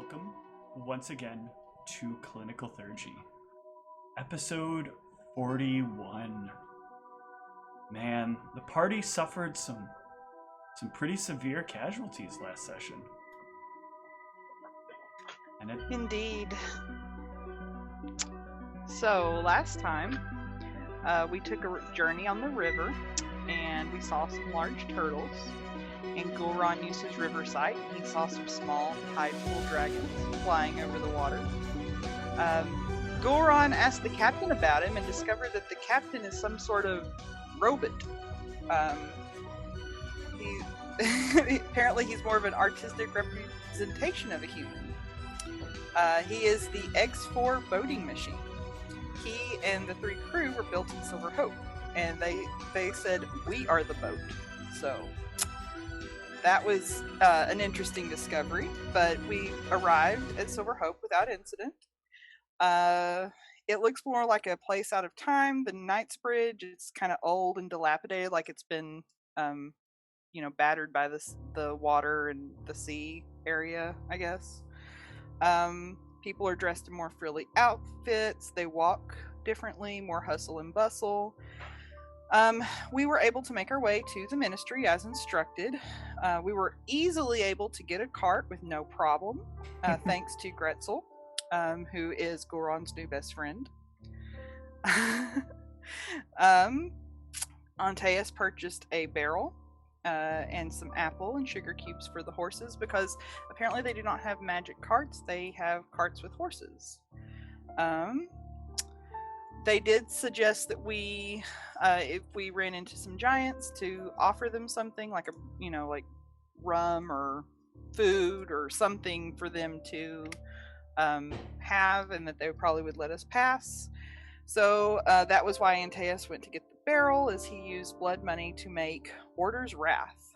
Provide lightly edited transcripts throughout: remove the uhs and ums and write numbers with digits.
welcome once again to Clinical Theurgy, episode 41. Man, the party suffered some pretty severe casualties last session. And Indeed. So last time, we took a journey on the river, and we saw some large turtles. And Goron used his river sight. He saw some small tide-pool dragons flying over the water. Goron asked the captain about him and discovered that the captain is some sort of robot. Apparently he's more of an artistic representation of a human. He is the X4 boating machine. He and the three crew were built in Silver Hope, and they said, "We are the boat." So that was an interesting discovery, but we arrived at Silver Hope without incident. It looks more like a place out of time than Knightsbridge. It's kind of old and dilapidated, like it's been, battered by the water and the sea area, I guess. People are dressed in more frilly outfits. They walk differently, more hustle and bustle. We were able to make our way to the ministry as instructed. We were easily able to get a cart with no problem, thanks to Gretzel, who is Goron's new best friend. Antaeus purchased a barrel and some apple and sugar cubes for the horses because apparently they do not have magic carts. They have carts with horses. They did suggest that we, if we ran into some giants, to offer them something like like rum or food or something for them to have, and that they probably would let us pass. So that was why Antaeus went to get the barrel, as he used blood money to make Order's Wrath,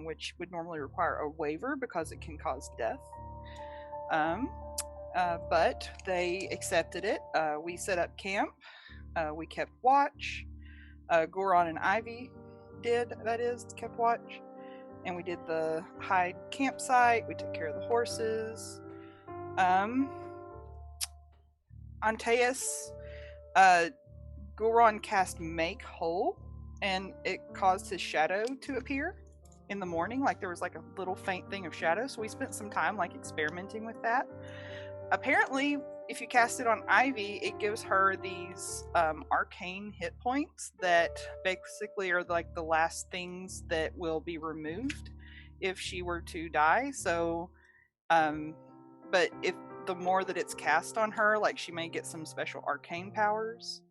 which would normally require a waiver because it can cause death. But they accepted it. We set up camp. We kept watch. Goron and Ivy kept watch. And we did the hide campsite. We took care of the horses. Antaeus, Goron cast Make Whole, and it caused his shadow to appear in the morning. Like there was like a little faint thing of shadow. So we spent some time like experimenting with that. Apparently, if you cast it on Ivy, it gives her these arcane hit points that basically are like the last things that will be removed if she were to die. So, but if the more that it's cast on her, like she may get some special arcane powers.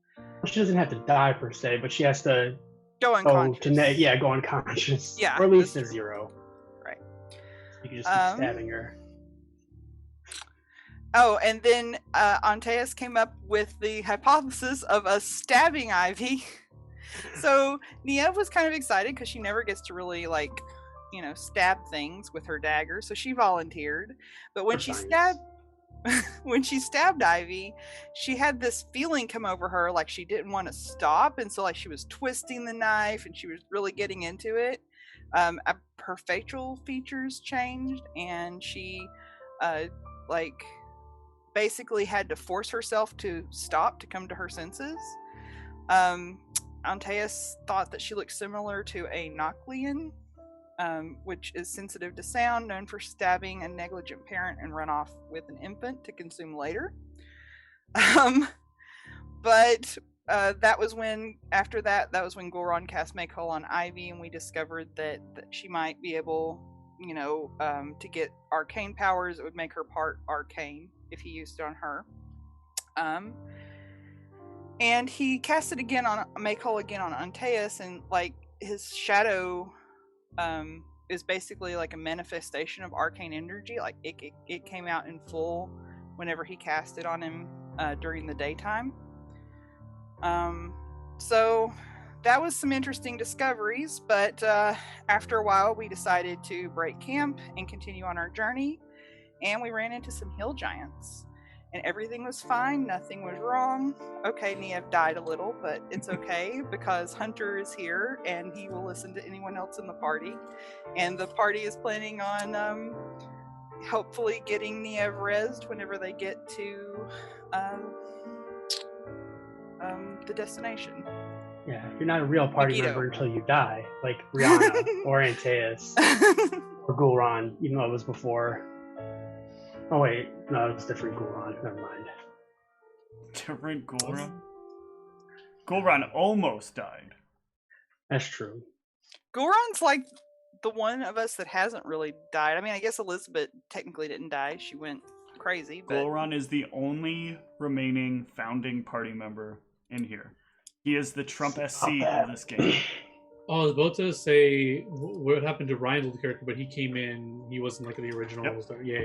She doesn't have to die per se, but she has to go unconscious. Go unconscious. Yeah, or at least a 0. Right. You can just keep stabbing her. Oh, and then Antaeus came up with the hypothesis of us stabbing Ivy. So Nia was kind of excited because she never gets to really stab things with her dagger. So she volunteered. But when she stabbed Ivy, she had this feeling come over her like she didn't want to stop, and so like she was twisting the knife and she was really getting into it. Her facial features changed, and she basically had to force herself to stop to come to her senses. Antaeus thought that she looked similar to a Nakleon, which is sensitive to sound, known for stabbing a negligent parent and run off with an infant to consume later. But that was when Goron cast Make Whole on Ivy, and we discovered that she might be able, to get arcane powers. It would make her part arcane if he used it on her. And he cast it again on Make Whole again on Antaeus, and like his shadow is basically like a manifestation of arcane energy. Like it came out in full whenever he cast it on him during the daytime. So that was some interesting discoveries, but after a while we decided to break camp and continue on our journey, and we ran into some hill giants. And everything was fine, nothing was wrong. Okay, Niev died a little, but it's okay because Hunter is here and he will listen to anyone else in the party. And the party is planning on hopefully getting Niev rezzed whenever they get to the destination. Yeah, you're not a real party Megiddo. member until you die, like Rihanna or Antaeus or Gul'ran, even though it was before. Oh wait, no, it was different Gul'ran. Never mind. Different Gul'ran? Gul'ran almost died. That's true. Gul'ran's like the one of us that hasn't really died. I mean, I guess Elizabeth technically didn't die. She went crazy, but Gul'ran is the only remaining founding party member in here. He is the Trump SC of this game. Oh, I was about to say what happened to Ryan's old character, but he came in. He wasn't like the original. Yep. Yeah.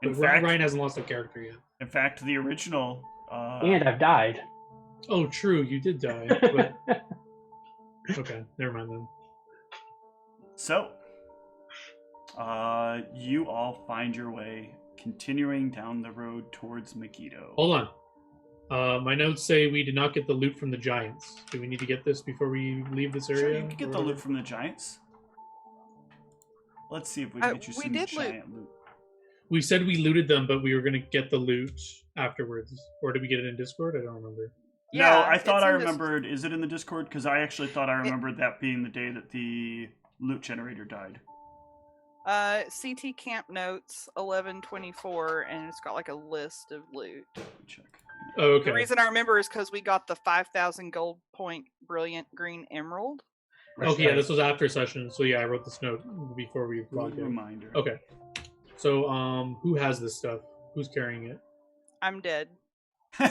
In But fact, Ryan hasn't lost a character yet. in fact, the original. And I've died. Oh, true. You did die. But... okay, never mind then. So, you all find your way continuing down the road towards Megiddo. Hold on. My notes say we did not get the loot from the giants. Do we need to get this before we leave this area? Sure, you can get or the whatever? loot from the giants. Let's see if we can get you we some did giant loot. We said we looted them, but we were going to get the loot afterwards. Or did we get it in Discord? I don't remember. No, I thought I remembered. Is it in the Discord? Because I actually thought I remembered that being the day that the loot generator died. CT camp notes 1124, and it's got like a list of loot. Let me check. Oh, okay. The reason I remember is because we got the 5,000 gold point brilliant green emerald. Okay, yeah, this was after session, so yeah, I wrote this note before we Good logged in. reminder. Okay. So, who has this stuff? Who's carrying it? I'm dead. We'll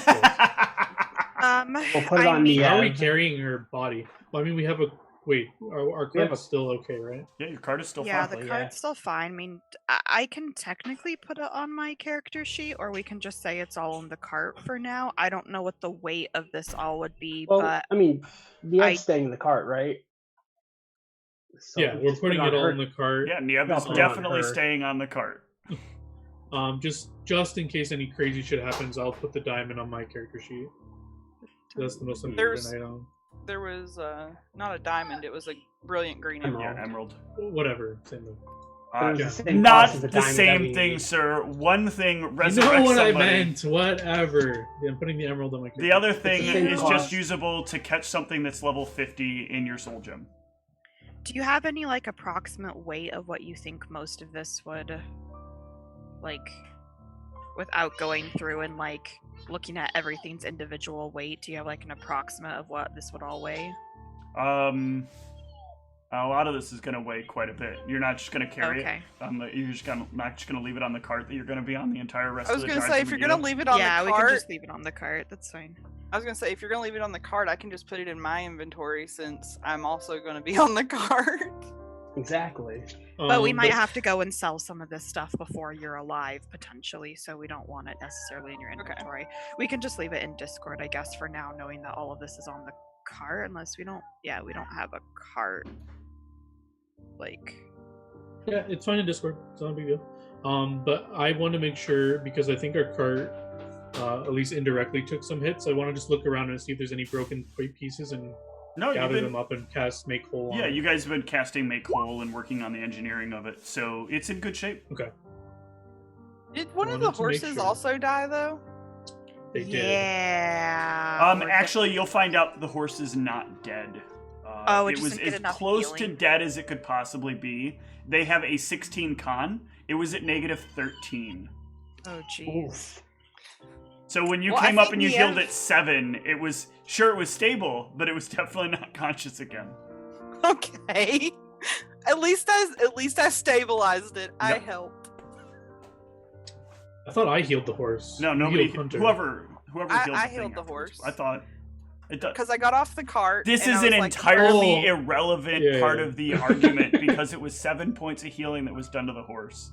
put it on the. How are we carrying her body? Well, I mean, we have a... Wait, our We have card's still okay, right? Yeah, your card is still Yeah, fine. the card's still fine. I mean, I can technically put it on my character sheet, or we can just say it's all in the cart for now. I don't know what the weight of this all would be, Well, but I mean, the egg's staying in the cart, right? So Yeah, we we're just put putting it all her. in the cart. Yeah, Niev is Put it on definitely her. staying on the cart. Just in case any crazy shit happens, I'll put the diamond on my character sheet. That's the most important item. There was not a diamond, it was a brilliant green emerald. Yeah, emerald. Whatever, same thing. It was the same Not cost as the diamond same that thing, we- sir. One thing You resurrects know what I somebody. meant. Whatever. Yeah, I'm putting the emerald on my character. The other thing the same is cost. just usable to catch something that's level 50 in your soul gem. do you have any like approximate weight of what you think most of this would, like, without going through and like looking at everything's individual weight? Do you have like an approximate of what this would all weigh? A lot of this is going to weigh quite a bit. You're not just going to carry Okay. it on the. You're just not just going to leave it on the cart that you're going to be on the entire rest I of was the gonna drive say, to if you're Megiddo. gonna leave it on Yeah, the we cart, can just leave it on the cart. That's fine. I was gonna say, if you're gonna leave it on the cart, I can just put it in my inventory since I'm also gonna be on the cart. Exactly. But we might have to go and sell some of this stuff before you're alive, potentially, so we don't want it necessarily in your inventory. We can just leave it in Discord, I guess, for now, knowing that all of this is on the cart, unless we don't have a cart. Like... Yeah, it's fine in Discord. It's not a big deal. But I want to make sure, because I think our cart, at least indirectly, took some hits. I want to just look around and see if there's any broken pieces and gather them up and cast Make Whole. Yeah, you guys have been casting Make Whole and working on the engineering of it, so it's in good shape. Okay. Did one of Wanted the to make horses sure. also die though? They did. Yeah. Actually, you'll find out the horse is not dead. Oh, it it just was didn't get as enough close to healing. dead as it could possibly be. They have a 16 con. It was at negative 13. Oh, jeez. Oof. So when you Well, I came up think and you the healed ev- at 7, it was sure it was stable, but it was definitely not conscious again. Okay. At least I stabilized it. I Yep. helped. I thought I healed the horse. No, You nobody. healed Hunter. Whoever healed I the healed thing the afterwards. horse. I thought it does. Because I got off the cart. This and I is was an like, entirely Oh. irrelevant Yeah, part yeah. of the argument because it was 7 points of healing that was done to the horse.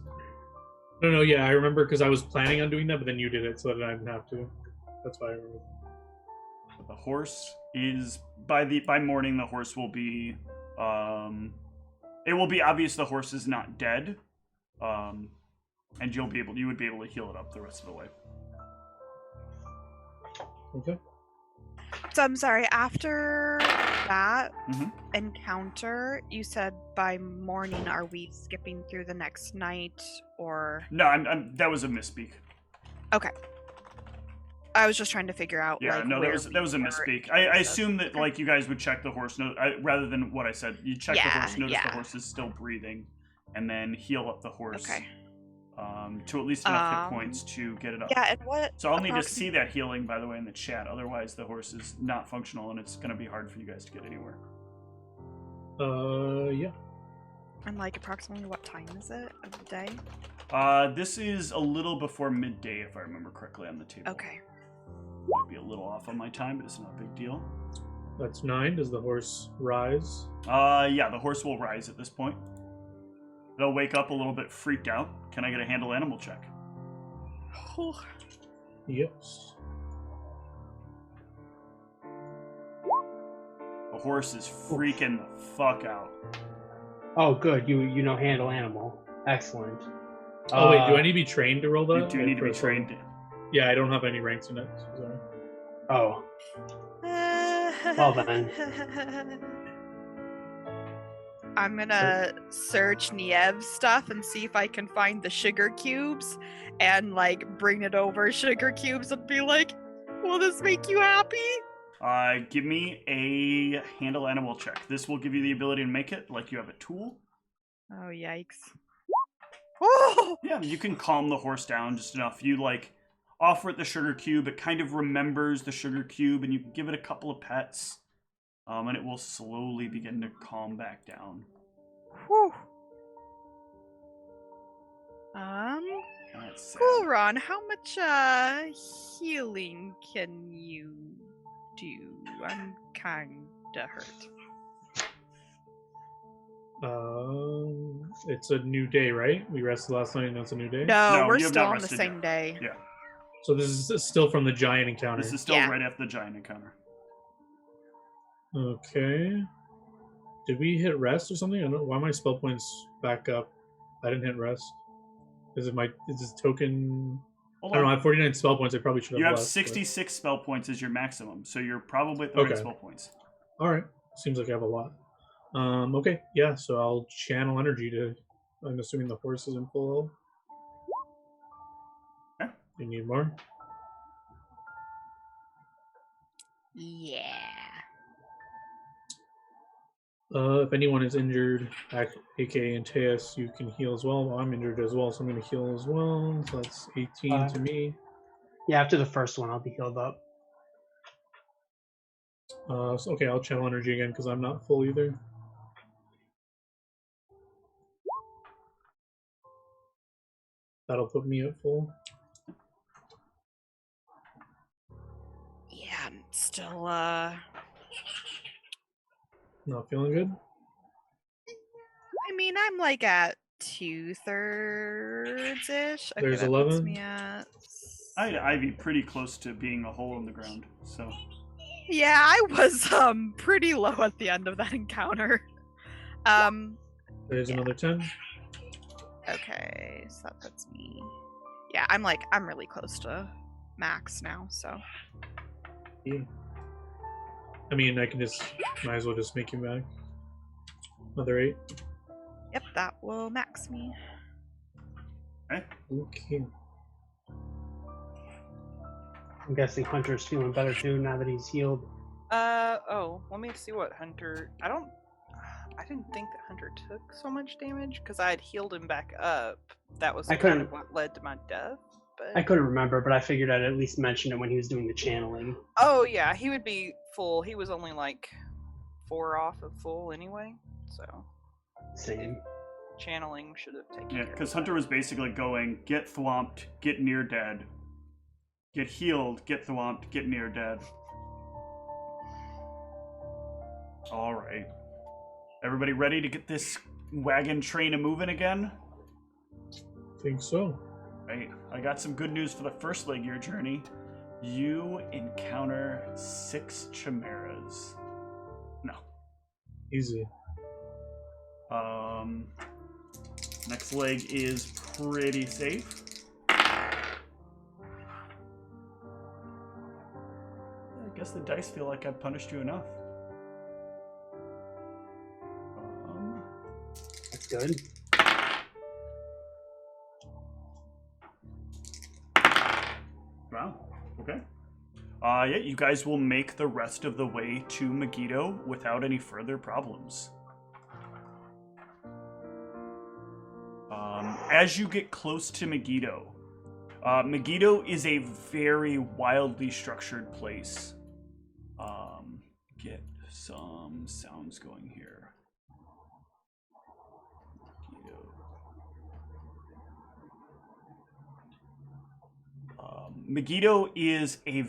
No, yeah, I remember because I was planning on doing that, but then you did it, so that I didn't have to. That's why I remember. But the horse is by morning. The horse will be. It will be obvious the horse is not dead, and you would be able to heal it up the rest of the way. Okay. So I'm sorry, after that Mhm. encounter, you said by morning, are we skipping through the next night, or? No, that was a misspeak. Okay. I was just trying to figure out, Yeah, like, no, where that was a we were misspeak. in I terms of- assume that Okay. like you guys would check the horse rather than what I said. You check the horse, Yeah, notice the yeah. horse is still breathing, and then heal up the horse. Okay. To at least enough hit points to get it up. Yeah, and what? So I'll need to see that healing, by the way, in the chat. Otherwise, the horse is not functional, and it's going to be hard for you guys to get anywhere. Yeah. And like approximately what time is it of the day? This is a little before midday, if I remember correctly, on the table. Okay. Might be a little off on my time, but it's not a big deal. That's 9. Does the horse rise? Yeah, the horse will rise at this point. It'll wake up a little bit freaked out. Can I get a handle animal check? Yes. The horse is freaking the fuck out. Oh, good. You know handle animal. Excellent. Oh wait, do I need to be trained to roll that? You do need to be trained. Yeah, I don't have any ranks in it. So sorry. Oh, well then. I'm gonna search Niev's stuff and see if I can find the sugar cubes and like bring it over sugar cubes and be like, will this make you happy? Give me a handle animal check. This will give you the ability to make it like you have a tool. Oh, yikes. Oh! Yeah, you can calm the horse down just enough. You like offer it the sugar cube. It kind of remembers the sugar cube, and you can give it a couple of pets, and it will slowly begin to calm back down. Whew. That's sad. Cool, Ron. How much healing can you do? I'm kinda hurt. It's a new day, right? We rested last night and it's a new day? No, No, we're you have still not on the rested same yet. day. Yeah, So this is still from the giant encounter. this is still Yeah. right after the giant encounter. Okay. Did we hit rest or something? I don't know. Why are my spell points back up? I didn't hit rest. Is this token? Hold I don't know. I on. have 49 spell points. I probably should have You have less, but- 66 spell points as your maximum, so you're probably at the right Okay. spell points. All right. Seems like I have a lot. Okay. Yeah. So I'll channel energy to. I'm assuming the horse is in full health. Okay. You need more? Yeah. If anyone is injured, aka Antaeus, you can heal as well. Well, I'm injured as well, so I'm going to heal as well. So that's 18 to me. Yeah, after the first one, I'll be healed up. Okay, I'll channel energy again because I'm not full either. That'll put me at full. Yeah, I'm still, Not feeling good? I mean, I'm like at 2/3-ish. Okay, There's that puts 11. me at... I'd be pretty close to being a hole in the ground, so... Yeah, I was pretty low at the end of that encounter. There's another 10. Okay, so that puts me... Yeah, I'm really close to max now, so... Yeah. I mean, I can might as well just make you back. Another 8. Yep, that will max me. Okay. I'm guessing Hunter's feeling better too now that he's healed. Let me see what Hunter. I didn't think that Hunter took so much damage because I had healed him back up. That was I kind of couldn't- what led to my death. But I couldn't remember, but I figured I'd at least mention it when he was doing the channeling. oh yeah, he would be full. He was only like 4 off of full anyway, so Same. channeling should have taken. Yeah, care of because that. Hunter was basically going, get thwomped, get near dead. Get healed, get thwomped, get near dead. Alright. Everybody ready to get this wagon train a-moving again? Think so. Right. I got some good news for the first leg of your journey. You encounter 6 chimeras. No. Easy. Next leg is pretty safe. I guess the dice feel like I've punished you enough. good. Wow. Okay. Yeah, you guys will make the rest of the way to Megiddo without any further problems. As you get close to Megiddo, Megiddo is a very wildly structured place. Get some sounds going here. Megiddo is a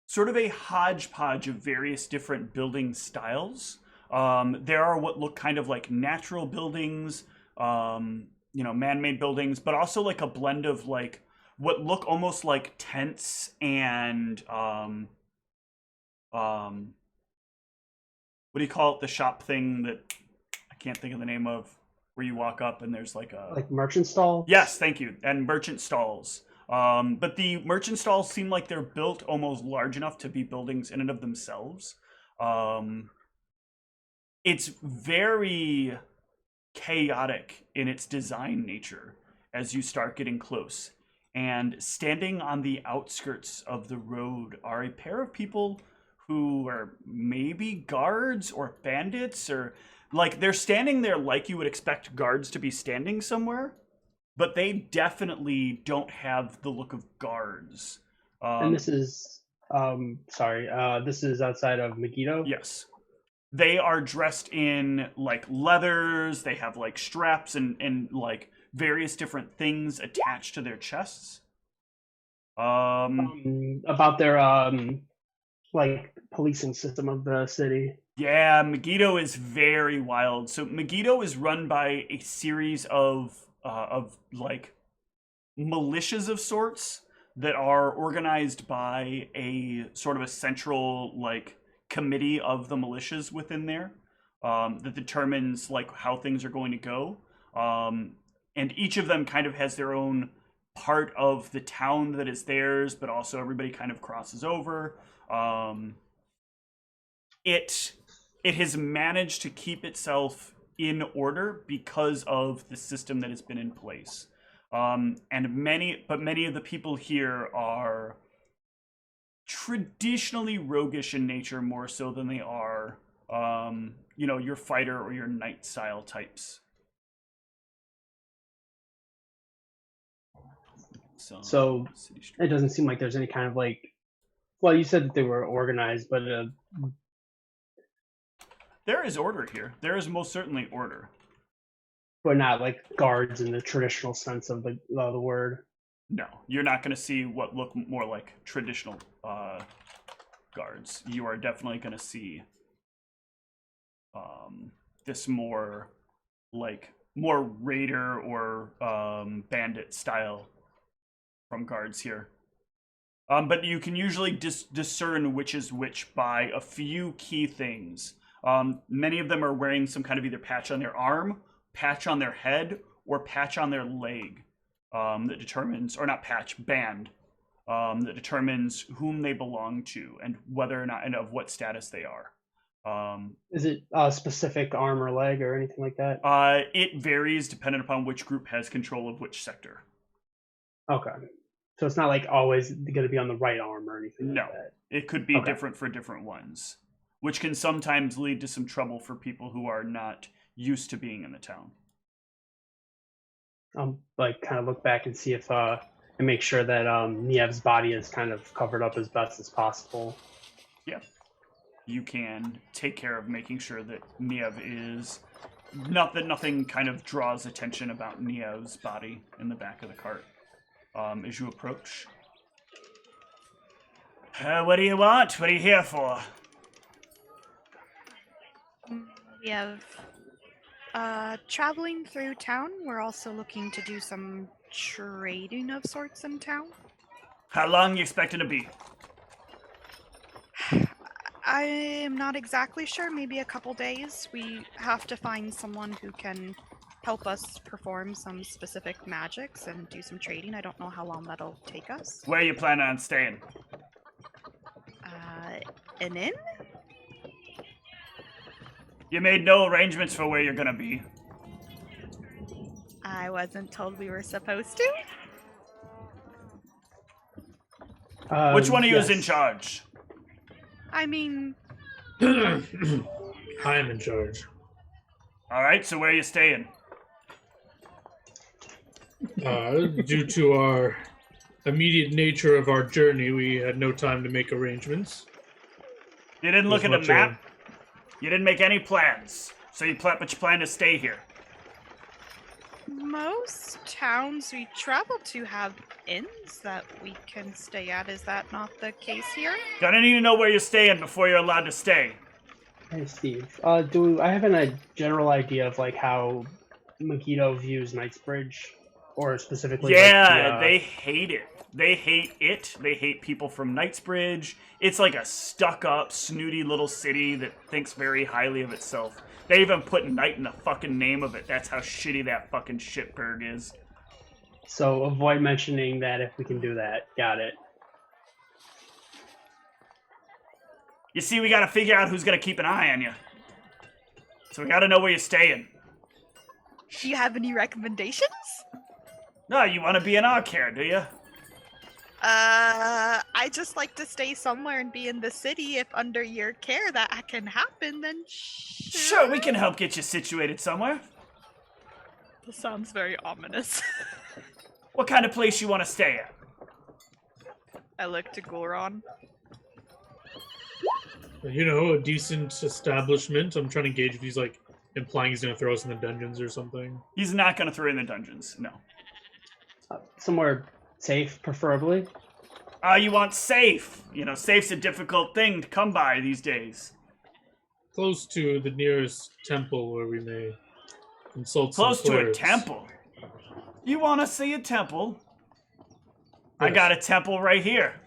sort of a hodgepodge of various different building styles. There are what look kind of like natural buildings, man-made buildings, but also like a blend of like what look almost like tents and what do you call it? The shop thing that I can't think of the name of, where you walk up and there's like a merchant stall. Yes, thank you, and merchant stalls. But the merchant stalls seem like they're built almost large enough to be buildings in and of themselves. It's very chaotic in its design nature as you start getting close. And standing on the outskirts of the road are a pair of people who are maybe guards or bandits, or like they're standing there like you would expect guards to be standing somewhere, but they definitely don't have the look of guards. And this is, this is outside of Megiddo? Yes. They are dressed in like leathers, they have like straps and like various different things attached to their chests. About their like policing system of the city. Yeah, Megiddo is very wild. So Megiddo is run by a series of like militias of sorts that are organized by a sort of a central like committee of the militias within there that determines like how things are going to go. And each of them kind of has their own part of the town that is theirs, but also everybody kind of crosses over. It has managed to keep itself in order because of the system that has been in place. And many of the people here are traditionally roguish in nature more so than they are, your fighter or your knight style types. So it doesn't seem like there's any kind of like, well, you said that they were organized, but there is order here. There is most certainly order. But not like guards in the traditional sense of the word. No, you're not going to see what look more like traditional guards. You are definitely going to see this more raider or bandit style from guards here. But you can usually discern which is which by a few key things. Many of them are wearing some kind of either patch on their arm, patch on their head, or patch on their leg. That determines, or not patch, band, that determines whom they belong to and whether or not and of what status they are. Is it a specific arm or leg or anything like that? It varies depending upon which group has control of which sector. Okay. So it's not like always going to be on the right arm or anything No, like that? It could be different for different ones, which can sometimes lead to some trouble for people who are not used to being in the town. I'll kind of look back and see if and make sure that Niev's body is kind of covered up as best as possible. Yeah, you can take care of making sure that Niev is nothing kind of draws attention about Niev's body in the back of the cart as you approach. What do you want? What are you here for? We have traveling through town. We're also looking to do some trading of sorts in town. How long you expecting to be? I'm not exactly sure. Maybe a couple days. We have to find someone who can help us perform some specific magics and do some trading. I don't know how long that'll take us. Where are you planning on staying? An inn? You made no arrangements for where you're gonna be. I wasn't told we were supposed to. Which one of you is in Yes. charge? I mean, I am in charge. All right, so where are you staying? Due to our immediate nature of our journey, we had no time to make arrangements. You didn't look at As a much, map? You didn't make any plans. So but you plan to stay here. most towns we travel to have inns that we can stay at. Is that not the case here? Gonna need to know where you're staying before you're allowed to stay. Hey, Steve. I have a general idea of like how Mosquito views Knightsbridge, or specifically? Yeah, they hate it. They hate it. They hate people from Knightsbridge. It's like a stuck-up, snooty little city that thinks very highly of itself. They even put Knight in the fucking name of it. That's how shitty that fucking shitburg is. So avoid mentioning that if we can do that. Got it. You see, we gotta figure out who's gonna keep an eye on you. So we gotta know where you're staying. Do you have any recommendations? No, you wanna be in our care, do you? I just like to stay somewhere and be in the city. If under your care that can happen, then Sure, we can help get you situated somewhere. This sounds very ominous. What kind of place you wanna stay at? I look to Goron. You know, a decent establishment. I'm trying to gauge if he's like implying he's gonna throw us in the dungeons or something. He's not gonna throw you in the dungeons, no. Somewhere safe, preferably. You want safe. You know, safe's a difficult thing to come by these days. Close to the nearest temple where we may consult some Close to a clerics. temple. You want to see a temple? I Yes. got a temple right here.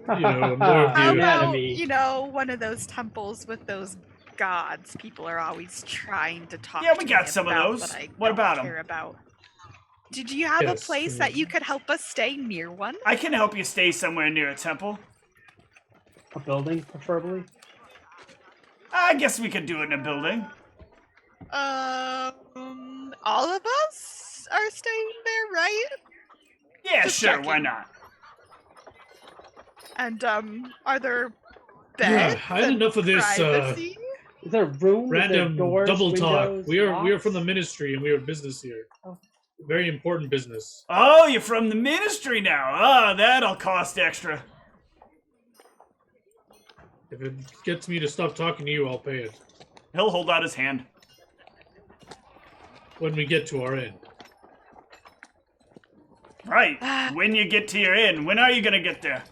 You know, more of How you. about, Anatomy. you know, one of those temples with those gods people are always trying to talk Yeah, to we got me some of about, those. but I What don't about 'em? care about. Did you have Yes, a place that you could help us stay near one? I can help you stay somewhere near a temple. A building, preferably. I guess we could do it in a building. All of us are staying there, right? Yeah, Just sure, why checking. not? And are there Yeah, beds? I had and enough of this privacy? Is there room? Is there random doors, double talk. windows, We are locks? from the ministry and we are business here. Oh. Very important business. Oh, you're from the ministry now. Ah, that'll cost extra. If it gets me to stop talking to you, I'll pay it. He'll hold out his hand. When we get to our end. Right. When you get to your inn, when are you gonna get there?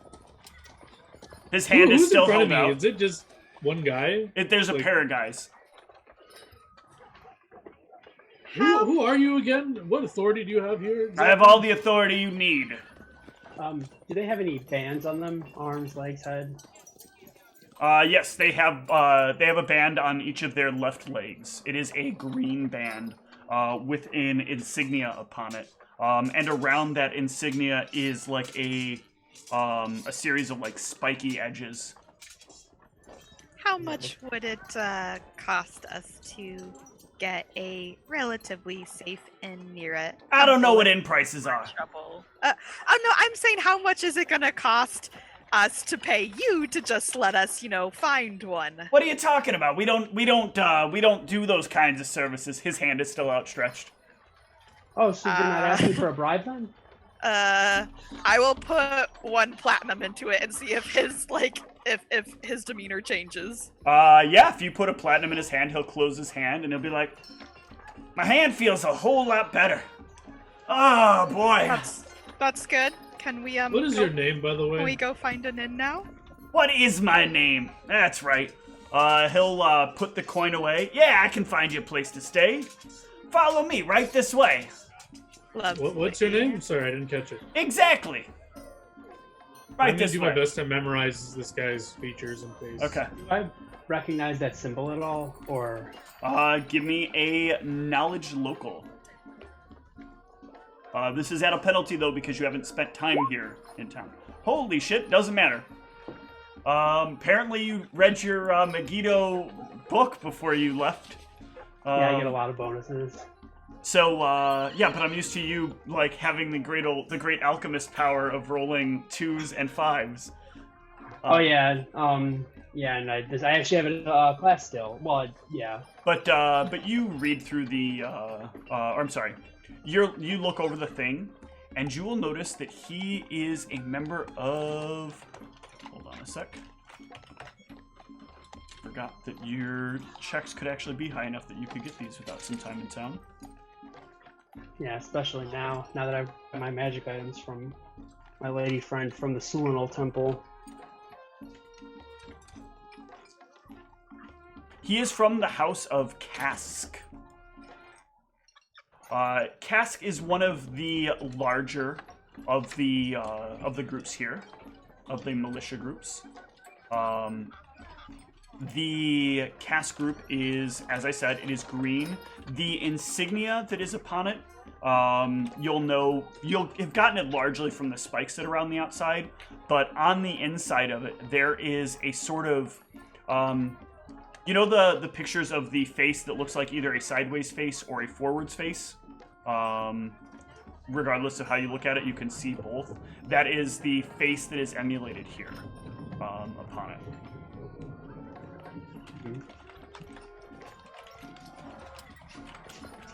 His hand Who's is still in front of held me? out. Is it just one guy? There's a like- pair of guys. Who are you again? What authority do you have here? I have all the authority you need. Do they have any bands on them? Arms, legs, head? Yes, they have a band on each of their left legs. It is a green band with an insignia upon it. And around that insignia is like a series of like spiky edges. How much would it cost us to get a relatively safe inn near it? I don't know what inn prices are. Trouble. Oh no, I'm saying how much is it gonna cost us to pay you to just let us, find one? What are you talking about? We don't do those kinds of services. His hand is still outstretched. Oh, so you're not asking for a bribe then? I will put 1 platinum into it and see if his if his demeanor changes. Yeah, if you put a platinum in his hand, he'll close his hand and he'll be like, my hand feels a whole lot better. Oh boy. That's good. Can we What is your name, by the way? Can we go find an inn now? What is my name? That's right. He'll put the coin away. Yeah, I can find you a place to stay. Follow me right this way. What's your name? Sorry, I didn't catch it. Exactly. I'm Right gonna this do way. my best to memorize this guy's features and face. Okay. Do I recognize that symbol at all, or? Give me a knowledge local. This is at a penalty though because you haven't spent time here in town. Holy shit, doesn't matter. Apparently you read your Megiddo book before you left. Yeah, I get a lot of bonuses. So, yeah, but I'm used to you, like, having the great alchemist power of rolling 2s and 5s. Oh, yeah. Yeah, and I actually have a class still. Well, yeah. But you read through the, or I'm sorry, you look over the thing, and you will notice that he is a member of, hold on a sec. Forgot that your checks could actually be high enough that you could get these without some time in town. Yeah, especially now that I've got my magic items from my lady friend from the Sulinal Temple. He is from the house of Cask. Cask is one of the larger of the groups here, of the militia groups. The Cask group is, as I said, it is green. The insignia that is upon it, you'll have gotten it largely from the spikes that are around the outside, but on the inside of it, there is a sort of, you know the pictures of the face that looks like either a sideways face or a forwards face? Regardless of how you look at it, you can see both. That is the face that is emulated here upon it.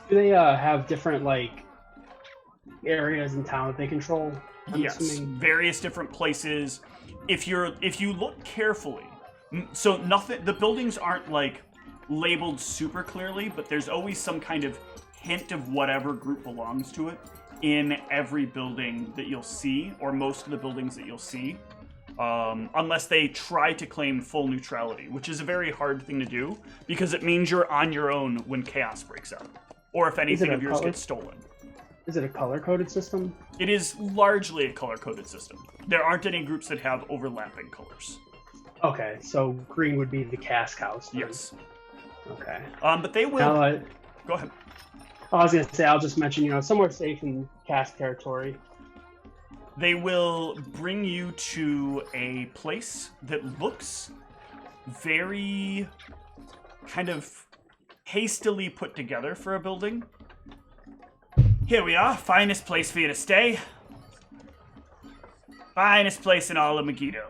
Do they have different, like, areas in town that they control? I'm Yes, assuming? various different places. If you look carefully, so the buildings aren't like labeled super clearly, but there's always some kind of hint of whatever group belongs to it in every building that you'll see, or most of the buildings that you'll see. Unless they try to claim full neutrality, which is a very hard thing to do, because it means you're on your own when chaos breaks out, or if anything of yours gets stolen. Is it a color-coded system? It is largely a color-coded system. There aren't any groups that have overlapping colors. Okay, so green would be the Cask House. Then. Yes. Okay. But they will... Now, Go ahead. I was going to say, I'll just mention, somewhere safe in Cask territory. They will bring you to a place that looks very kind of hastily put together for a building. Here we are, finest place for you to stay. Finest place in all of Megiddo.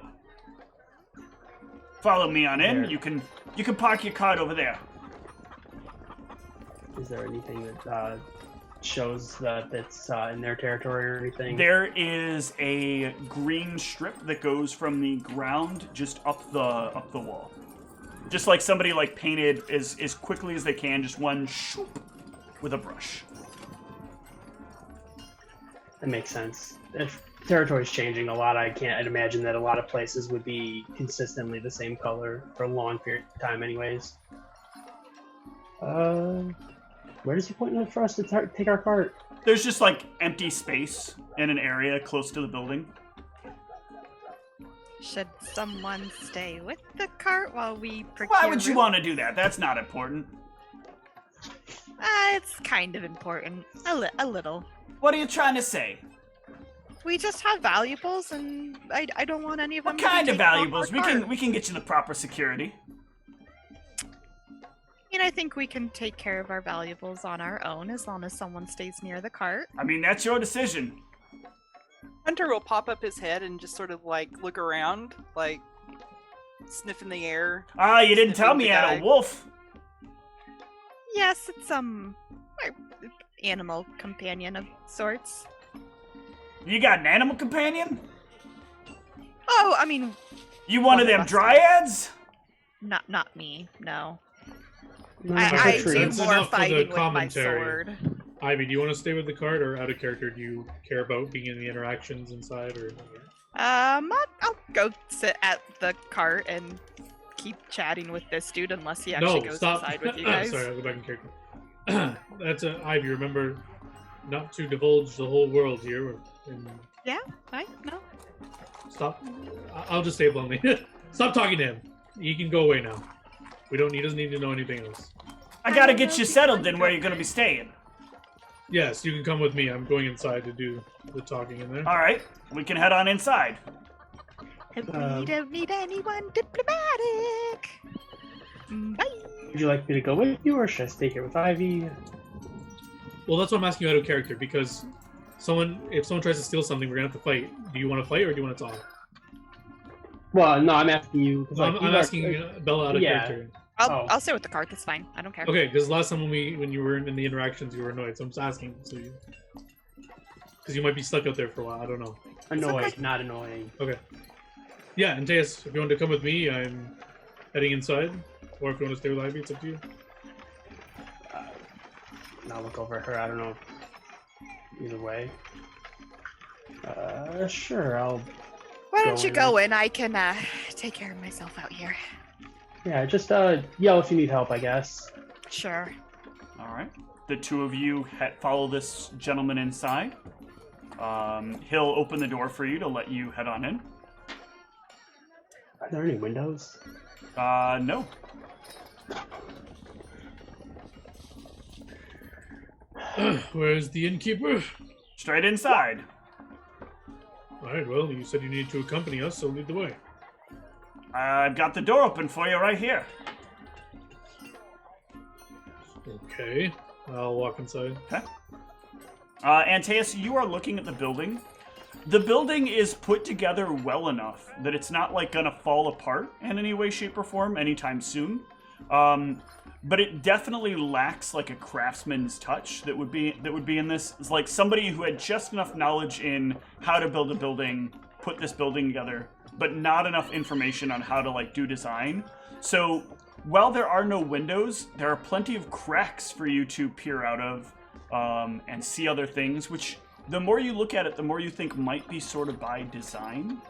Follow me on in. There. You can park your cart over there. Is there anything that shows that it's in their territory or anything? There is a green strip that goes from the ground just up the wall. Just like somebody like painted as quickly as they can, just one shoop with a brush. That makes sense. If territory's changing a lot, I'd imagine that a lot of places would be consistently the same color for a long period of time anyways. Where does he point out for us to take our cart? There's just like empty space in an area close to the building. Should someone stay with the cart while we procure? Why would you want to do that? That's not important. It's kind of important. A little. What are you trying to say? We just have valuables, and I don't want any of them. What kind to of be taken off valuables? our cart. We can get you the proper security. I mean, I think we can take care of our valuables on our own as long as someone stays near the cart. I mean, that's your decision. Hunter will pop up his head and just sort of like look around, like sniffing the air. Ah, you didn't tell Sniffing me the you had guy. a wolf. Yes, it's animal companion of sorts. You got an animal companion? Oh, I mean, You one of them Blockbuster. dryads? not me. No, No, I true. do That's more enough for the fighting with my commentary. sword. Ivy, do you want to stay with the cart or out of character? Do you care about being in the interactions inside or? I'll go sit at the cart and keep chatting with this dude unless he actually No, goes stop. inside with you guys. Sorry, I'll go back in character. That's Ivy. Remember, not to divulge the whole world here. Yeah, I know. Stop. I'll just stay lonely. Stop talking to him. He can go away now. He doesn't need to know anything else. I gotta get you settled then where you're gonna be staying. Yes, you can come with me. I'm going inside to do the talking in there. Alright, we can head on inside. We don't need anyone diplomatic. Bye. Would you like me to go with you, or should I stay here with Ivy? Well, that's what I'm asking you out of character, because if someone tries to steal something, we're gonna have to fight. Do you want to fight, or do you want to talk? Well, no, I'm asking you. 'Cause, like, I'm asking Bella out of character. I'll stay with the cart. That's fine. I don't care. Okay, because last time when you were in the interactions, you were annoyed. So I'm just asking, because you might be stuck out there for a while. I don't know. Annoyed, not annoying. Okay. Yeah, and Teus, if you want to come with me, I'm heading inside. Or if you want to stay with Ivy, it's up to you. I'll look over at her. I don't know. Either way. Sure, I'll... Why don't you go in? I can take care of myself out here. Yeah, just yell if you need help, I guess. Sure. All right. The two of you follow this gentleman inside. He'll open the door for you to let you head on in. Are there any windows? No. Where's the innkeeper? Straight inside. Alright, well, you said you needed to accompany us, so lead the way. I've got the door open for you right here. Okay, I'll walk inside. Okay. Antaeus, you are looking at the building. The building is put together well enough that it's not like gonna fall apart in any way, shape, or form anytime soon. But it definitely lacks like a craftsman's touch that would be in this. It's like somebody who had just enough knowledge in how to build a building, put this building together, but not enough information on how to like do design. So while there are no windows, there are plenty of cracks for you to peer out of and see other things, which the more you look at it, the more you think might be sort of by design.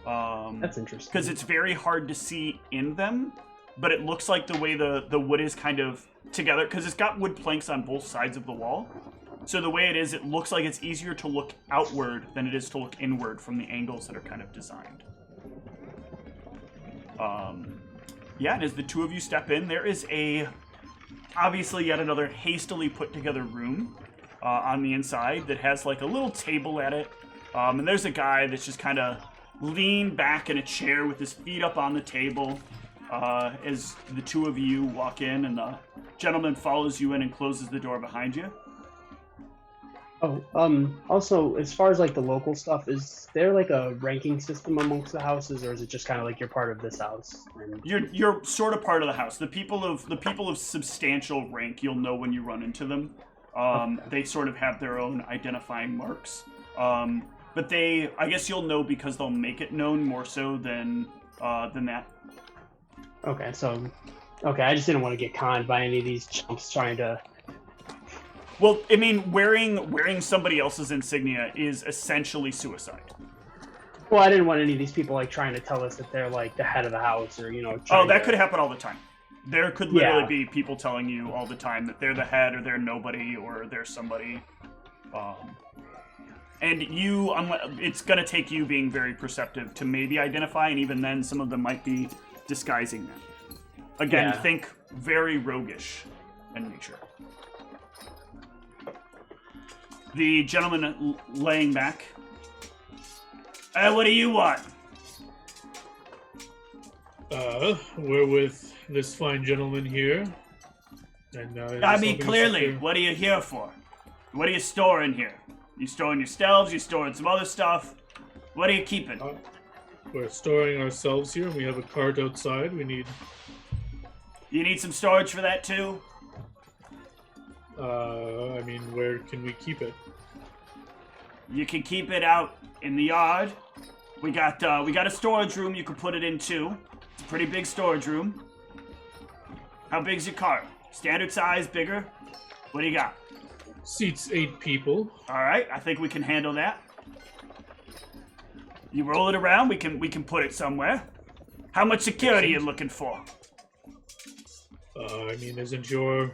That's interesting. Because it's very hard to see in them, but it looks like the way the wood is kind of together, because it's got wood planks on both sides of the wall. So the way it is, it looks like it's easier to look outward than it is to look inward from the angles that are kind of designed. Yeah, and as the two of you step in, there is obviously yet another hastily put together room on the inside that has like a little table at it. And there's a guy that's just kind of leaned back in a chair with his feet up on the table as the two of you walk in, and the gentleman follows you in and closes the door behind you. Oh, also, as far as like the local stuff, is there like a ranking system amongst the houses, or is it just kind of like you're part of this house? And... You're sort of part of the house. The people of substantial rank, you'll know when you run into them. Okay. They sort of have their own identifying marks. But I guess you'll know because they'll make it known more so than that. Okay, I just didn't want to get conned by any of these chumps trying to... Well, I mean, wearing somebody else's insignia is essentially suicide. Well, I didn't want any of these people like trying to tell us that they're like the head of the house, or Oh, that could happen all the time. There could literally be people telling you all the time that they're the head, or they're nobody, or they're somebody. And it's gonna take you being very perceptive to maybe identify, and even then, some of them might be disguising that. Again, think very roguish in nature. The gentleman laying back. What do you want? We're with this fine gentleman here. And I mean, clearly, what are you here for? What are you storing here? You storing yourselves? You storing some other stuff? What are you keeping? We're storing ourselves here. We have a cart outside. You need some storage for that too? I mean, where can we keep it? You can keep it out in the yard. We got a storage room you can put it in too. It's a pretty big storage room. How big's your cart? Standard size, bigger? What do you got? Seats 8 people. All right, I think we can handle that. You roll it around, we can put it somewhere. How much security are you looking for? I mean, isn't your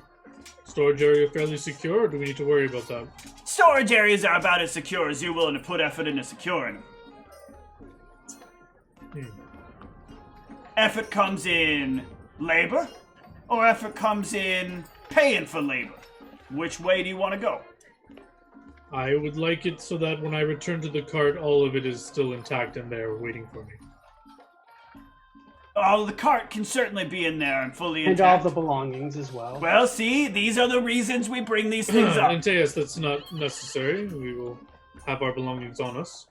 storage area fairly secure, or do we need to worry about that? Storage areas are about as secure as you're willing to put effort into securing them. Effort comes in labor, or effort comes in paying for labor. Which way do you want to go? I would like it so that when I return to the cart, all of it is still intact and there waiting for me. Oh, the cart can certainly be in there and fully And intact. all the belongings as well. Well, see, these are the reasons we bring these things up. Antaeus, that's not necessary. We will have our belongings on us.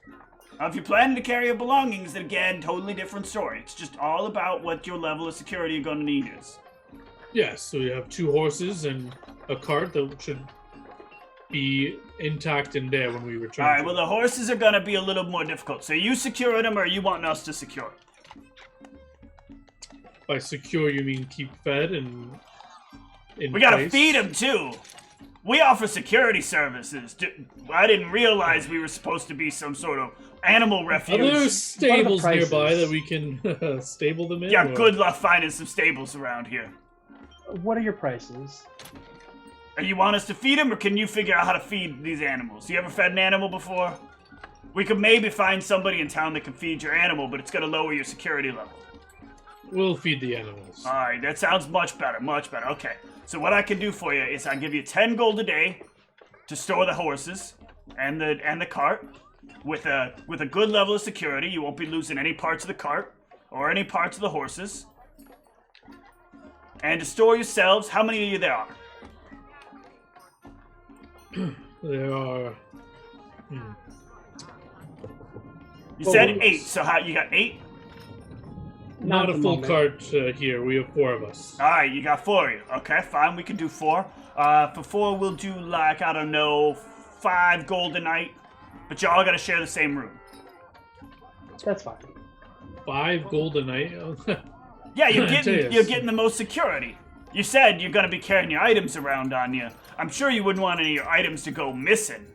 If you're planning to carry your belongings, then again, totally different story. It's just all about what your level of security you're going to need is. Yes, so we have 2 horses and a cart that should be intact and there when we return. All right, well, the horses are going to be a little more difficult. So you securing them, or are you wanting us to secure them? By secure, you mean keep fed and in We gotta place? feed them too. We offer security services. I didn't realize we were supposed to be some sort of animal Are refuge. there stables prices? nearby that we can stable them in? Yeah, or- good luck finding some stables around here. What are your prices? You want us to feed them, or can you figure out how to feed these animals? You ever fed an animal before? We could maybe find somebody in town that can feed your animal, but it's gonna lower your security level. We'll feed the animals. All right, that sounds much better, much better. Okay, so what I can do for you is I give you 10 gold a day to store the horses and the cart with a good level of security. You won't be losing any parts of the cart or any parts of the horses. And to store yourselves, how many of you there are? There are... You said Well, 8, so how you got 8? Not at a the full moment. cart here. We have 4 of us. All right, you got 4 of you. Okay, fine, we can do 4. For 4, we'll do like, I don't know, 5 gold a night. But y'all gotta share the same room. That's fine. 5 gold a night? Yeah, you're Antaeus. getting the most security. You said you're gonna be carrying your items around on you. I'm sure you wouldn't want any of your items to go missing.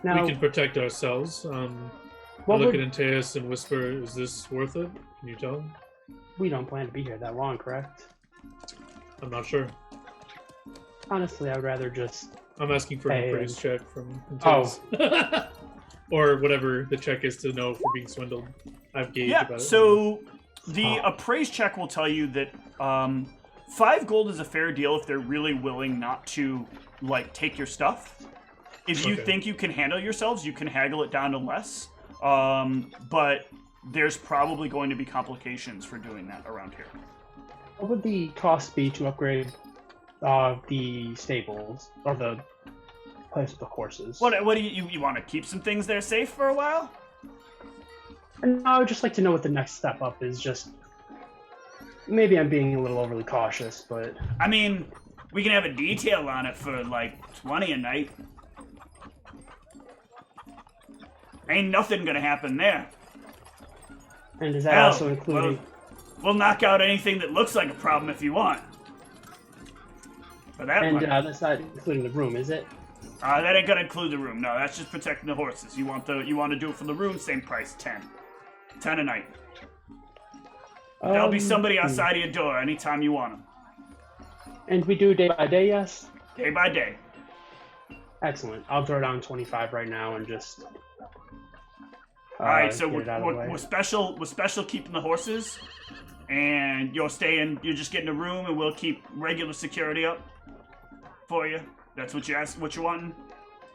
Now, We can protect ourselves. I what look would- at Antaeus and whisper, is this worth it? Can you tell him? we don't plan to be here that long, correct? I'm not sure. Honestly, I would rather just... I'm asking for an Hey. appraise check from Oh. Antaeus. Or whatever the check is to know if we're being swindled. I have gauge Yeah, about it. so the appraise check will tell you that 5 gold is a fair deal if they're really willing not to, like, take your stuff. If you Okay. think you can handle yourselves, you can haggle it down to less. But there's probably going to be complications for doing that around here. What would the cost be to upgrade the stables, or the place with the horses? What do you want to keep some things there safe for a while? And I would just like to know what the next step up is. Just maybe I'm being a little overly cautious, but I mean, we can have a detail on it for like 20 a night. Ain't nothing gonna happen there. and is that Hell, also including? We'll knock out anything that looks like a problem if you want. For that And one. that's not including the room, is it? That ain't gonna include the room. No, that's just protecting the horses. You want to do it for the room, same price, 10. 10 a night. There'll be somebody outside of your door anytime you want them. And we do day by day, yes? Day by day. Excellent. I'll throw down 25 right now and just... Alright, so get it out of the way. we're special keeping the horses, and you're just getting a room, and we'll keep regular security up for you. That's what you're wanting?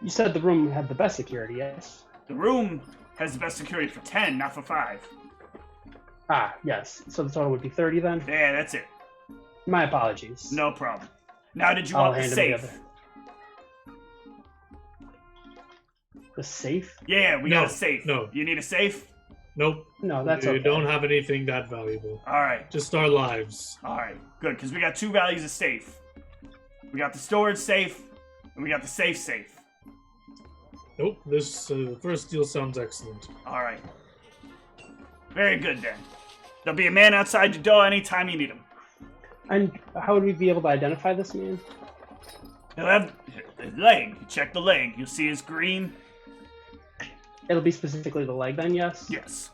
You said the room had the best security, yes? The room has the best security for 10, not for 5. Ah, yes. So the total would be 30 then? Yeah, that's it. My apologies. No problem. Now, did you I'll want the hand them safe? the other. The safe? Yeah, we No, got a safe. no. You need a safe? Nope. No, that's We okay. don't have anything that valuable. Alright. Just our lives. Alright, good, because we got 2 values of safe. We got the storage safe, and we got the safe. Nope. This first deal sounds excellent. Alright. Very good, then. There'll be a man outside your door anytime you need him. And how would we be able to identify this man? He'll have his leg. You check the leg. You'll see his green. It'll be specifically the leg then, yes? Yes.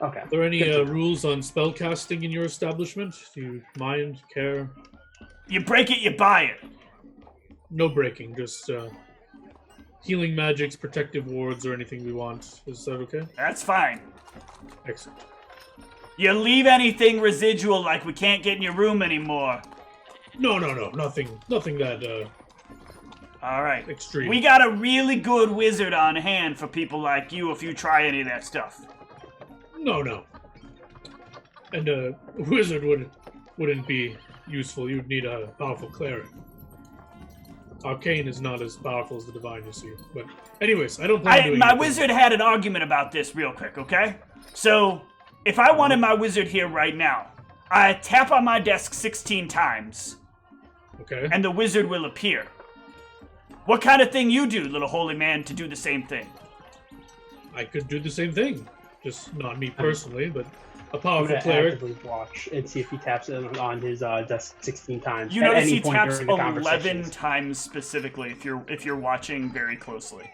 Okay. Are there any Good to know. rules on spell casting in your establishment? Do you mind, care? You break it, you buy it. No breaking, just healing magics, protective wards, or anything we want. Is that okay? That's fine. Excellent. You leave anything residual like we can't get in your room anymore. No. Nothing that All right. Extreme. We got a really good wizard on hand for people like you if you try any of that stuff. No. And a wizard wouldn't be useful. You'd need a powerful cleric. Arcane is not as powerful as the divine, you see. But anyways, I don't plan on doing My anything. wizard had an argument about this real quick, okay? So, if I wanted my wizard here right now, I tap on my desk 16 times, Okay. and the wizard will appear. What kind of thing you do, little holy man, to do the same thing? I could do the same thing. Just not me personally, but a I'm powerful gonna cleric. actively watch and see if he taps it on his desk 16 times. You at notice any he point taps during the 11 conversations. times specifically if you're watching very closely.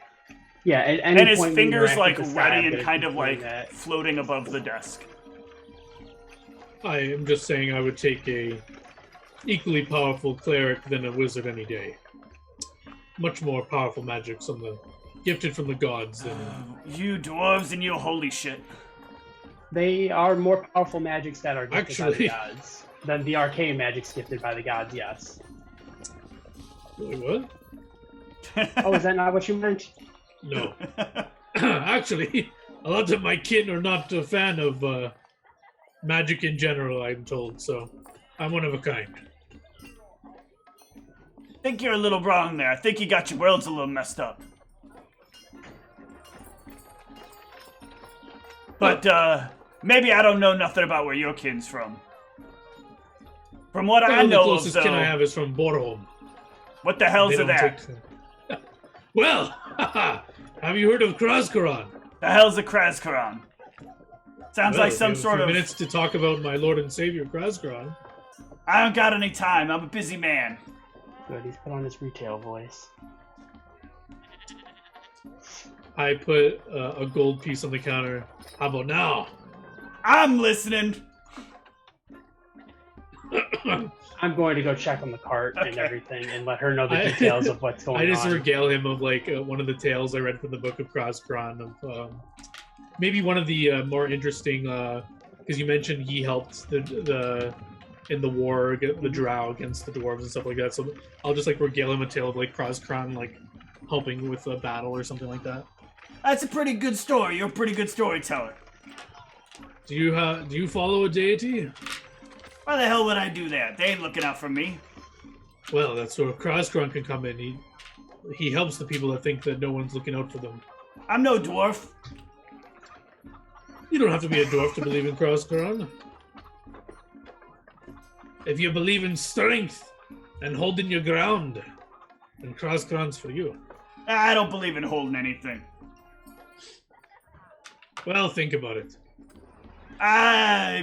Yeah, at any And his point we fingers interact like with this guy, I'm ready and gonna kind of keep like doing that. floating above the desk. I am just saying I would take a equally powerful cleric than a wizard any day. Much more powerful magic, gifted from the gods than. You dwarves and your holy shit. They are more powerful magics that are gifted by Actually- the gods than the arcane magics gifted by the gods, yes. Really, what? Oh, is that not what you meant? No. Actually, a lot of my kin are not a fan of magic in general, I'm told, so I'm one of a kind. I think you're a little wrong there. I think you got your worlds a little messed up. But, maybe I don't know nothing about where your kin's from. From what I Well, the know of, closest kin I though, have is from Borholm. what the hell's They of don't that? take- Well, have you heard of Kraskaran? The hell's a Kraskaran? Sounds Well, like some we have a sort few of... minutes to talk about my Lord and Savior Kraskaran. I don't got any time. I'm a busy man. Good, he's put on his retail voice. I put a gold piece on the counter. How about now? I'm listening. I'm going to go check on the cart and Okay. everything and let her know the I- details of what's going I just on. regale him of like one of the tales I read from the Book of Kraskaran of maybe one of the more interesting because you mentioned he helped the in the war the drow against the dwarves and stuff like that. So I'll just like regale him a tale of like Kraskaran like helping with a battle or something like that. That's a pretty good story. You're a pretty good storyteller. Do you follow a deity? Why the hell would I do that? They ain't looking out for me. Well, that's where Kraskaran can come in. He helps the people that think that no one's looking out for them. I'm no dwarf. You don't have to be a dwarf to believe in Kraskaran. If you believe in strength and holding your ground, then Kraskaran's for you. I don't believe in holding anything. Well, think about it.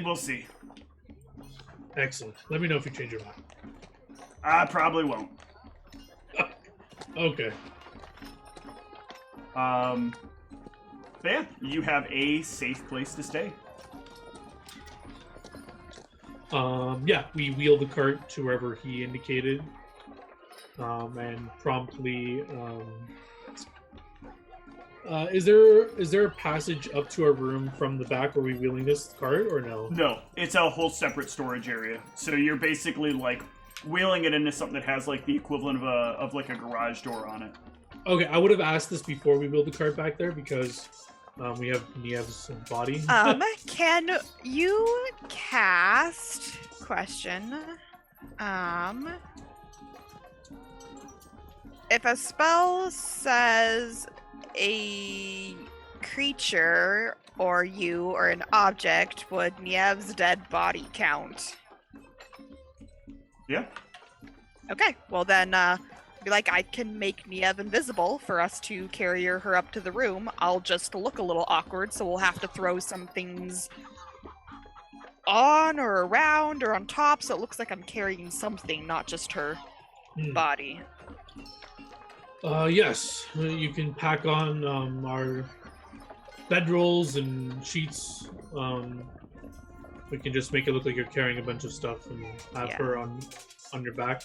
We'll see. Excellent. Let me know if you change your mind. I probably won't. Okay. But yeah, you have a safe place to stay. Yeah, we wheel the cart to wherever he indicated, and promptly. Is there a passage up to our room from the back where we wheeling this cart, or no? No, it's a whole separate storage area. So you're basically like wheeling it into something that has like the equivalent of like a garage door on it. Okay, I would have asked this before we wheeled the cart back there because we have Niev's body. Can you cast if a spell says a creature or you or an object, would Niev's dead body count? Yeah. Okay, well then, be like, I can make Nieve invisible for us to carry her up to the room. I'll just look a little awkward, so we'll have to throw some things on or around or on top, so it looks like I'm carrying something, not just her body. Yes, you can pack on our bedrolls and sheets. We can just make it look like you're carrying a bunch of stuff and have her on your back.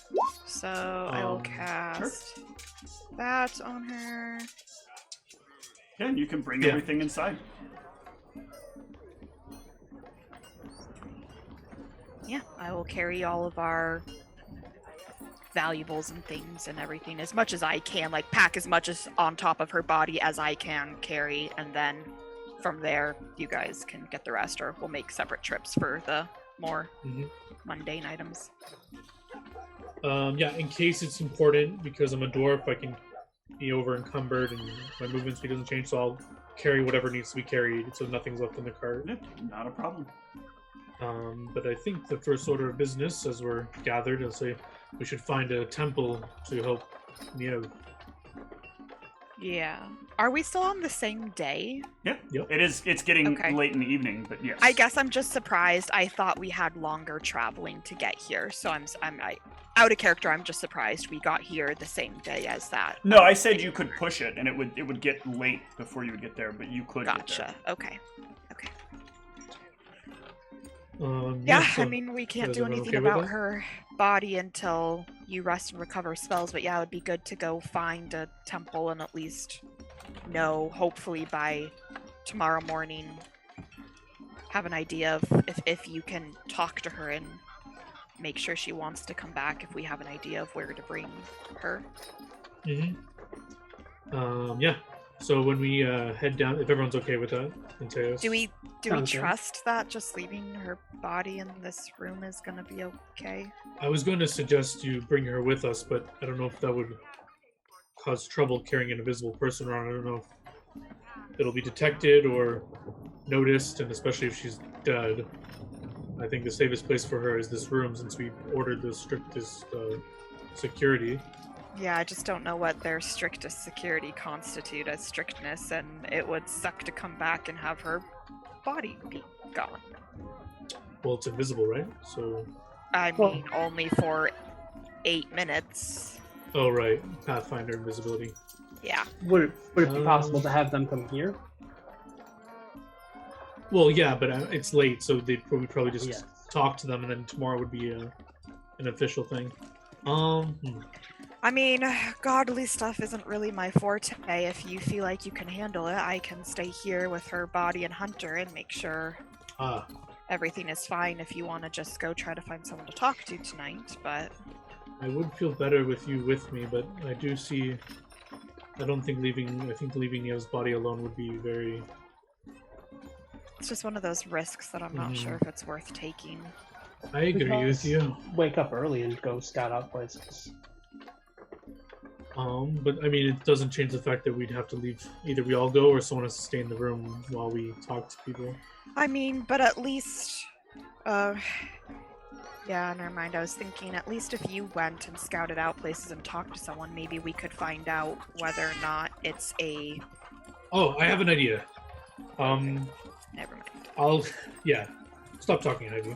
So I will cast that on her. Yeah, and you can bring everything inside. Yeah, I will carry all of our valuables and things and everything as much as I can, like pack as much as on top of her body as I can carry, and then from there you guys can get the rest, or we'll make separate trips for the more mundane items. Yeah, in case it's important, because I'm a dwarf, I can be over encumbered and my movement speed doesn't change, so I'll carry whatever needs to be carried, so nothing's left in the cart. Not a problem. But I think the first order of business, as we're gathered, I'll say we should find a temple to help Neo. Yeah. Are we still on the same day? Yep. Yep. It's getting Okay. late in the evening, but yes. I guess I'm just surprised. I thought we had longer traveling to get here, so I'm out of character. I'm just surprised we got here the same day as that. No, I said you could push it, and it would get late before you would get there, but you could get Gotcha. there. Okay. Yeah, I mean, we can't is do everyone anything okay with about that? her body until you rest and recover spells, but yeah, it would be good to go find a temple and at least know, hopefully by tomorrow morning, have an idea of if you can talk to her and make sure she wants to come back, if we have an idea of where to bring her. Yeah. So when we head down, if everyone's okay with that, and Teos. Do we Sounds good. trust that just leaving her body in this room is gonna be okay? I was going to suggest you bring her with us, but I don't know if that would cause trouble carrying an invisible person around. I don't know if it'll be detected or noticed, and especially if she's dead. I think the safest place for her is this room, since we ordered the strictest security. Yeah, I just don't know what their strictest security constitute as strictness, and it would suck to come back and have her body be gone. Well, it's invisible, right? So. I Well- mean, only for 8 minutes. Oh, right. Pathfinder invisibility. Yeah. Would it be possible to have them come here? Well, yeah, but it's late, so they'd probably just Yes. talk to them, and then tomorrow would be an official thing. I mean, godly stuff isn't really my forte. If you feel like you can handle it, I can stay here with her body and Hunter and make sure everything is fine if you want to just go try to find someone to talk to tonight, but... I would feel better with you with me, but I do see... I think leaving Neo's body alone would be very... It's just one of those risks that I'm not sure if it's worth taking. I agree with you. Wake up early and go scout out places. But I mean, it doesn't change the fact that we'd have to leave. Either we all go, or someone has to stay in the room while we talk to people. I mean, but at least... yeah, never mind. I was thinking, at least if you went and scouted out places and talked to someone, maybe we could find out whether or not it's a... Oh, I have an idea. Never mind. Stop talking, Ivy.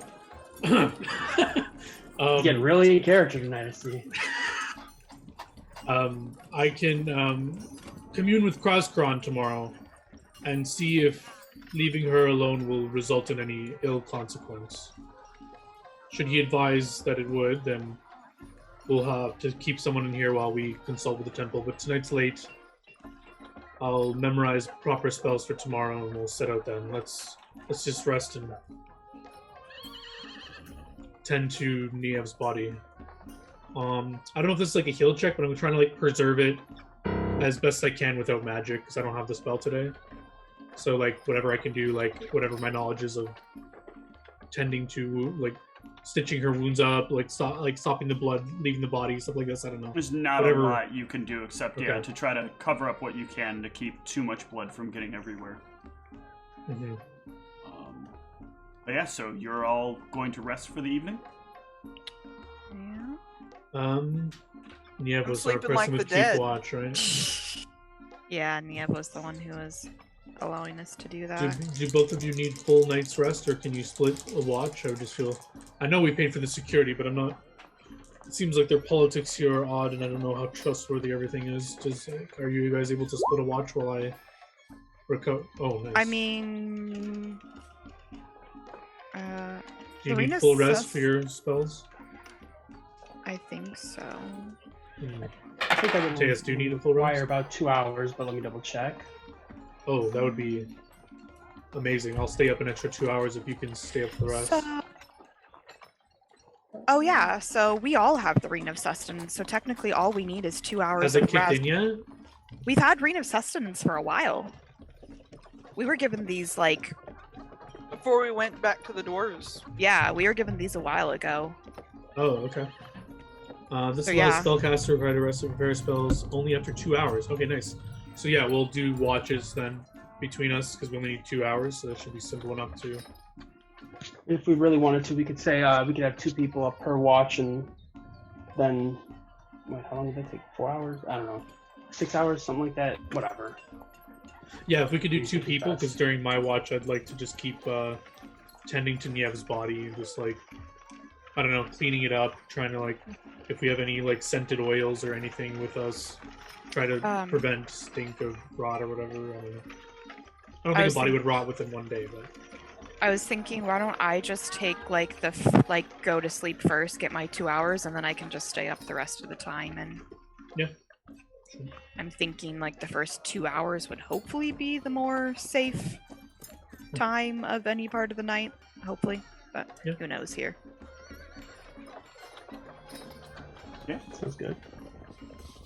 Getting really in character tonight, I see. I can commune with Krauskron tomorrow and see if leaving her alone will result in any ill consequence. Should he advise that it would, then we'll have to keep someone in here while we consult with the temple. But tonight's late. I'll memorize proper spells for tomorrow, and we'll set out then. Let's just rest and tend to Niev's body. I don't know if this is like a heal check, but I'm trying to like preserve it as best I can without magic, because I don't have the spell today. So like whatever I can do, like whatever my knowledge is of tending to like stitching her wounds up, like stopping the blood leaving the body, stuff like this. I don't know. There's not Whatever. a lot you can do except Okay. to try to cover up what you can to keep too much blood from getting everywhere. Mm-hmm. But yeah, so you're all going to rest for the evening? Yeah. Niev was our sleeping person like with the keep dead. watch, right? Yeah, Niev was the one who was allowing us to do that. Do both of you need full night's rest, or can you split a watch? I would just feel... I know we paid for the security, but I'm not... It seems like their politics here are odd, and I don't know how trustworthy everything is. Are you guys able to split a watch while I recover? Oh, nice. I mean... do you need Lorena full rest says- for your spells? I think so. I think I would Tejas, do you need a full require rest? about 2 hours, but let me double check. Oh, that would be amazing. I'll stay up an extra 2 hours if you can stay up for the rest. Oh yeah, so we all have the Ring of Sustenance, so technically all we need is 2 hours Has it of kicked rest. in yet? We've had Ring of Sustenance for a while. We were given these, like... Before we went back to the dwarves. Yeah, we were given these a while ago. Oh, okay. This So, allows yeah. spellcaster to require the rest of various spells only after 2 hours. Okay, nice. So yeah, we'll do watches then between us because we only need 2 hours, so that should be simple enough to. If we really wanted to, we could say we could have 2 people up per watch, and then wait, how long did that take? 4 hours? I don't know. 6 hours, something like that. Whatever. Yeah, if we could do 2 Easy people, fast. because during my watch I'd like to just keep tending to Niev's body, just like, I don't know, cleaning it up, trying to like, if we have any like scented oils or anything with us, try to prevent stink of rot or whatever. I don't know. I don't think a body would rot within 1 day, but. I was thinking, why don't I just take, like, go to sleep first, get my 2 hours, and then I can just stay up the rest of the time, and... Yeah. Sure. I'm thinking, like, the first 2 hours would hopefully be the more safe time of any part of the night, hopefully, but who knows here. Yeah. Sounds good.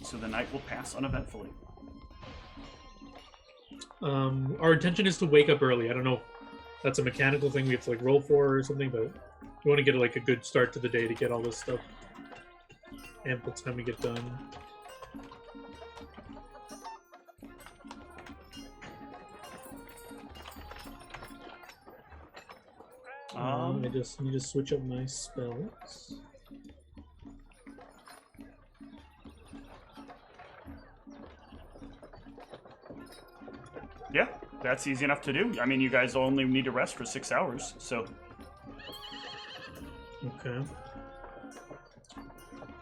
So the night will pass uneventfully. Our intention is to wake up early. I don't know if that's a mechanical thing we have to like roll for or something, but we want to get like a good start to the day to get all this stuff. Ample time to get done. I just need to switch up my spells. Yeah, that's easy enough to do. I mean, you guys only need to rest for 6 hours, so... Okay.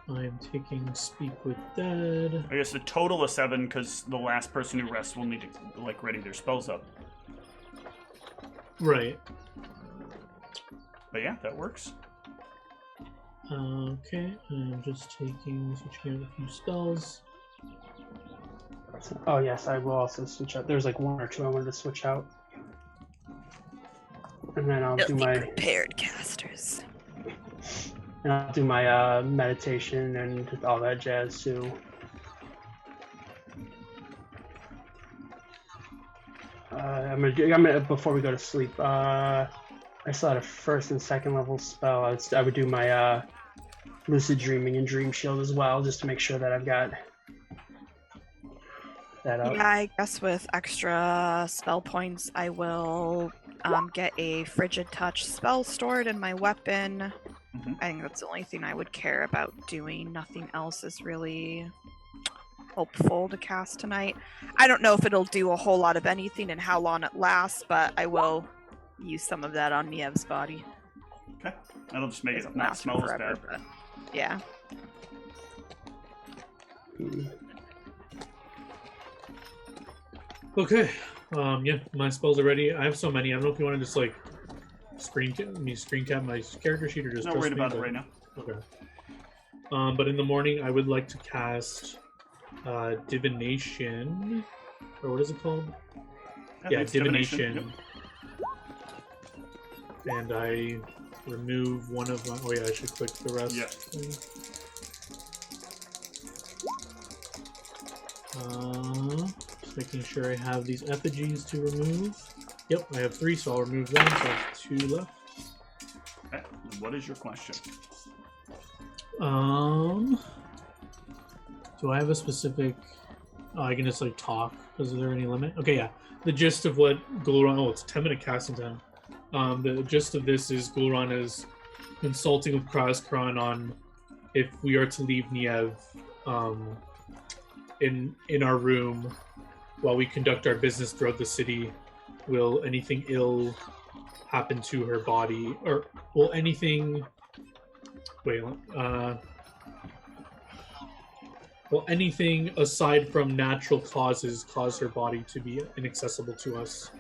I am taking Speak with Dead. I guess a total of 7, because the last person who rests will need to, like, ready their spells up. Right. But yeah, that works. Okay, I'm just switching out a few spells. Oh yes, I will also switch out. There's like 1 or 2 I wanted to switch out, and then I'll do my prepared casters. And I'll do my meditation and all that jazz too. I'm gonna before we go to sleep. I still had a 1st and 2nd level spell. I would do my lucid dreaming and dream shield as well, just to make sure that I've got that up. Yeah, I guess with extra spell points, I will get a frigid touch spell stored in my weapon. Mm-hmm. I think that's the only thing I would care about doing. Nothing else is really hopeful to cast tonight. I don't know if it'll do a whole lot of anything and how long it lasts, but I will use some of that on Niev's body. Okay. That'll just make It'll it not last smell as forever, bad. but yeah. Okay. Yeah, my spells are ready. I have so many. I don't know if you want to just like screen cap my character sheet or just. Not worried about it right now. Okay. But in the morning, I would like to cast divination, or what is it called? Yeah, it's divination. And I remove one of my. Oh yeah, I should click the rest. Yeah. Just making sure I have these effigies to remove. Yep, I have 3, so I'll remove them. So I have 2 left. Okay. What is your question? Do I have a specific? Oh, I can just like talk. Is there any limit? Okay, yeah. The gist of what Gul'ran. Oh, it's 10-minute casting time. The gist of this is Gul'ran is consulting with Krauskron on if we are to leave Niev in our room while we conduct our business throughout the city. Will anything ill happen to her body, or will anything? Wait. Will anything aside from natural causes cause her body to be inaccessible to us?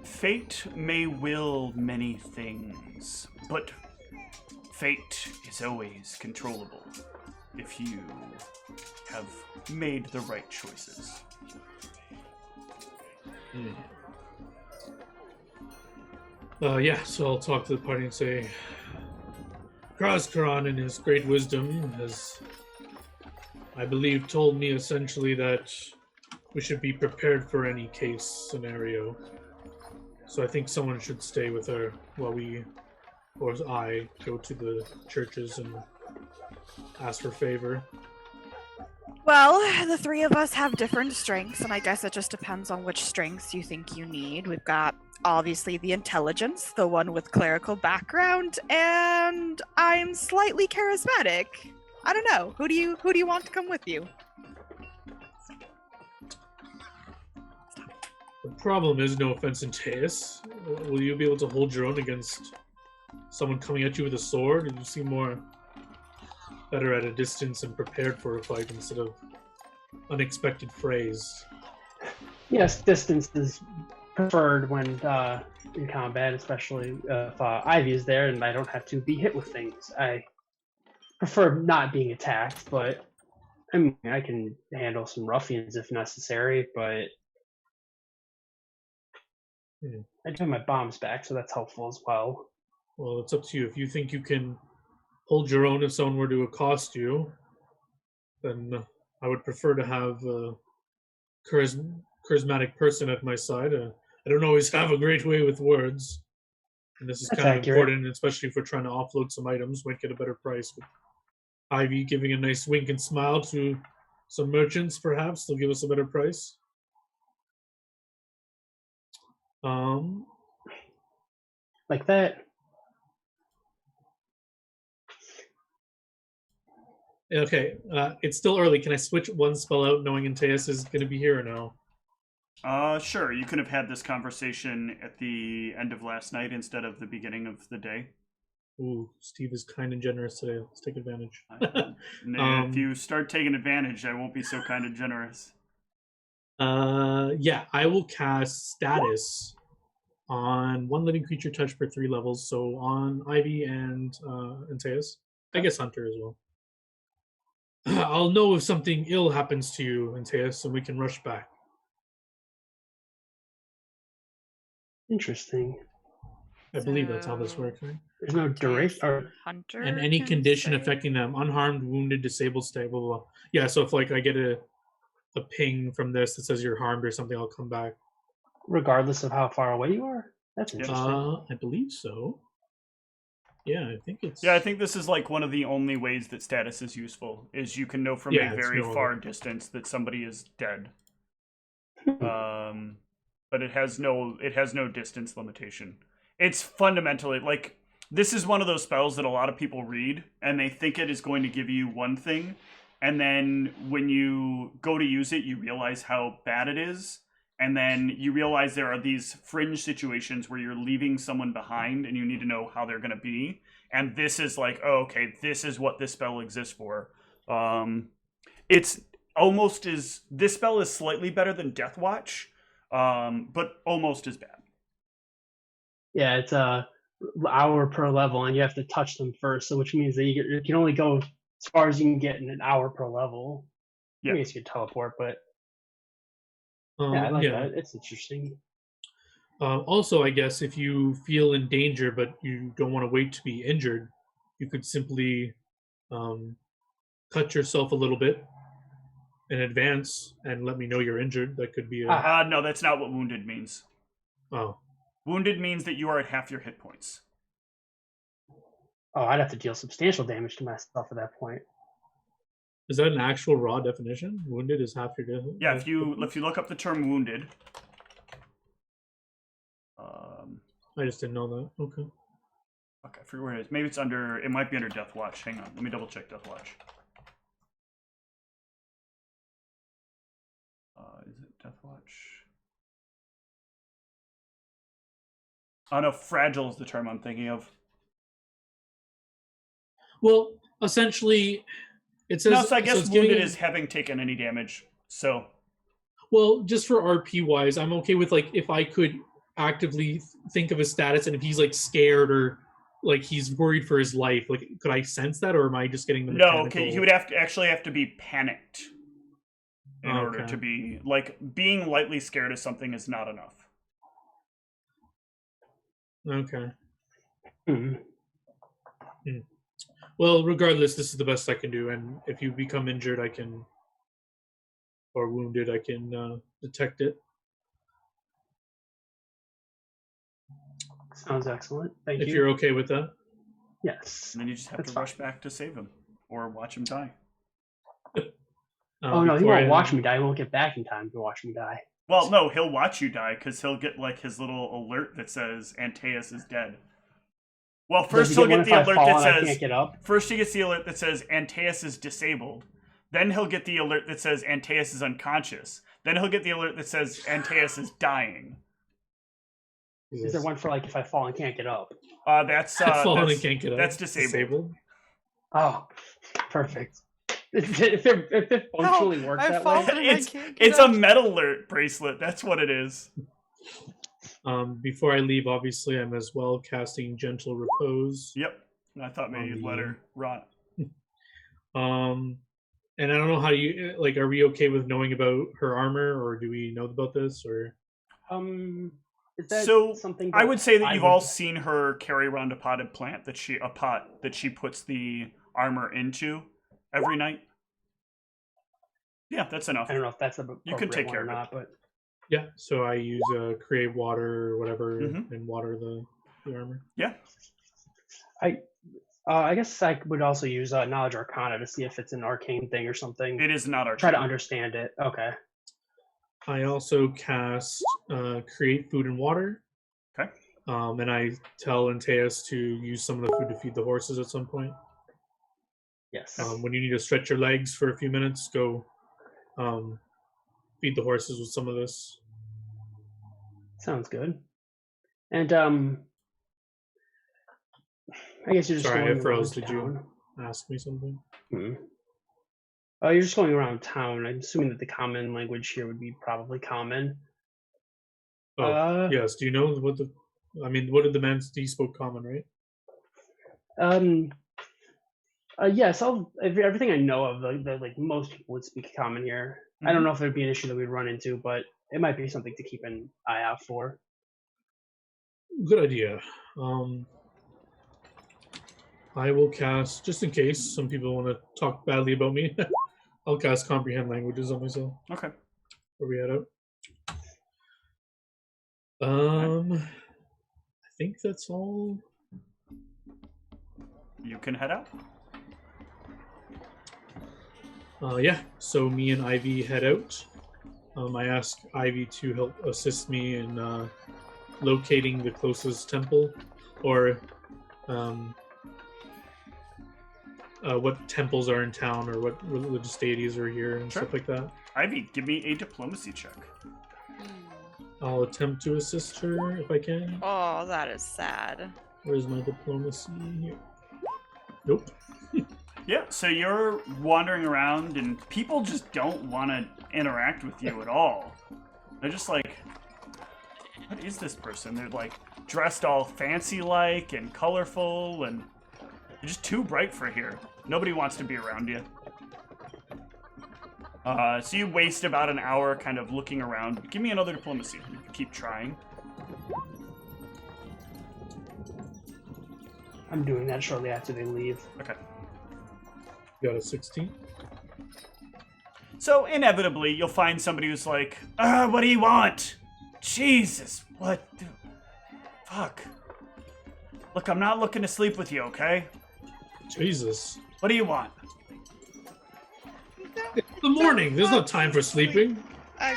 Fate may will many things, but fate is always controllable if you have made the right choices. Yeah, so I'll talk to the party and say, Kraskaran, in his great wisdom, has, I believe, told me essentially that we should be prepared for any case scenario. So I think someone should stay with her while we, or I, go to the churches and ask for favor. Well, the three of us have different strengths, and I guess it just depends on which strengths you think you need. We've got, obviously, the intelligence, the one with clerical background, and I'm slightly charismatic. I don't know. Who do you want to come with you? The problem is, no offense, Antaeus, will you be able to hold your own against someone coming at you with a sword? You seem more better at a distance and prepared for a fight instead of unexpected frays. Yes, distance is preferred when in combat, especially if Ivy is there and I don't have to be hit with things. I prefer not being attacked, but I mean, I can handle some ruffians if necessary, but I do have my bombs back, so that's helpful as well. Well, it's up to you. If you think you can hold your own if someone were to accost you, then I would prefer to have a charismatic person at my side. I don't always have a great way with words, and this is That's kind of accurate. important, especially if we're trying to offload some items. Might get a better price. With Ivy giving a nice wink and smile to some merchants, perhaps they'll give us a better price. Like that. Okay, it's still early. Can I switch one spell out knowing Antaeus is going to be here or no? Sure. You could have had this conversation at the end of last night instead of the beginning of the day. Ooh, Steve is kind and generous today. Let's take advantage. If you start taking advantage, I won't be so kind and generous. Yeah, I will cast Status on one living creature touched for 3 levels, so on Ivy and Antaeus. I guess Hunter as well. I'll know if something ill happens to you, Antaeus, and we can rush back. Interesting. I believe that's how this works, right? There's no duration. Or Hunter. And any can condition say- affecting them, unharmed, wounded, disabled, stable, blah, blah. Yeah, so if like I get a ping from this that says you're harmed or something, I'll come back. regardless of how far away you are? That's interesting. I believe so. Yeah, I think it's... Yeah, I think this is like one of the only ways that status is useful, is you can know from Yeah, a it's very no far other. distance that somebody is dead. But it has no distance limitation. It's fundamentally like, this is one of those spells that a lot of people read and they think it is going to give you one thing, and then when you go to use it, you realize how bad it is, and then you realize there are these fringe situations where you're leaving someone behind and you need to know how they're going to be, and this is like, oh, okay, this is what this spell exists for. It's almost as, this spell is slightly better than Death Watch, but almost as bad. Yeah, it's a hour per level, and you have to touch them first. So, which means that you can only go as far as you can get in an hour per level. Yeah. I guess you could teleport, but yeah, I like that. It's interesting. Also, I guess if you feel in danger but you don't want to wait to be injured, you could simply cut yourself a little bit in advance and let me know you're injured. That could be a... No, that's not what wounded means. Oh. Wounded means that you are at half your hit points. Oh, I'd have to deal substantial damage to myself at that point. Is that an actual raw definition? Wounded is half your death? Yeah, if you look up the term wounded. I just didn't know that. Okay. Okay, I forget where it is. Maybe it's under, it might be under Death Watch. Hang on, let me double check Death Watch. Is it Death Watch? Oh no, fragile is the term I'm thinking of. Well, essentially, it says... No, so I guess it's wounded giving- is having taken any damage, so... Well, just for RP-wise, I'm okay with, like, if I could actively think of a status and if he's, like, scared or, like, he's worried for his life, like, could I sense that, or am I just getting the mechanical... No, okay, he would actually have to be panicked in order to be... Like, being lightly scared of something is not enough. Okay. Hmm. Well, regardless, this is the best I can do, and if you become injured, or wounded, I can detect it. Sounds excellent. Thank If you. you're okay with that. Yes. And then you just have That's to fine. rush back to save him or watch him die. Oh no, he before won't I- watch me die. He won't get back in time to watch me die. Well, no, he'll watch you die because he'll get like his little alert that says Antaeus is dead. Well, first Does he'll he get get the one if I alert fall that and I says can't get up? first he gets the alert that says Antaeus is disabled. Then he'll get the alert that says Antaeus is unconscious. Then he'll get the alert that says Antaeus is dying. Is there one for like if I fall and can't get up? That's fallen that's, and can't get up. that's disabled. Oh, perfect. If it functionally works I that fall way. and I It's can't get it's a up. metal alert bracelet. That's what it is. Before I leave, obviously, I'm as well casting Gentle Repose. Yep. I thought maybe you'd let her rot. And I don't know how you like. Are we okay with knowing about her armor, or do we know about this? Or Is that So, something I would say that you've would- all seen her carry around a potted plant that she puts the armor into every night. Yeah, that's enough. I don't know if that's a You can take care or of it. not, but yeah, so I use create water or whatever Mhm. and water the armor. Yeah. I guess I would also use Knowledge Arcana to see if it's an arcane thing or something. It is not our Try to understand it. Okay. I also cast create food and water. Okay. And I tell Antaeus to use some of the food to feed the horses at some point. Yes. When you need to stretch your legs for a few minutes, go feed the horses with some of this. Sounds good. And I guess you're just Sorry, I going froze. around Did you town. ask me something? Oh, you're just going around town. I'm assuming that the common language here would be probably common. Oh, yes. Do you know what the? I mean, what did the man? He spoke common, right? Yes. Everything I know of, like most people would speak common here. I don't know if there'd be an issue that we'd run into, but it might be something to keep an eye out for. Good idea. I will cast, just in case some people want to talk badly about me, I'll cast Comprehend Languages on myself. Okay. Where we at out? I think that's all. You can head out. Yeah, so me and Ivy head out. I ask Ivy to help assist me in locating the closest temple, or what temples are in town, or what religious deities are here, and Sure. stuff like that. Ivy, give me a diplomacy check. I'll attempt to assist her if I can. Oh, that is sad. Where's my diplomacy here? Nope. Yeah, so you're wandering around and people just don't want to interact with you at all. They're just like, what is this person? They're like dressed all fancy-like and colorful and they're just too bright for here. Nobody wants to be around you. So you waste about an hour kind of looking around. Give me another diplomacy. You can keep trying. I'm doing that shortly after they leave. Okay. Got a 16. So inevitably, you'll find somebody who's like, what do you want? Jesus, what? Fuck. Look, I'm not looking to sleep with you, okay? Jesus. What do you want? It's the morning. There's no time for sleeping. I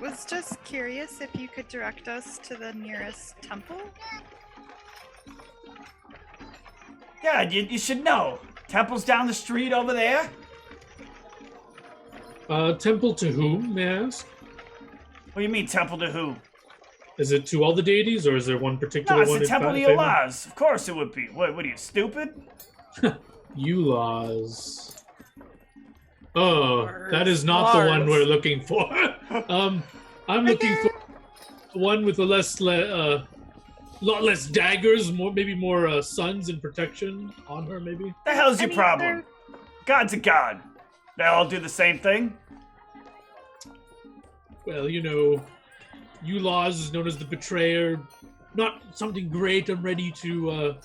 was just curious if you could direct us to the nearest temple. Yeah, you should know. Temple's down the street over there. Temple to whom, may I ask? What do you mean, temple to who? Is it to all the deities, or is there one particular No, it's one? the in temple to favor? Yulaz. Of course it would be. What are you, stupid? Yulaz. Oh, that is not the one we're looking for. I'm looking for one with a lot less daggers, maybe more suns and protection on her, maybe. The hell's your I mean, problem? God's a god. They all do the same thing? Well, you know, Yulaz is known as the betrayer. Not something great. I'm ready to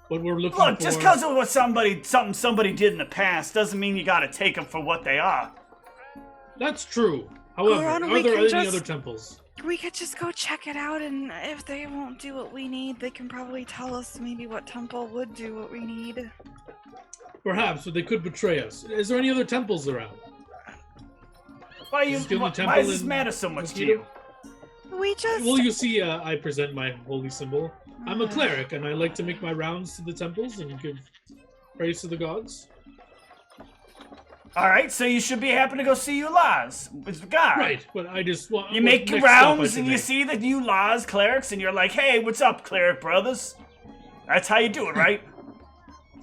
what we're looking Look, for. just because of what somebody did in the past doesn't mean you gotta take them for what they are. That's true. However, Goron, are we there can any just- other temples? We could just go check it out, and if they won't do what we need, they can probably tell us maybe what temple would do what we need. Perhaps, but they could betray us. Is there any other temples around? Why Is this the only why temple does this in matter so much to Mosquito? you? We just... Well, you see, I present my holy symbol. I'm a Uh, cleric, and I like to make my rounds to the temples and give praise to the gods. All right, so you should be happy to go see Ulaz with the god. Right, but I just want... You what make your next stop I rounds should and you make? see the Ulaz clerics, and you're like, "Hey, what's up, cleric brothers?" That's how you do it, right?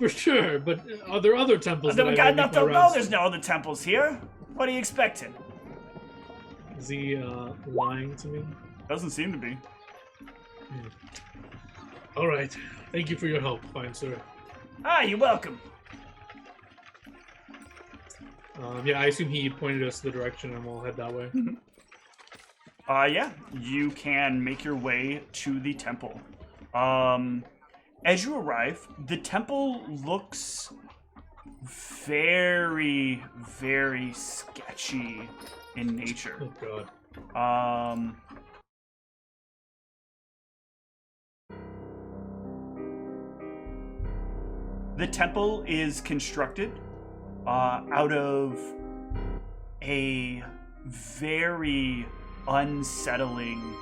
For sure, but are there other temples that I God, may make my no, rounds there's to? no other temples here. What are you expecting? Is he lying to me? Doesn't seem to be. All right. Thank you for your help, fine sir. Ah, you're welcome. Yeah, I assume he pointed us the direction and we'll head that way. Yeah, you can make your way to the temple. As you arrive, the temple looks very, very sketchy in nature. Oh god. The temple is constructed out of a very unsettling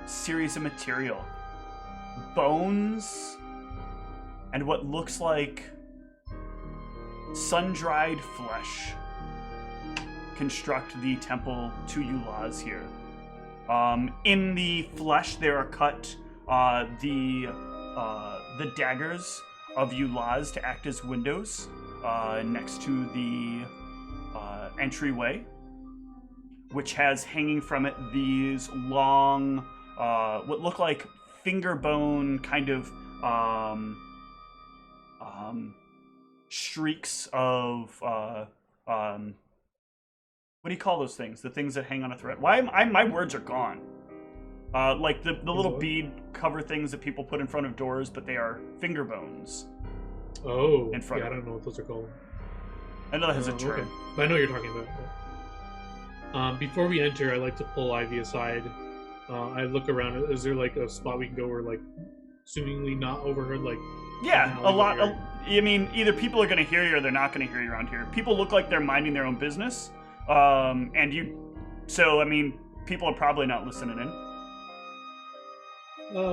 series of material. Bones and what looks like sun-dried flesh construct the temple to Ulaz here. In the flesh, there are cut the daggers of Ulaz to act as windows next to the entryway, which has hanging from it these long, what look like finger bone kind of streaks of what do you call those things? The things that hang on a thread. Why my words are gone. Like the little bead cover things that people put in front of doors, but they are finger bones. Oh, In front yeah, I of it. don't know what those are called. I know that has a Oh, term. okay. But I know what you're talking about. Yeah. Before we enter, I like to pull Ivy aside. I look around. Is there like a spot we can go where, like, assumingly not overheard, like? Yeah, an a lot. alleyway I mean, either people are going to hear you or they're not going to hear you around here. People look like they're minding their own business, and you. So I mean, people are probably not listening in.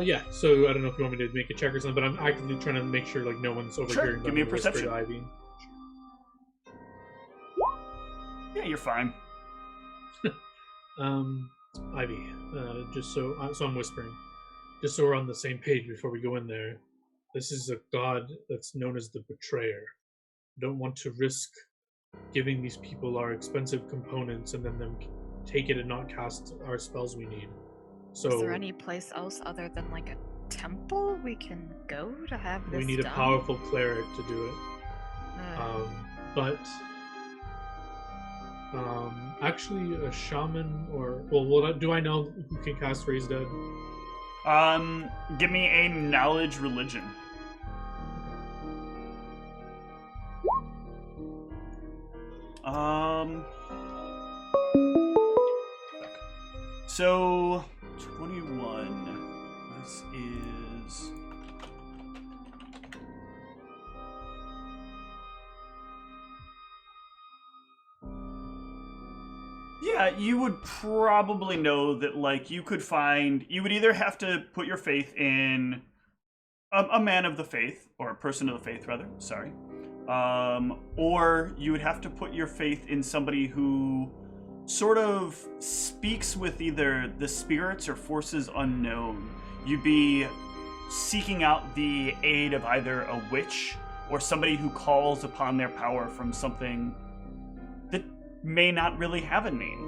Yeah. So I don't know if you want me to make a check or something, but I'm actively trying to make sure like no one's overhearing. Give them me a and whisper perception. to Ivy. Yeah, you're fine. Ivy, just so I'm whispering, just so we're on the same page before we go in there. This is a god that's known as the Betrayer. I don't want to risk giving these people our expensive components and then them take it and not cast our spells we need. So Is there any place else other than like a temple we can go to have this we need done? a powerful cleric to do it. But actually, a shaman or do I know who can cast Raise Dead? Give me a knowledge religion. So 21. This is. Yeah, you would probably know that, like, you would either have to put your faith in a man of the faith, or a person of the faith, rather, sorry. Or you would have to put your faith in somebody who sort of speaks with either the spirits or forces unknown. You'd be seeking out the aid of either a witch or somebody who calls upon their power from something that may not really have a name.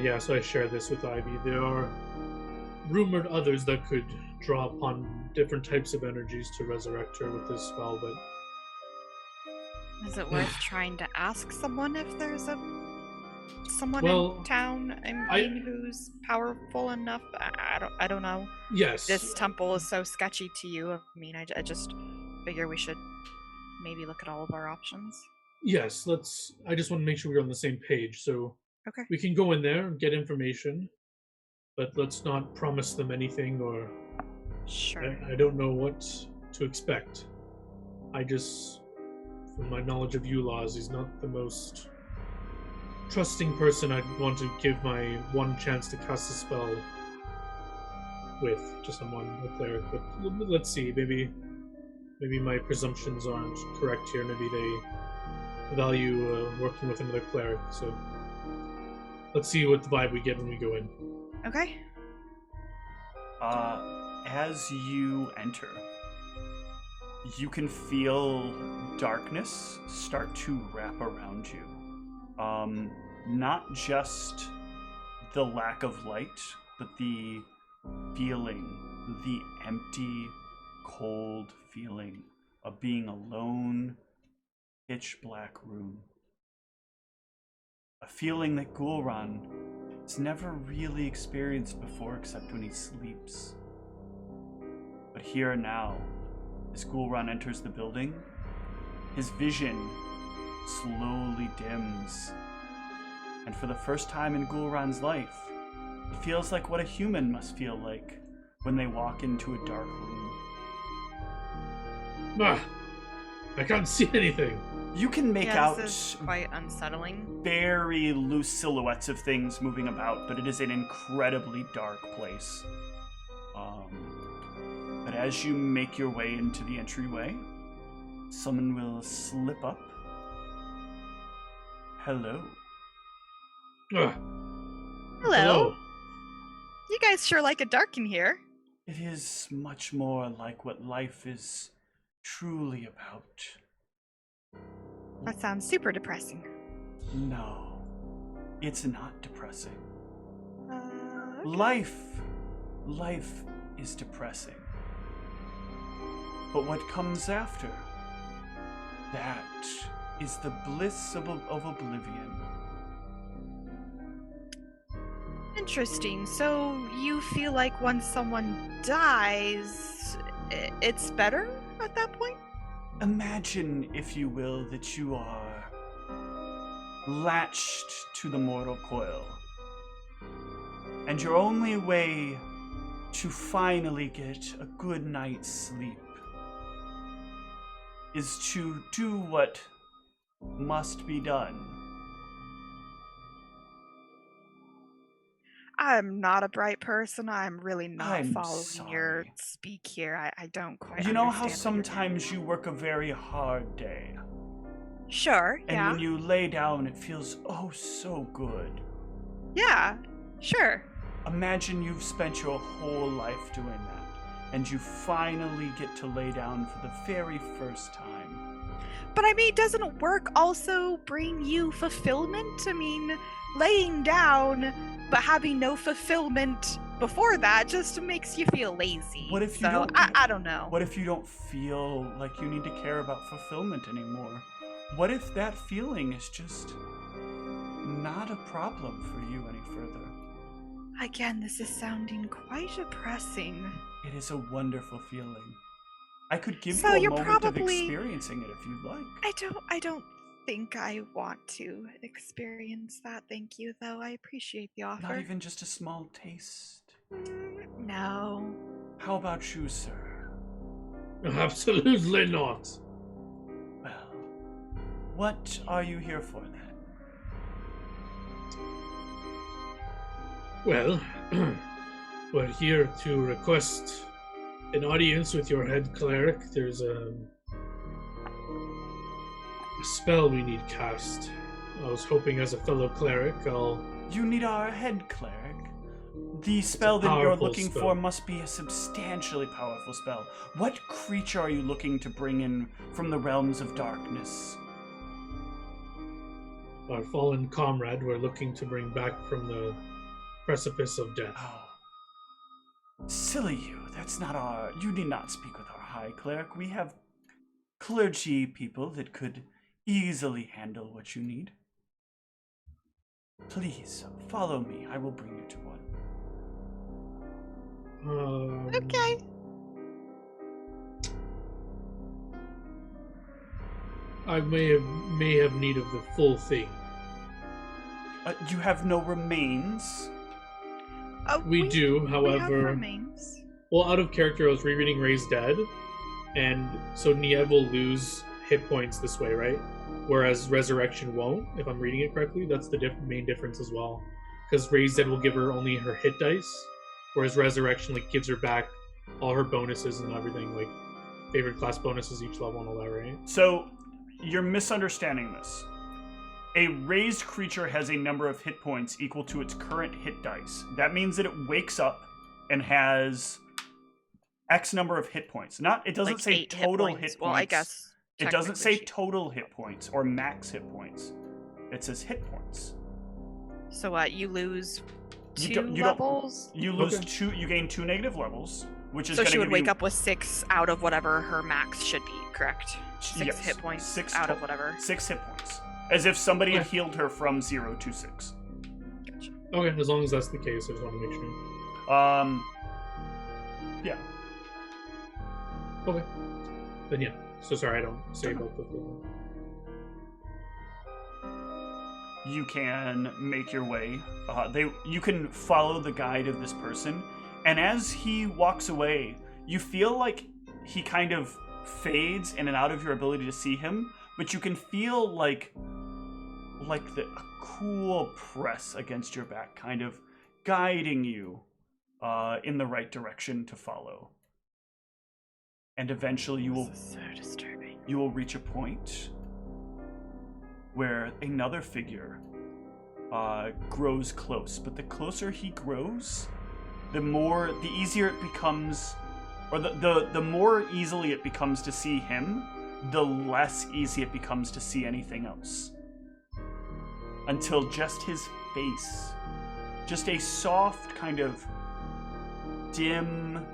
Yeah, so I share this with Ivy. There are rumored others that could draw upon different types of energies to resurrect her with this spell, but Is it worth trying to ask someone if there's someone Well, in town? I mean, who's powerful enough? I don't I don't know. Yes. This temple is so sketchy to you. I mean, I just figure we should maybe look at all of our options. Yes, I just want to make sure we're on the same page. So Okay. we can go in there and get information, but let's not promise them anything, or Sure. I don't know what to expect. I just, from my knowledge of laws, he's not the most trusting person I'd want to give my one chance to cast a spell with, just someone, a cleric. But let's see, maybe my presumptions aren't correct here. Maybe they value working with another cleric. So let's see what the vibe we get when we go in. Okay. As you enter, you can feel darkness start to wrap around you. Not just the lack of light, but the feeling, the empty, cold feeling of being alone, pitch black room. A feeling that Gul'ran has never really experienced before except when he sleeps. But here and now, as Gul'ran enters the building, his vision slowly dims. And for the first time in Gul'ran's life, it feels like what a human must feel like when they walk into a dark room. I can't see anything. You can make out this is quite unsettling. very loose silhouettes of things moving about, but it is an incredibly dark place. But as you make your way into the entryway, someone will slip up. Hello. Hello. You guys sure like it dark in here. It is much more like what life is truly about. That sounds super depressing. No, it's not depressing. Okay. Life is depressing. But what comes after, that is the bliss of oblivion. Interesting. So you feel like once someone dies, it's better at that point? Imagine, if you will, that you are latched to the mortal coil. And your only way to finally get a good night's sleep is to do what must be done. I'm not a bright person. I'm really not I'm following your sorry. speak here. I don't quite You know how understand what you're sometimes you work a very hard day, doing. Sure, and yeah. when you lay down, it feels oh so good. Yeah, sure. Imagine you've spent your whole life doing that, and you finally get to lay down for the very first time. But I mean, doesn't work also bring you fulfillment? I mean, laying down but having no fulfillment before that just makes you feel lazy. What if you don't? I don't know. What if you don't feel like you need to care about fulfillment anymore? What if that feeling is just not a problem for you any further? Again, this is sounding quite depressing. It is a wonderful feeling. I could give So you a you're moment probably- of experiencing it if you'd like. I don't think I want to experience that. Thank you, though. I appreciate the offer. Not even just a small taste. No. How about you, sir? Absolutely not. Well, what are you here for then? Well, we're here to request an audience with your head cleric. There's a spell we need cast. I was hoping as a fellow cleric You need our head cleric. The spell that you're powerful looking spell. for must be a substantially powerful spell. What creature are you looking to bring in from the realms of darkness? our fallen comrade we're looking to bring back from the precipice of death. Oh. Silly you. That's not our... You need not speak with our high cleric. We have clergy people that could easily handle what you need. Please, follow me. I will bring you to one. Okay. I may have need of the full thing. You have no remains. We do, We have however. remains. Well, out of character, I was rereading Ray's Dead, and so Niev will lose hit points this way, right? Whereas Resurrection won't, if I'm reading it correctly. That's the main difference as well. Because Ray's Dead will give her only her hit dice, whereas Resurrection gives her back all her bonuses and everything, like favorite class bonuses each level and all that, right? So, you're misunderstanding this. A raised creature has a number of hit points equal to its current hit dice. That means that it wakes up and has X number of hit points. It doesn't say 8 total hit hit points. Well, I guess. It doesn't say technically total hit points or max hit points. It says hit points. So what? You lose You 2 don't- levels? You lose Okay. 2. You gain 2 negative levels, which is So going she to would give wake you up with 6 out of whatever her max should be, correct? 6 yes, hit points 6 out of to- whatever. 6 hit points, as if somebody had Okay. healed her from 0 to 6. Gotcha. Okay, as long as that's the case, I just want to make sure. Yeah. Okay. Then yeah. So sorry, I don't say about the full. You can make your way. You can follow the guide of this person, and as he walks away, you feel like he kind of fades in and out of your ability to see him, but you can feel like a cool press against your back, kind of guiding you in the right direction to follow. And eventually, This is so disturbing. you will reach a point where another figure grows close. But the closer he grows, the easier it becomes, or the more easily it becomes to see him, the less easy it becomes to see anything else. Until just his face, just a soft kind of dim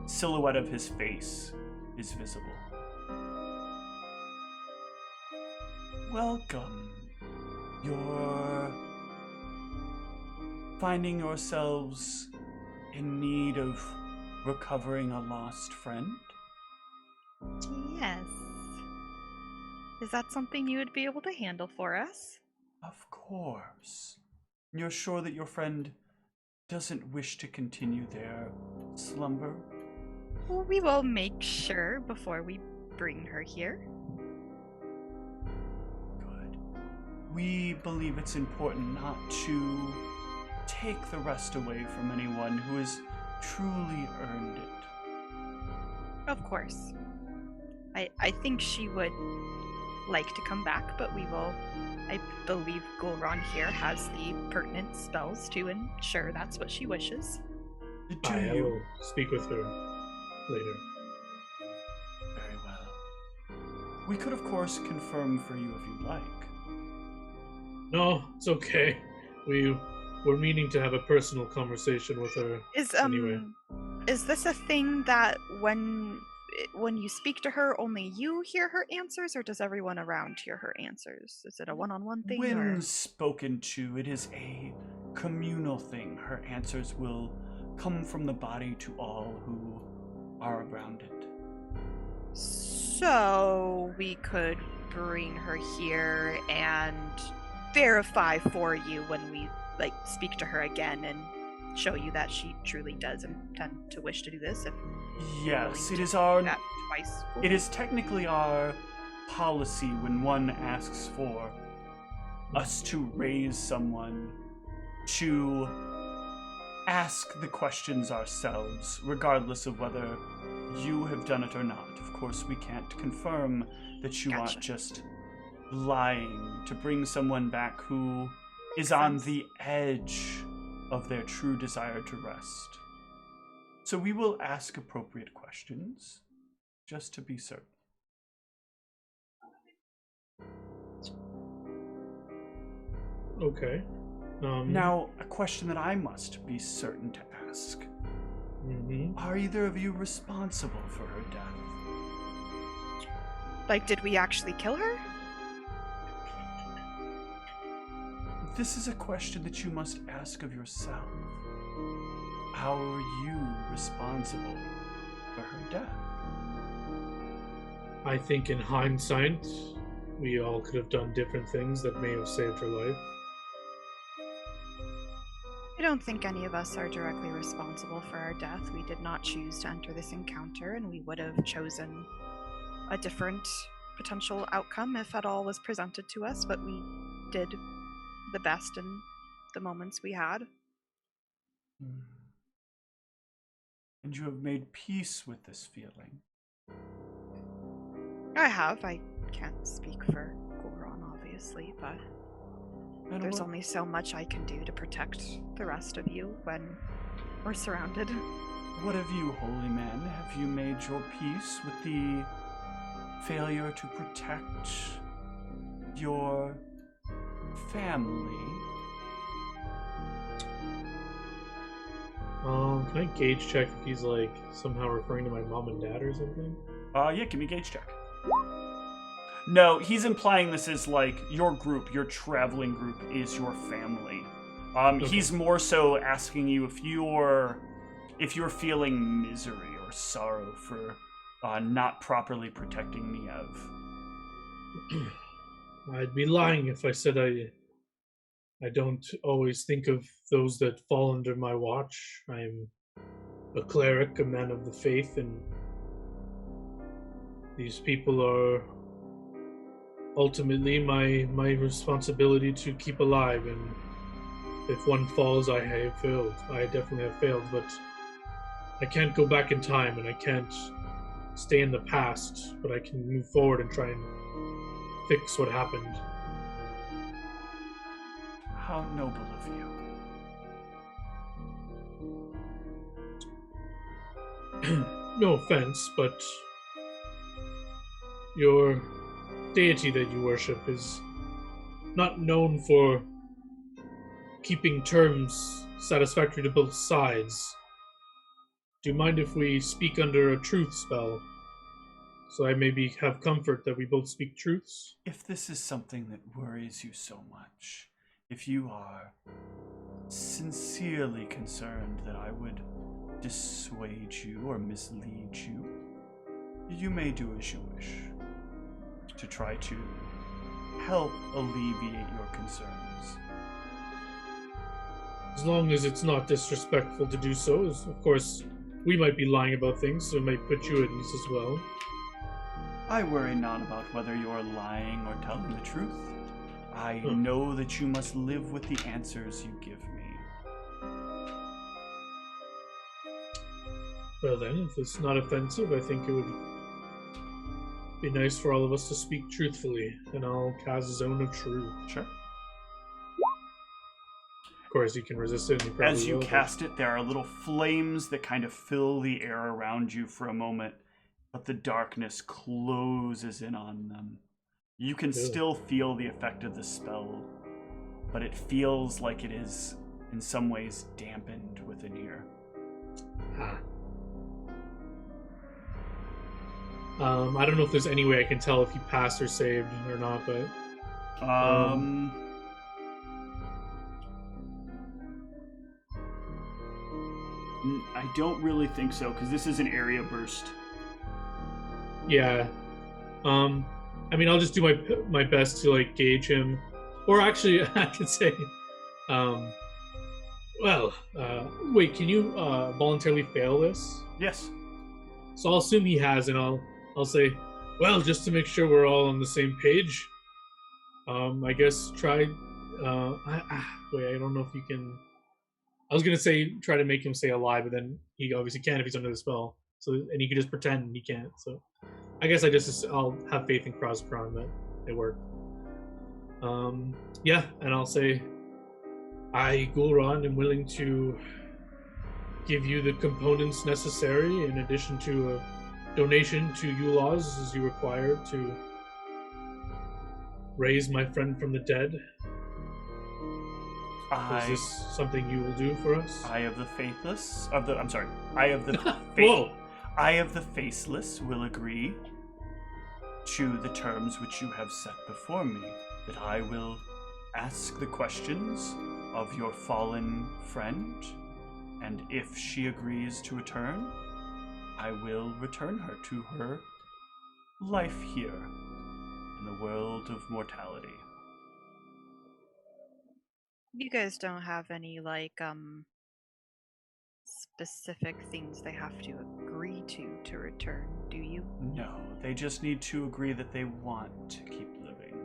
silhouette of his face is visible. Welcome. You're finding yourselves in need of recovering a lost friend? Yes. Is that something you would be able to handle for us? Of course. You're sure that your friend doesn't wish to continue their slumber? Well, we will make sure before we bring her here. Good. We believe it's important not to take the rest away from anyone who has truly earned it. Of course. I think she would like to come back, but we will. I believe Gulron here has the pertinent spells to ensure that's what she wishes. I will speak with her later. Very well. We could, of course, confirm for you if you'd like. No, it's okay. We're meaning to have a personal conversation with her. Anyway. Is this a thing that when you speak to her, only you hear her answers, or does everyone around hear her answers? Is it a one-on-one thing? When Or? spoken to, it is a communal thing. Her answers will come from the body to all who are around it. So we could bring her here and verify for you when we speak to her again and show you that she truly does intend to wish to do this. If Yes, it to is do our. that twice. It is technically our policy when one asks for us to raise someone to ask the questions ourselves, regardless of whether you have done it or not. Of course, we can't confirm that you Gotcha. aren't just lying to bring someone back who is Makes on sense. the edge of their true desire to rest. So we will ask appropriate questions, just to be certain. Okay. Now, a question that I must be certain to ask. Mhm. Are either of you responsible for her death? Did we actually kill her? This is a question that you must ask of yourself. how are you responsible for her death? I think in hindsight, we all could have done different things that may have saved her life. I don't think any of us are directly responsible for our death. We did not choose to enter this encounter, and we would have chosen a different potential outcome if at all was presented to us, but we did the best in the moments we had. And you have made peace with this feeling. I have. I can't speak for Goron, obviously, but And there's what- only so much I can do to protect the rest of you when we're surrounded. What of you, holy man? Have you made your peace with the failure to protect your family? Can I gauge check if he's like somehow referring to my mom and dad or something? Yeah, give me a gauge check. No, he's implying this is like your group, your traveling group is your family. Okay. He's more so asking you if you're feeling misery or sorrow for not properly protecting Niev. I'd be lying if I said I don't always think of those that fall under my watch. I'm a cleric, a man of the faith, and these people are ultimately my responsibility to keep alive. And if one falls, I have failed. I definitely have failed, but I can't go back in time, and I can't stay in the past, but I can move forward and try and fix what happened. How noble of you. No offense, but your deity that you worship is not known for keeping terms satisfactory to both sides. Do you mind if we speak under a truth spell? So I maybe have comfort that we both speak truths? If this is something that worries you so much, if you are sincerely concerned that I would dissuade you or mislead you, you may do as you wish to try to help alleviate your concerns. As long as it's not disrespectful to do so, as of course we might be lying about things, so it might put you at ease as well. I worry not about whether you're lying or telling the truth. I know that you must live with the answers you give me. Well then, if it's not offensive, I think it would be nice for all of us to speak truthfully, and I'll cast Zone of Truth. Sure. Of course, you can resist it, and you probably As you will, but- cast it, there are little flames that kind of fill the air around you for a moment, but the darkness closes in on them. You can still feel the effect of the spell, but it feels like it is, in some ways, dampened within here. I don't know if there's any way I can tell if you passed or saved or not, but I don't really think so, because this is an area burst. yeah. I mean, I'll just do my best to like gauge him, or actually, I could say, wait, can you voluntarily fail this? Yes. So I'll assume he has, and I'll say, well, just to make sure we're all on the same page, I guess try. Wait, I don't know if you can. I was gonna say try to make him say a lie, but then he obviously can't if he's under the spell. So and he can just pretend he can't. So I guess I'll have faith in Crosskron that it worked. Yeah, and I'll say, I, Gulron, am willing to give you the components necessary in addition to a donation to Yulaws as you require to raise my friend from the dead. Is this something you will do for us? I of the faithless of the I of the Whoa! I of the faceless will agree to the terms which you have set before me, that I will ask the questions of your fallen friend And if she agrees to return, I will return her to her life here in the world of mortality. You guys don't have any, like, specific things they have to agree to return, do you? No, they just need to agree that they want to keep living.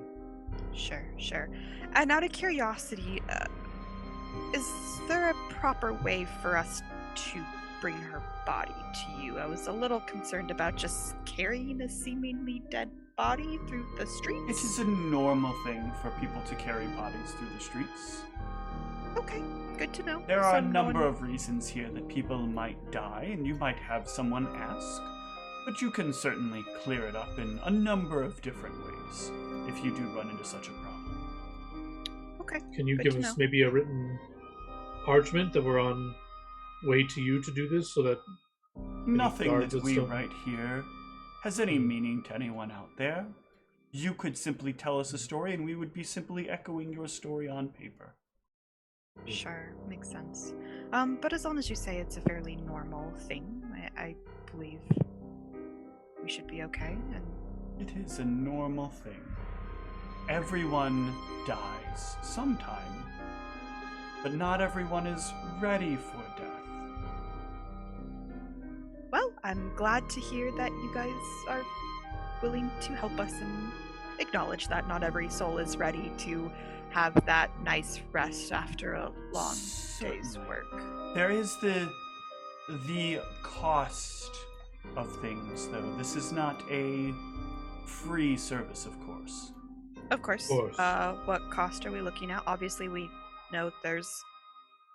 Sure. And out of curiosity, is there a proper way for us to bring her body to you? I was a little concerned about just carrying a seemingly dead body through the streets. It is a normal thing for people to carry bodies through the streets. Okay, good to know. There are So a no number one- of reasons here that people might die, and you might have someone ask, but you can certainly clear it up in a number of different ways if you do run into such a problem. Okay. Can you Good give to us know. maybe a written parchment that we're on way to you to do this, so that Nothing guards that and we stuff? write here has any meaning to anyone out there. You could simply tell us a story, and we would be simply echoing your story on paper. Sure, makes sense. But as long as you say it's a fairly normal thing, I believe we should be okay. And It is a normal thing. Everyone dies sometime, but not everyone is ready for death. well, I'm glad to hear that you guys are willing to help us and acknowledge that not every soul is ready to have that nice rest after a long day's Certainly. work. There is the cost of things, though. This is not a free service, of course. Of course. course. What cost are we looking at? Obviously, we know there's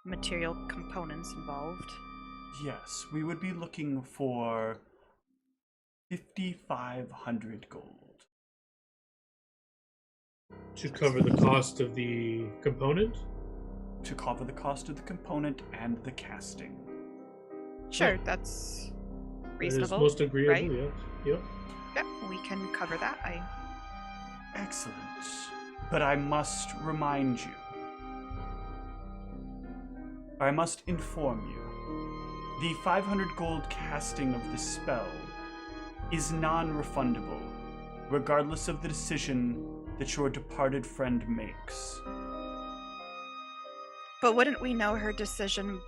material components involved. Yes, we would be looking for 5,500 gold. to cover the cost of the component. To cover the cost of the component and the casting. Sure, that's That is reasonable. most agreeable. right? Yes. Yep. Yeah, we can cover that. Excellent. But I must remind you. I must inform you. The 500 gold casting of this spell is non-refundable, regardless of the decision that your departed friend makes. But wouldn't we know her decision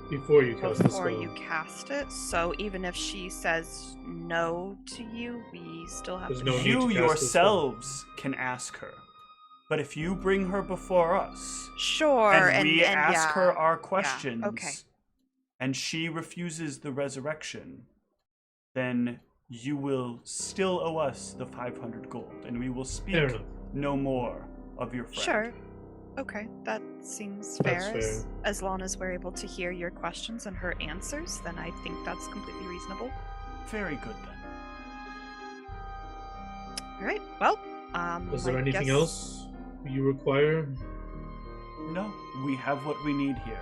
Before you cast the before spell. you cast it? So even if she says no to you, we still have There's to. no need You to cast the spell. yourselves can ask her. But if you bring her before us, Sure, and we ask yeah, her our questions, okay. and she refuses the resurrection, then you will still owe us the 500 gold, and we will speak Fair enough. no more of your friend. Sure. Okay, that seems That's fair. fair. As long as we're able to hear your questions and her answers, then I think that's completely reasonable. Very good then. All right. Well, Is there I anything guess- else you require? No, we have what we need here.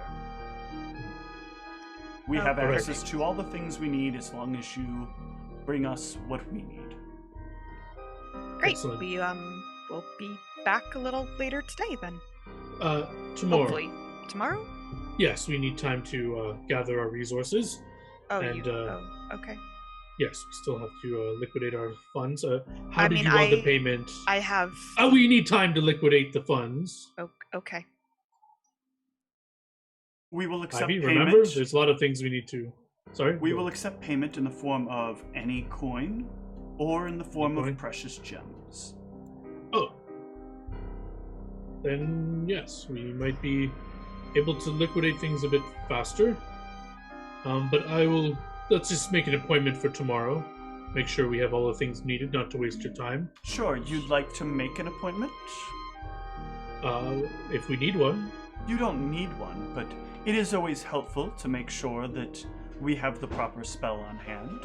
We Oh, have perfect. access to all the things we need as long as you bring us what we need. Great. Excellent. We will be back a little later today then. Tomorrow. Hopefully. Tomorrow? Yes, we need time to gather our resources. Oh, And, okay. Yes, we still have to liquidate our funds. How I did mean, you want the I- payment? I have. Oh, we need time to liquidate the funds. Okay. We will accept Ivy, payment. remember? There's a lot of things we need to. Sorry? We Go will on. accept payment in the form of any coin or in the form Coin? of precious gems. Oh. Then, yes, we might be able to liquidate things a bit faster. But I will. Let's just make an appointment for tomorrow. Make sure we have all the things needed, not to waste your time. Sure, you'd like to make an appointment? If we need one. You don't need one, but it is always helpful to make sure that we have the proper spell on hand.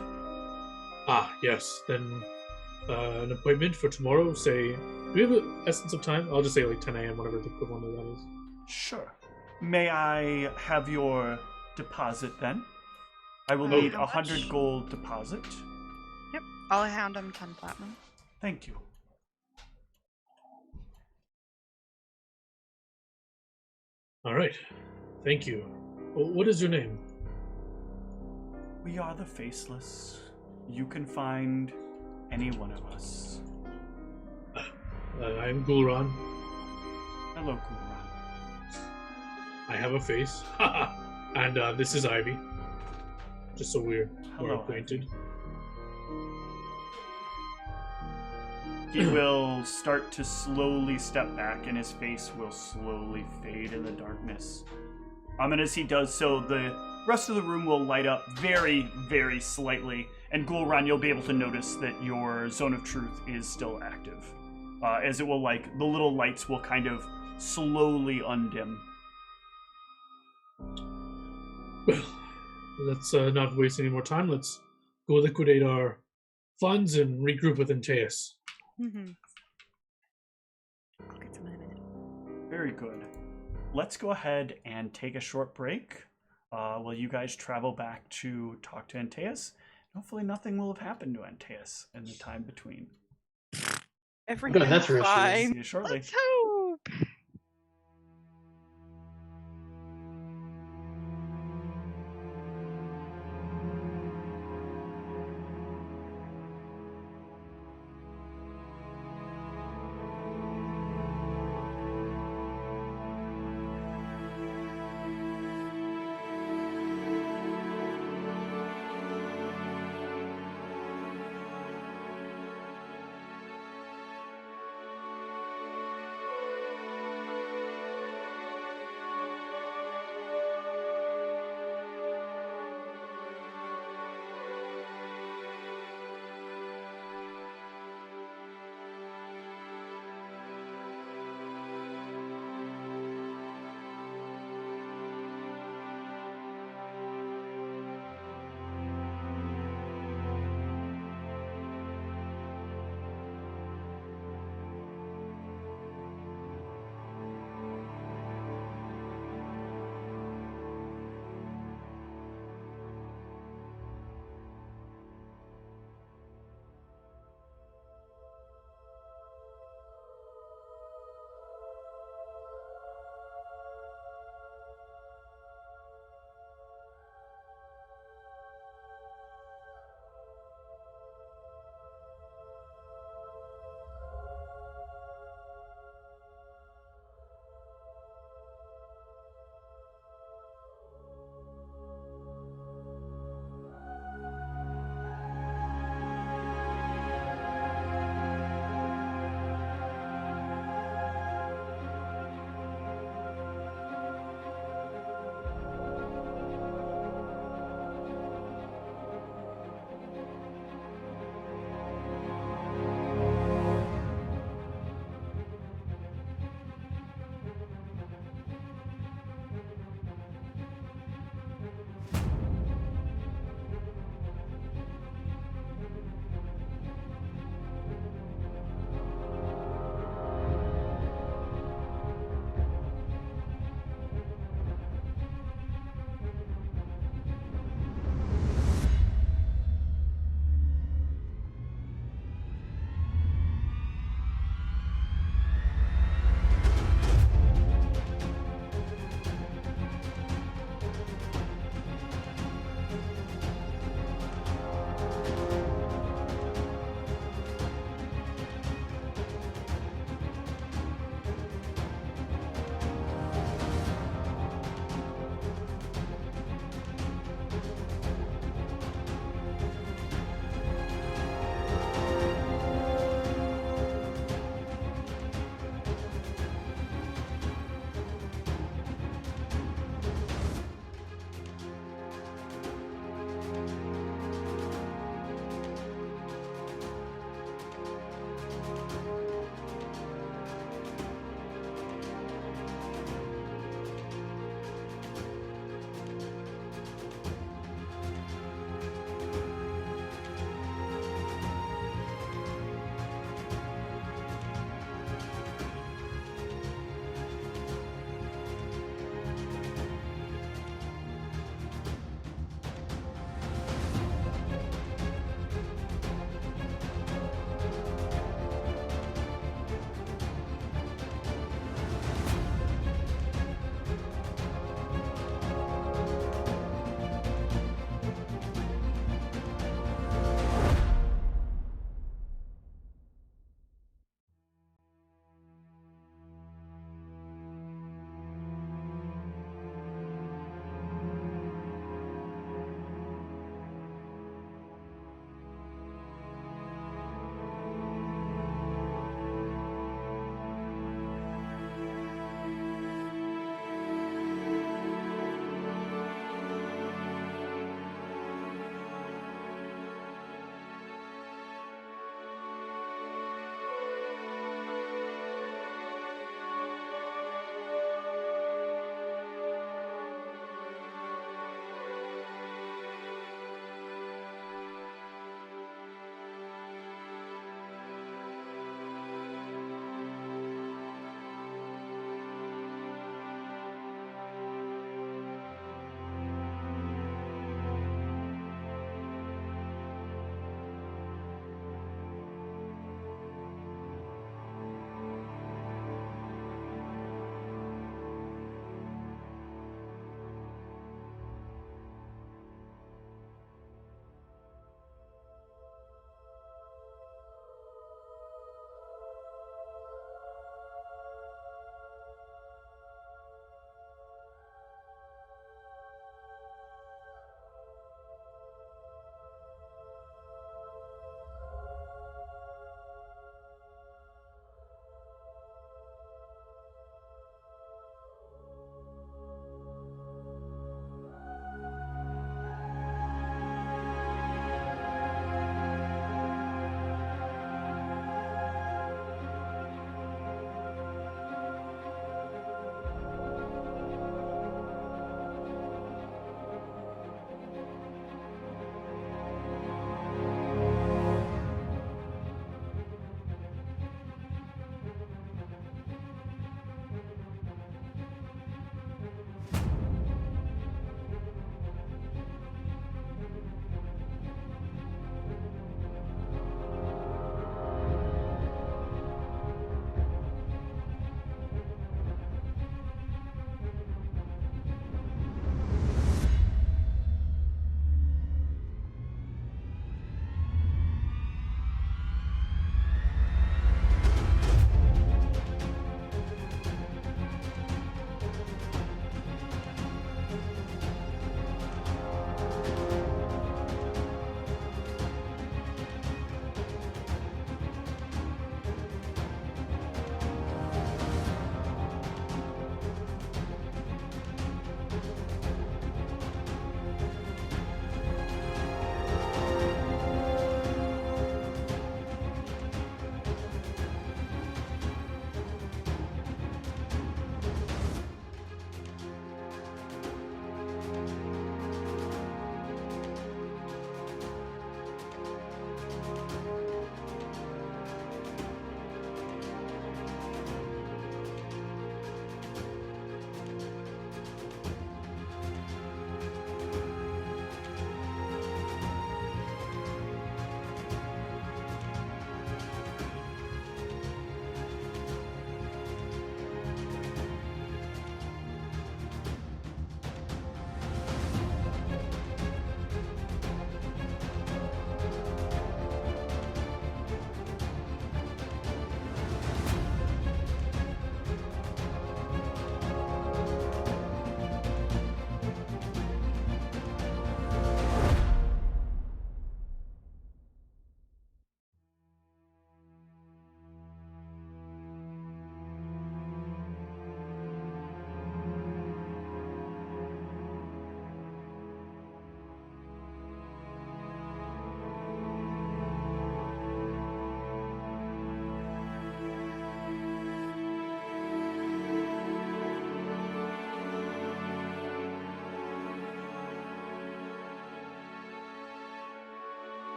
Ah, yes. Then an appointment for tomorrow. Say, do we have an essence of time? I'll just say like 10 a.m. whatever the equivalent of that is. Sure. May I have your deposit then? I will Oh, need how 100 much? gold deposit. Yep. I'll hand him 10 platinum. Thank you. All right. Thank you. What is your name? We are the Faceless. You can find any one of us. I'm Gulran. Hello, Gulran. I have a face. And this is Ivy. Just so we're more Hello, acquainted. He will start to slowly step back, and his face will slowly fade in the darkness. And as he does so, the rest of the room will light up very, very slightly, and Gulran, you'll be able to notice that your zone of truth is still active. As it will, the little lights will kind of slowly undim. Well, let's not waste any more time. Let's go liquidate our funds and regroup with Antaeus. Mm-hmm. Get some minute. Very good. Let's go ahead and take a short break while you guys travel back to talk to Antaeus. Hopefully nothing will have happened to Antaeus in the time between. Everything's that's reassuring. fine. See you shortly. Let's hope.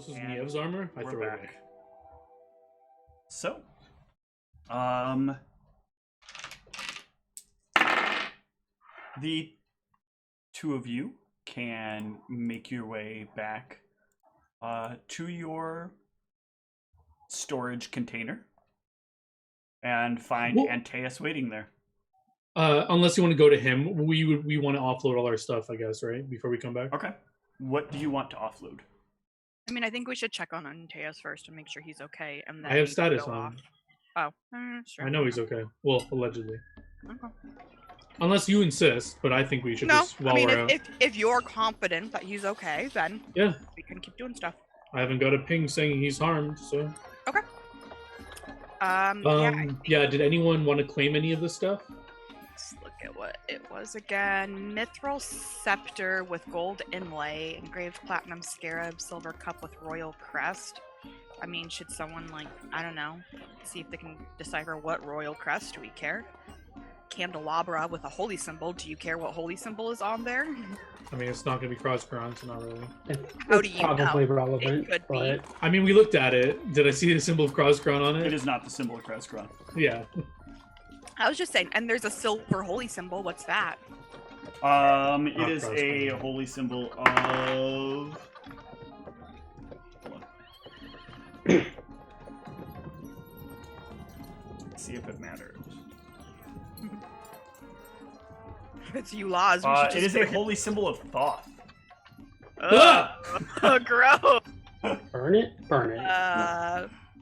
this is And Niev's armor. I we're throw it back. away. So, the two of you can make your way back to your storage container and find Well- Antaeus waiting there. Unless you want to go to him, we want to offload all our stuff, I guess, right? Before we come back. Okay. What do you want to offload? I mean, I think we should check on Antaeus first and make sure he's okay, and then I have we can status go on off. him. Oh, sure. I know he's okay. Well, allegedly. Okay. Unless you insist, but I think we should No, just while I mean, we're out. if you're confident that he's okay, then Yeah. we can keep doing stuff. I haven't got a ping saying he's harmed, so. Yeah. Did anyone want to claim any of this stuff? Let's look at what it was again. Mithril scepter with gold inlay, engraved platinum scarab, silver cup with royal crest. I mean, should someone, like, I don't know, see if they can decipher what royal crest? Do we care? Candelabra with a holy symbol. Do you care what holy symbol is on there? I mean, it's not going to be cross-crown, so not really. How It's do you know? probably relevant, It could be. but I mean, we looked at it. Did I see the symbol of cross-crown on it? It is not the symbol of Kreskron. Yeah. I was just saying, and there's a silver holy symbol. What's that? It is a Kreskron. holy symbol of... Hold on. See if it matters. If it's you laws, we should just It is a bring it. holy symbol of Thoth. Ugh, gross. burn it.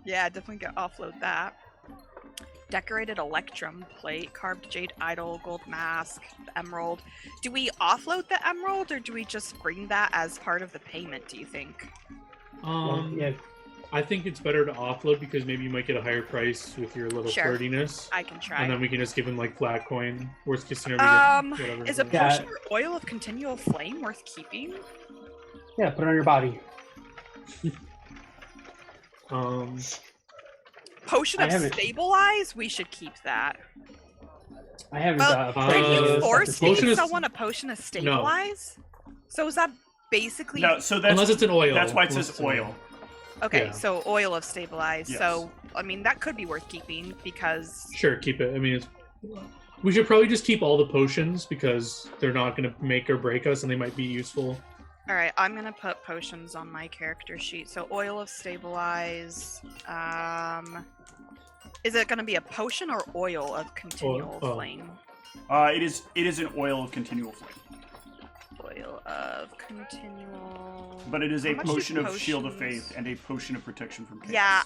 Yeah, definitely get offload that. Decorated electrum plate, carved jade idol, gold mask, emerald. Do we offload the emerald, or do we just bring that as part of the payment, do you think? Yeah, I think it's better to offload because maybe you might get a higher price with your little Sure. flirtiness. I can try. And then we can just give him like flat coin. Worst case scenario, we get whatever. Is a Yeah. potion or oil of continual flame worth keeping? yeah. Put it on your body. Potion I of haven't- stabilize? We should keep that. I haven't. Well, played Can any of you this force stuff potion feed is- someone a potion of stabilize? So is that basically No, so that's Unless it's an oil. that's why it Unless says it's an oil. okay? yeah. So oil of stabilize. Yes. So I mean that could be worth keeping because Sure, keep it. I mean, we should probably just keep all the potions because they're not going to make or break us, and they might be useful. all right. I'm gonna put potions on my character sheet. So oil of stabilize. Is it gonna be a potion or oil of continual Oh. flame? It is an oil of continual flame. Oil of continual. But it is a How much do potion of shield of potions- faith and a potion of protection from chaos. Yeah,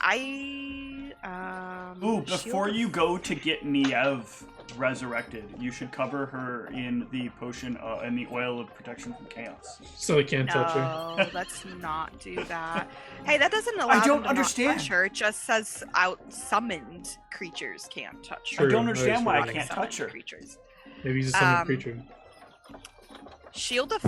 Ooh, Shield before of- you go to get Niev resurrected, you should cover her in the potion in the oil of protection from chaos. So I can't touch her. No, let's not do that. Hey, that doesn't allow I them don't to not understand. touch her. It just says out summoned creatures can't touch her. True, I don't that understand is why I true. can't Summoned touch her. Creatures. Maybe he's a summoned Um, creature. Shield of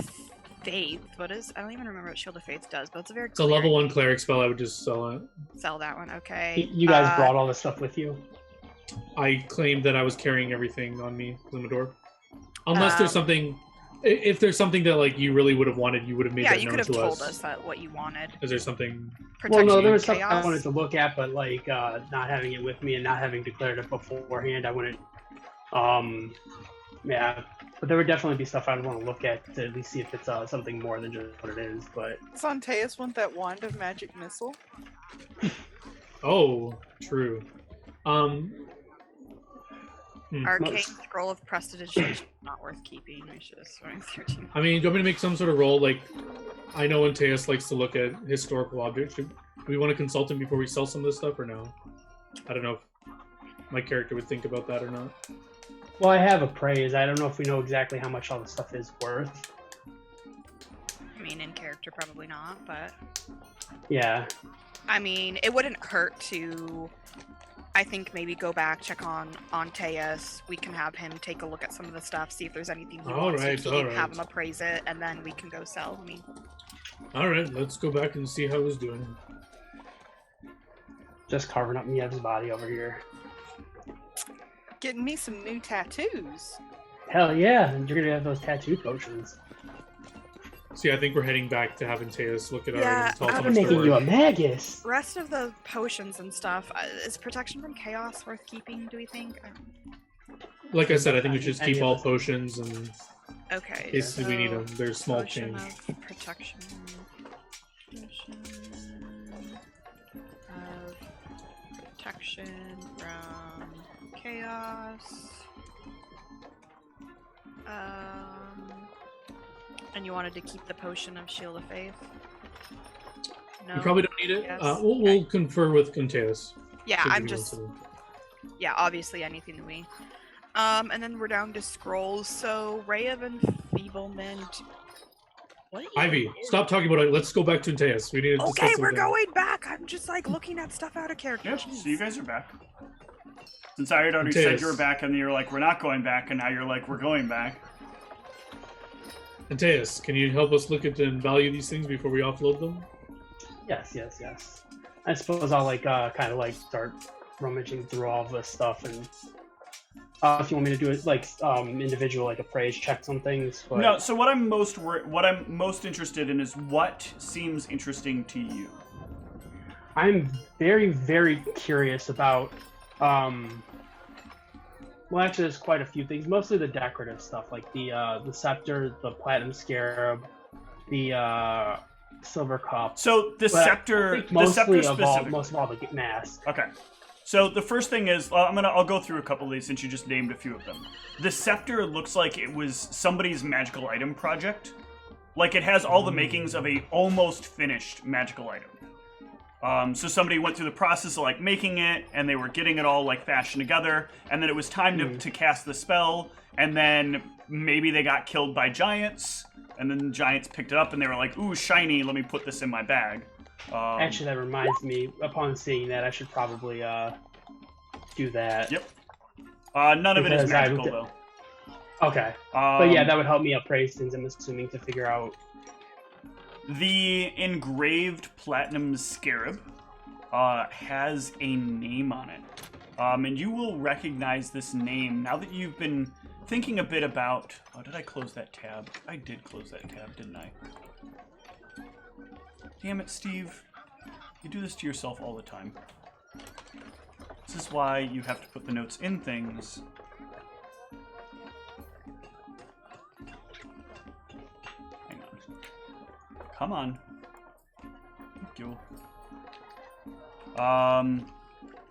Faith. What is? I don't even remember what Shield of Faith does, but it's a very. It's a level 1 cleric spell. I would just sell it. Sell that one, okay. You guys brought all this stuff with you. I claimed that I was carrying everything on me because I'm a dwarf. Unless there's Um, something, if there's something that like you really would have wanted, you would have made Yeah, that you known could have to told us. us that what you wanted. Is there something? Well, Protection no, there from was stuff I chaos. wanted to look at, but like not having it with me and not having declared it beforehand, I wouldn't. Yeah, but there would definitely be stuff I'd want to look at to at least see if it's something more than just what it is. But Does Antaeus want that wand of magic missile? Oh, true. Arcane Most- Scroll of Prestidigitation not worth keeping. We should have sworn 13. I mean, do you want me to make some sort of roll? Like, I know Antaeus likes to look at historical objects. Do we want to consult him before we sell some of this stuff, or no? I don't know if my character would think about that or not. well, I have appraise. I don't know if we know exactly how much all this stuff is worth. I mean, in character, probably not, but Yeah, I mean, it wouldn't hurt to, I think, maybe go back, check on Antaeus. We can have him take a look at some of the stuff, see if there's anything he wants to Alright, keep, alright. have him appraise it, and then we can go sell. I mean, All right, let's go back and see how he's doing. just carving up Niev's body over here. Getting me some new tattoos. Hell yeah, you're gonna have those tattoo potions. See, I think we're heading back to having Teus look at Yeah, our install I'm some I'm making you a magus. Rest of the potions and stuff, is protection from chaos worth keeping, do we think? Like I said, I think we should just Any keep of all us. potions and Okay, in case we need so them. There's small potion change. of protection. Potion of protection from chaos. And you wanted to keep the potion of Shield of Faith? No. We probably don't need it. Yes. We'll confer with Teus. Yeah, See if I'm he just. wants Yeah, obviously anything that we. And then we're down to scrolls. So Ray of Enfeeblement. What? to. Ivy, stop talking about it. Let's go back to Teus. We need to discuss Okay, we're something. going back. I'm just like looking at stuff out of character. Yep, Jeez. so you guys are back. Since I had already said you were back, and you're like, we're not going back, and now you're like, we're going back. Teus, can you help us look at and value these things before we offload them? Yes. I suppose I'll kind of start rummaging through all of this stuff, and if you want me to do it individual appraise checks on things. But... No, so what I'm most interested in is what seems interesting to you. I'm very, very curious about. Well, actually, there's quite a few things. Mostly the decorative stuff, like the scepter, the platinum scarab, the silver cup. So the But scepter, I think the scepter most of specifically. all, the mask. Okay. So the first thing is, I'll go through a couple of these since you just named a few of them. The scepter looks like it was somebody's magical item project. Like it has all the makings of a almost finished magical item. So somebody went through the process of making it, and they were getting it all fashioned together, and then it was time to cast the spell, and then maybe they got killed by giants, and then the giants picked it up, and they were like, ooh, shiny, let me put this in my bag. Actually, that reminds me, upon seeing that, I should probably do that. Yep. None of it is Because I magical, looked though. Okay. But yeah, that would help me appraise things, I'm assuming, to figure out. The engraved platinum scarab has a name on it. And you will recognize this name now that you've been thinking a bit about... Oh, did I close that tab? I did close that tab, didn't I? Damn it, Steve. You do this to yourself all the time. This is why you have to put the notes in things. Hang on. Come on. Thank you.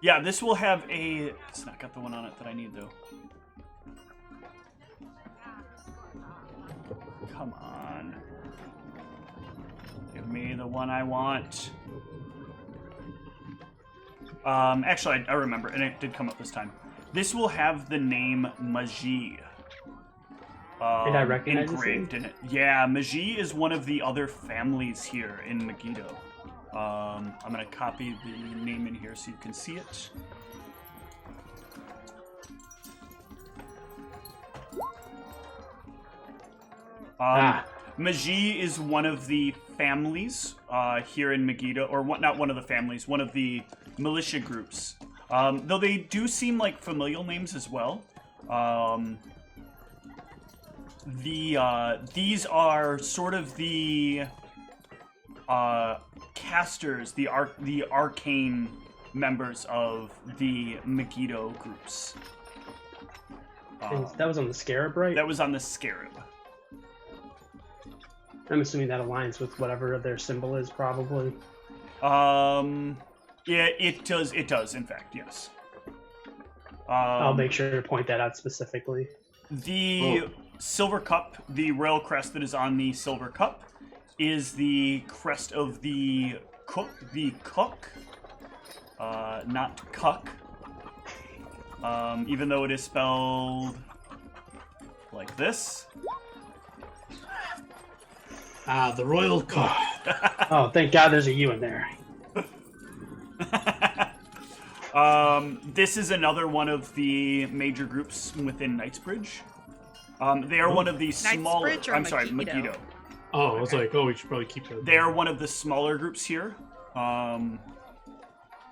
Yeah, this will have a... It's not got the one on it that I need, though. Come on. Give me the one I want. Actually, I remember, and it did come up this time. This will have the name Magi. And I recognize engraved in it. Yeah, Magi is one of the other families here in Megiddo. I'm gonna copy the name in here so you can see it. Magi is one of the families here in Megiddo, or not one of the families, one of the militia groups. Though they do seem like familial names as well. These are sort of the casters, the arcane members of the Megiddo groups. And that was on the scarab, right? That was on the scarab. I'm assuming that aligns with whatever their symbol is, probably. Yeah, it does. It does, in fact, yes. I'll make sure to point that out specifically. The silver cup, the royal crest that is on the silver cup, is the crest of the cook. Not cuck. Even though it is spelled like this. The royal cook. Oh, thank God there's a U in there. This is another one of the major groups within Knightsbridge. They are one of the smaller... Knightsbridge or I'm sorry, Megiddo? Megiddo. Oh, I was like, we should probably keep that. They are one of the smaller groups here.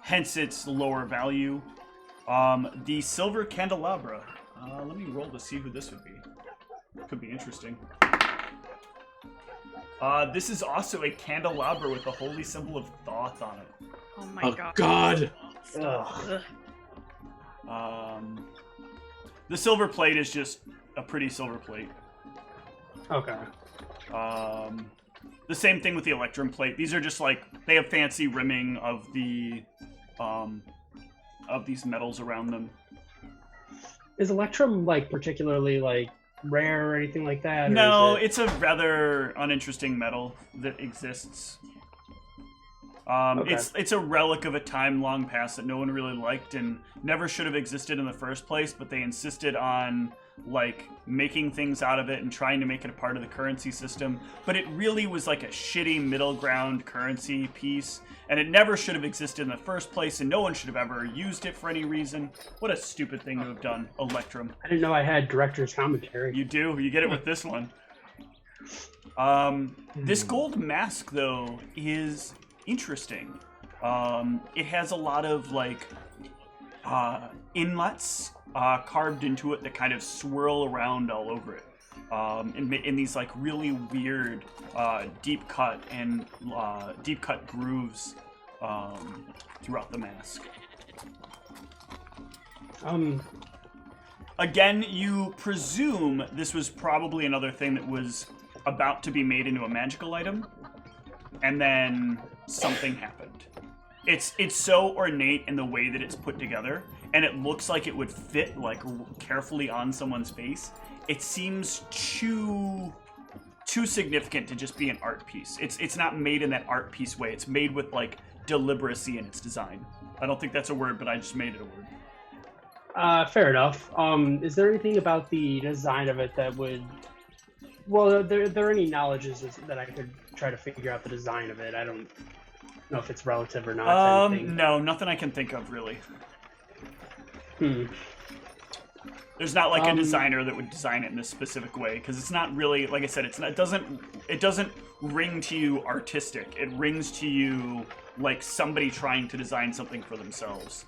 Hence its lower value. The silver candelabra. Let me roll to see who this would be. Could be interesting. This is also a candelabra with the holy symbol of Thoth on it. Oh my Oh god. God! Ugh. The silver plate is just a pretty silver plate. Okay. The same thing with the electrum plate. These are just like, they have fancy rimming of the of these metals around them. Is electrum like particularly like rare or anything like that? Or No, is it... it's a rather uninteresting metal that exists. Okay. It's a relic of a time long past that no one really liked and never should have existed in the first place, but they insisted on like making things out of it and trying to make it a part of the currency system. But it really was like a shitty middle ground currency piece, and it never should have existed in the first place, and no one should have ever used it for any reason. What a stupid thing to have done, Electrum. I didn't know I had director's commentary. You do. You get it with this one. This gold mask, though, is interesting. It has a lot of like inlets carved into it that kind of swirl around all over it, in these like really weird deep cut grooves throughout the mask. Again, you presume this was probably another thing that was about to be made into a magical item, and then something happened. It's so ornate in the way that it's put together, and it looks like it would fit like carefully on someone's face. It seems too significant to just be an art piece. It's not made in that art piece way. It's made with like deliberacy in its design. I don't think that's a word, but I just made it a word. Fair enough. Is there anything about the design of it that would... Well, are there any knowledges that I could try to figure out the design of it? I don't know if it's relative or not to anything. No, nothing I can think of, really. There's not like a designer that would design it in this specific way, because it's not really, like I said, it doesn't ring to you artistic. It rings to you like somebody trying to design something for themselves.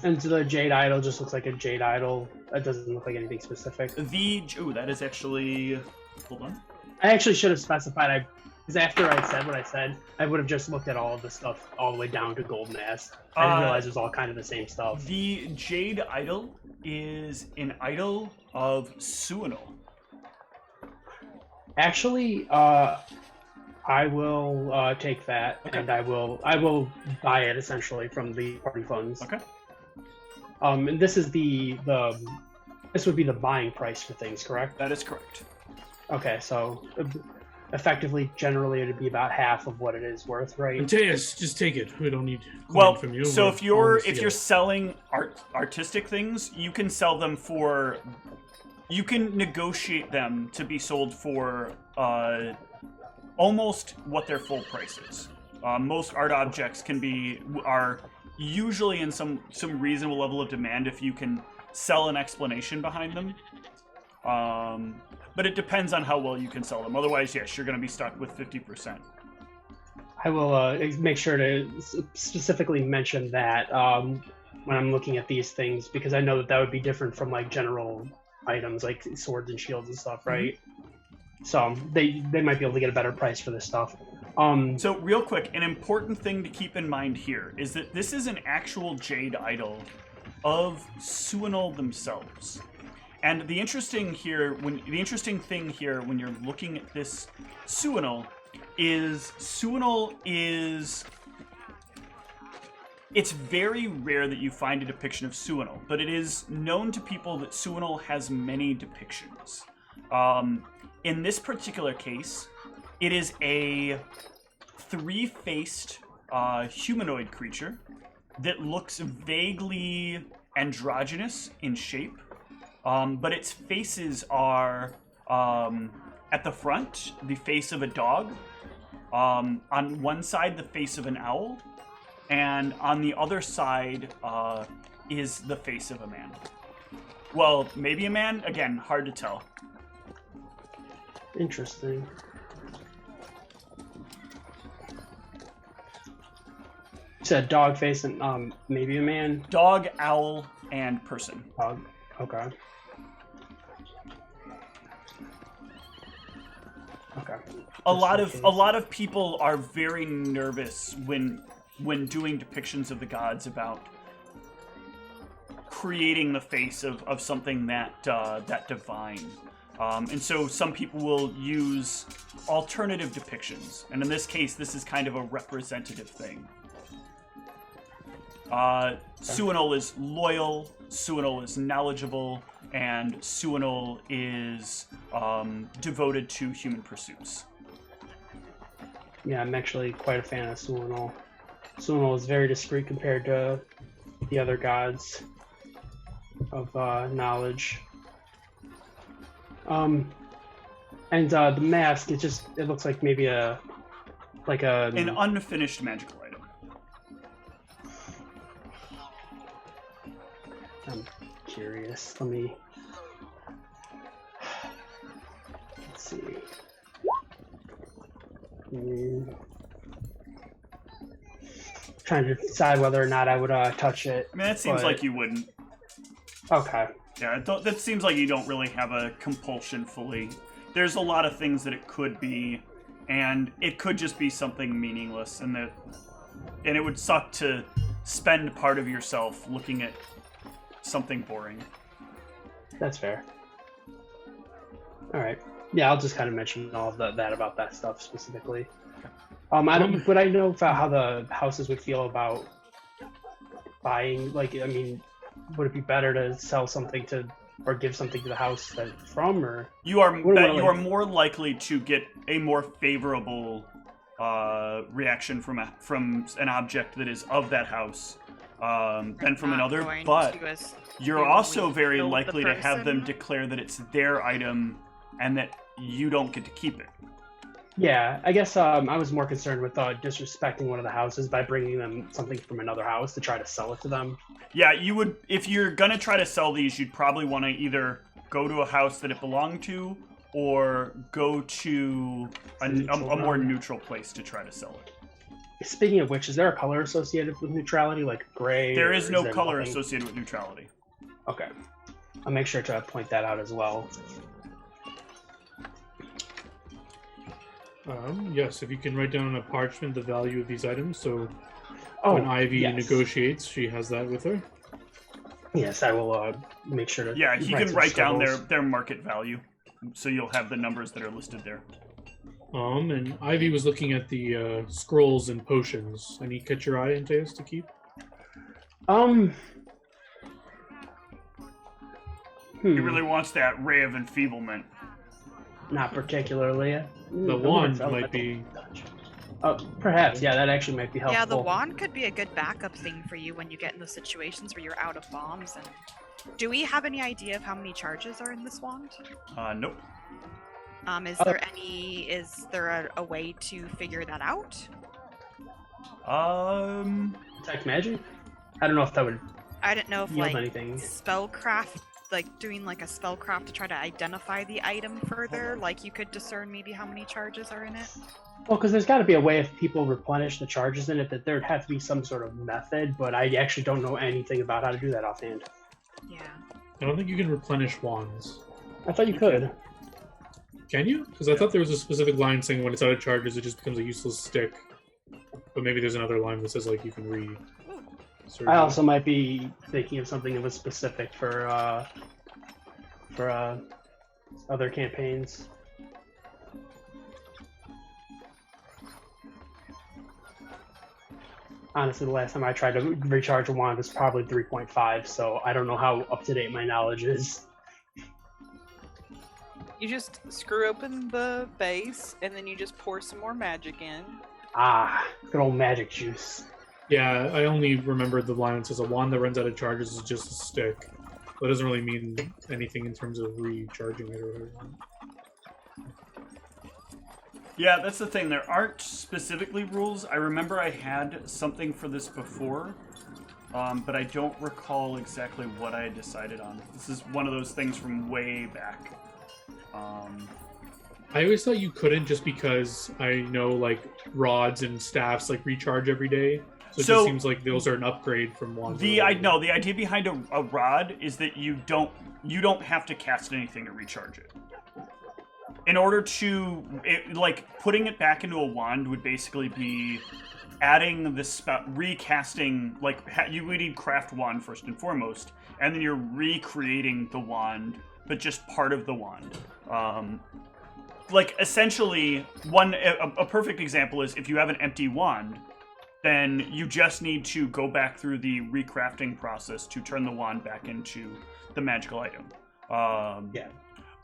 And so the jade idol just looks like a jade idol. It doesn't look like anything specific. That is actually... Hold on. I actually should have specified, because after I said what I said, I would have just looked at all of the stuff all the way down to gold mask. I didn't realize it was all kind of the same stuff. The jade idol is an idol of Suinol. Actually, I will take that, Okay. and I will buy it essentially from the party funds. Okay. And this is this would be the buying price for things, correct? That is correct. Okay, so effectively, generally, it'd be about half of what it is worth, right? Mateus, just take it. We don't need coin Well, from you. so We're if you're selling artistic things, you can sell them for... You can negotiate them to be sold for almost what their full price is. Most art objects are usually in some reasonable level of demand if you can sell an explanation behind them. But it depends on how well you can sell them. Otherwise, yes, you're going to be stuck with 50%. I will make sure to specifically mention that when I'm looking at these things, because I know that would be different from like general items like swords and shields and stuff, right? Mm-hmm. So they might be able to get a better price for this stuff. So real quick, an important thing to keep in mind here is that this is an actual jade idol of Suinol themselves. And the interesting thing here when you're looking at this Suinol is it's very rare that you find a depiction of Suinol, but it is known to people that Suinol has many depictions. In this particular case, it is a three-faced humanoid creature that looks vaguely androgynous in shape, but its faces are at the front, the face of a dog, on one side, the face of an owl, and on the other side is the face of a man. Well, maybe a man? Again, hard to tell. Interesting. You said dog face and maybe a man? Dog, owl, and person. Dog. Okay. Okay. A lot of people are very nervous when doing depictions of the gods about creating the face of something that divine. And so some people will use alternative depictions. And in this case, this is kind of a representative thing. Suinol is loyal, Suinol is knowledgeable, and Suinol is devoted to human pursuits. Yeah, I'm actually quite a fan of Suinol. Suinol is very discreet compared to the other gods of knowledge. And the mask, it looks like maybe an unfinished magical item. I'm curious. Let's see. Trying to decide whether or not I would touch it. I mean, that seems like you wouldn't. Okay. Yeah, that seems like you don't really have a compulsion fully. There's a lot of things that it could be, and it could just be something meaningless, and it would suck to spend part of yourself looking at something boring. That's fair. All right. Yeah, I'll just kind of mention all of that about that stuff specifically. Would I know about how the houses would feel about buying? Like, I mean, would it be better to sell something to or give something to the house that it's from, or you are more likely to get a more favorable reaction from an object that is of that house than from another, but you're also very likely to have them declare that it's their item and that you don't get to keep it. Yeah, I guess I was more concerned with disrespecting one of the houses by bringing them something from another house to try to sell it to them. Yeah, you would. If you're gonna try to sell these, you'd probably want to either go to a house that it belonged to, or go to a more neutral place to try to sell it. Speaking of which, is there a color associated with neutrality, like gray? There is no color associated with neutrality. Okay, I'll make sure to point that out as well. Yes, if you can write down on a parchment the value of these items, so when Ivy negotiates, she has that with her. Yes, I will make sure to. Yeah, he can write down their market value, so you'll have the numbers that are listed there. And Ivy was looking at the scrolls and potions. Any catch your eye, Antaeus, to keep? He really wants that ray of enfeeblement. Not particularly. The wand might be... perhaps, yeah, that actually might be helpful. Yeah, the wand could be a good backup thing for you when you get in those situations where you're out of bombs. And do we have any idea of how many charges are in this wand? Nope. Is there a way to figure that out? Detect magic? I don't know if that would. I don't know if anything. Spellcraft, like doing like a spellcraft to try to identify the item further, like you could discern maybe how many charges are in it. Well, because there's got to be a way if people replenish the charges in it that there'd have to be some sort of method, but I actually don't know anything about how to do that offhand. Yeah. I don't think you can replenish wands. I thought you could. Can you? Because I thought there was a specific line saying when it's out of charges, it just becomes a useless stick. But maybe there's another line that says like you can read. I also might be thinking of something that was specific for other campaigns. Honestly, the last time I tried to recharge a wand was probably 3.5, so I don't know how up to date my knowledge is. You just screw open the base, and then you just pour some more magic in. Ah, good old magic juice. Yeah, I only remembered the line that says a wand that runs out of charges is just a stick. That doesn't really mean anything in terms of recharging it or whatever. Yeah, that's the thing. There aren't specifically rules. I remember I had something for this before, but I don't recall exactly what I had decided on. This is one of those things from way back. I always thought you couldn't just because I know like rods and staffs like recharge every day. So it just seems like those are an upgrade from wands. The idea behind a rod is that you don't have to cast anything to recharge it. in order to like putting it back into a wand would basically be adding the spell, recasting. Like you would need craft wand first and foremost, and then you're recreating the wand, but just part of the wand. Like essentially, a perfect example is if you have an empty wand, then you just need to go back through the recrafting process to turn the wand back into the magical item. Yeah.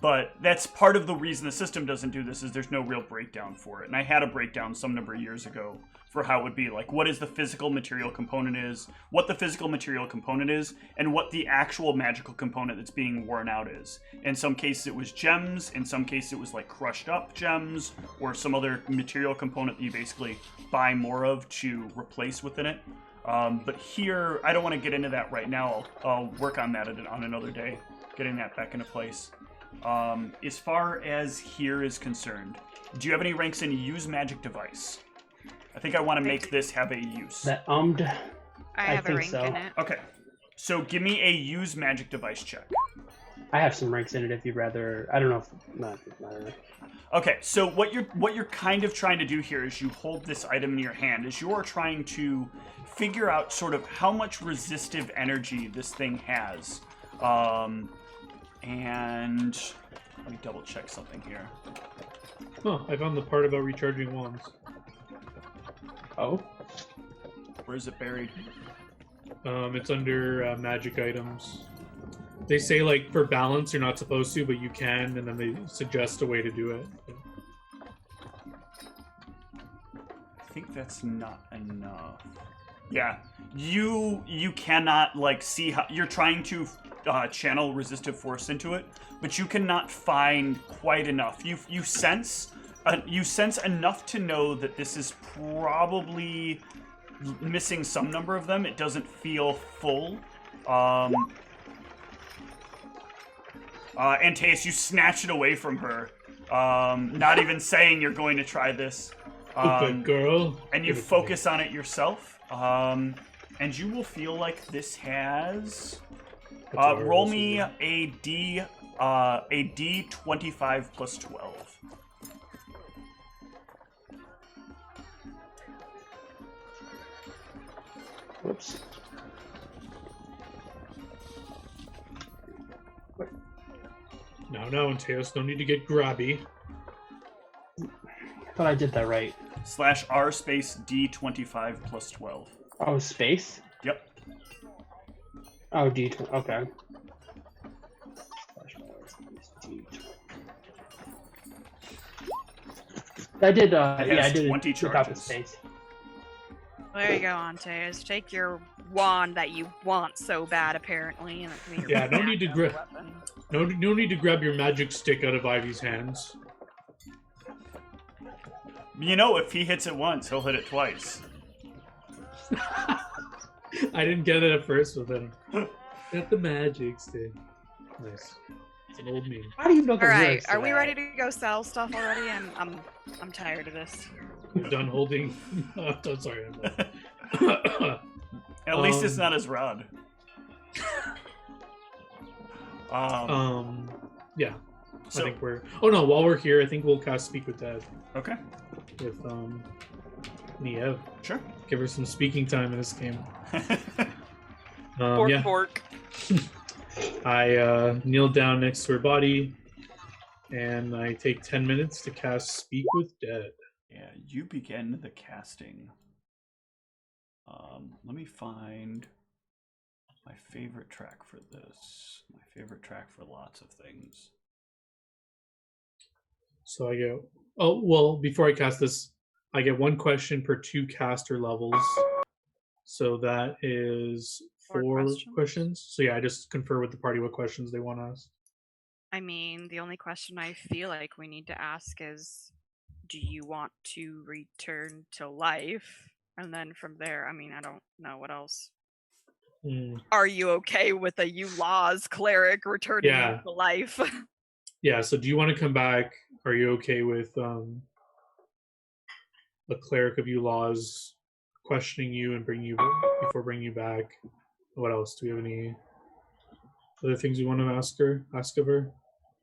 But that's part of the reason the system doesn't do this is there's no real breakdown for it. And I had a breakdown some number of years ago for how it would be like what is the physical material component is, what the physical material component is, and what the actual magical component that's being worn out is. In some cases it was gems, in some cases it was like crushed up gems, or some other material component that you basically buy more of to replace within it. But here, I don't want to get into that right now. I'll work on that on another day, getting that back into place. As far as here is concerned, do you have any ranks in use magic device? I think I want to make this have a use. That I have a think rank so. in it. Okay, so give me a use magic device check. I have some ranks in it if you'd rather. I don't know if not. I don't know. Okay, so what you're kind of trying to do here is you hold this item in your hand is you're trying to figure out sort of how much resistive energy this thing has. And let me double check something here. Oh, I found the part about recharging wands. Oh, Where is it buried? It's under magic items. They say like for balance you're not supposed to, but you can, and then they suggest a way to do it. I think that's not enough. Yeah, you cannot like see how you're trying to channel resistive force into it, but you cannot find quite enough. You sense enough to know that this is probably missing some number of them. It doesn't feel full. Antaeus, you snatch it away from her, not even saying you're going to try this. Good girl. And you focus on it yourself, and you will feel like this has. Roll me a D25 plus 12. whoops. No, Antaeus, no need to get grabby. I thought I did that right. /R space D25 plus 12. Oh, space? Yep. Oh, D20. Okay. I did. Yeah, I did 20 it without the charges. space. There you go, Antaeus. Take your wand that you want so bad, apparently. And it can be your Yeah, no need to backup grab. weapon. No need to grab your magic stick out of Ivy's hands. You know, if he hits it once, he'll hit it twice. I didn't get it at first, but then got the magic stick. Nice. It's an old meme. How do you know All the right, words to are we that? ready to go sell stuff already? I'm tired of this. I'm done holding. I'm sorry. I'm done. At least it's not his rod. Yeah. So- I think we're. Oh no! While we're here, I think we'll cast Speak with Dad Okay, with Niev. sure. Give her some speaking time in this game. Bork, Yeah. bork. I kneel down next to her body, and I take 10 minutes to cast Speak with Dead. Yeah, you begin the casting. Let me find my favorite track for this. My favorite track for lots of things. So I go. Oh well, before I cast this, I get one question per 2 caster levels. So that is 4 4 questions. So yeah, I just confer with the party what questions they want to ask. I mean, the only question I feel like we need to ask is, do you want to return to life? And then from there, I mean, I don't know what else. Are you okay with a Ulaz cleric returning Yeah. to life? Yeah. So do you want to come back? Are you okay with a cleric of Ulaz questioning you and bringing you bringing you back? What else? Do we have any other things you want to ask of her?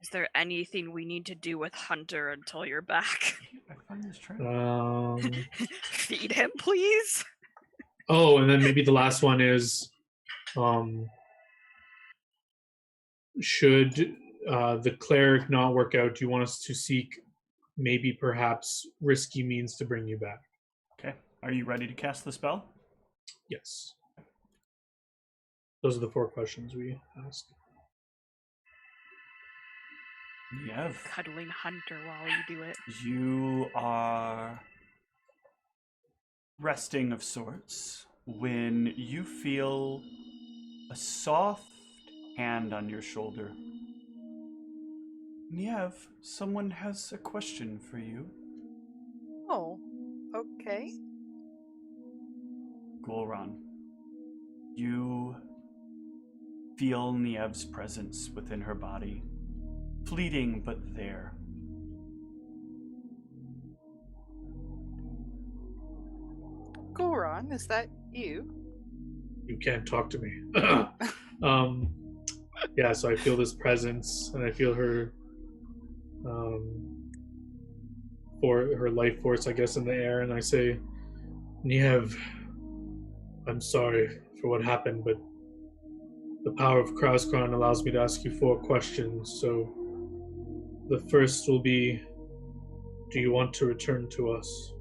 Is there anything we need to do with Hunter until you're back? I find this trial. Feed him, please. Oh, and then maybe the last one is, should the cleric not work out, do you want us to seek maybe perhaps risky means to bring you back? Okay. Are you ready to cast the spell? Yes. Those are the 4 questions we ask. Yev. Cuddling Hunter while you do it. You are resting of sorts when you feel a soft hand on your shoulder. Niev, someone has a question for you. Oh, okay. Golron, you feel Niev's presence within her body. Fleeting, but there. Goron, is that you? You can't talk to me. Yeah, so I feel this presence, and I feel her, for her life force, I guess, in the air, and I say, Niev, I'm sorry for what happened, but the power of Krauskron allows me to ask you 4 questions, so the first will be, do you want to return to us?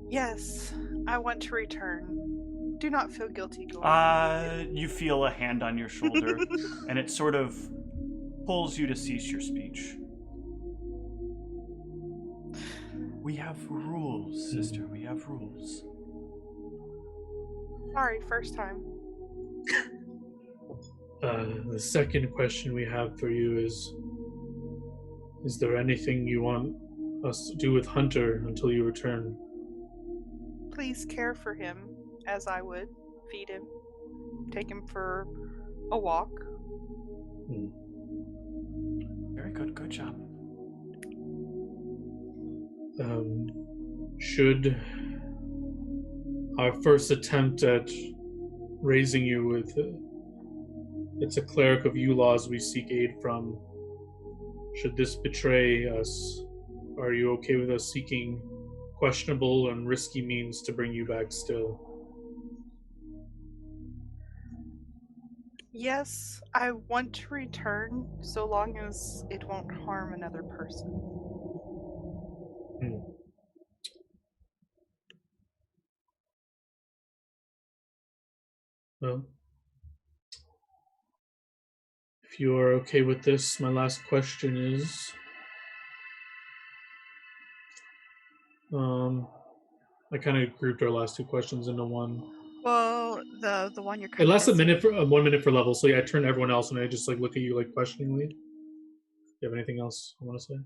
Yes, I want to return. Do not feel guilty, Goron. You feel a hand on your shoulder, and it sort of pulls you to cease your speech. We have rules, sister. We have rules. Sorry, first time. The second question we have for you is there anything you want us to do with Hunter until you return? Please care for him as I would. Feed him. Take him for a walk. Very good. Good job. Should our first attempt at raising you with it's a cleric of Eulaw's we seek aid from, should this betray us, are you okay with us seeking questionable and risky means to bring you back still? Yes, I want to return so long as it won't harm another person. Well, if you are okay with this, my last question is, I kind of grouped our last 2 questions into one. Well, the one you're It kind lasts of a minute for 1 minute for level, so yeah, I turn to everyone else and I just look at you questioningly. Do you have anything else I want to say?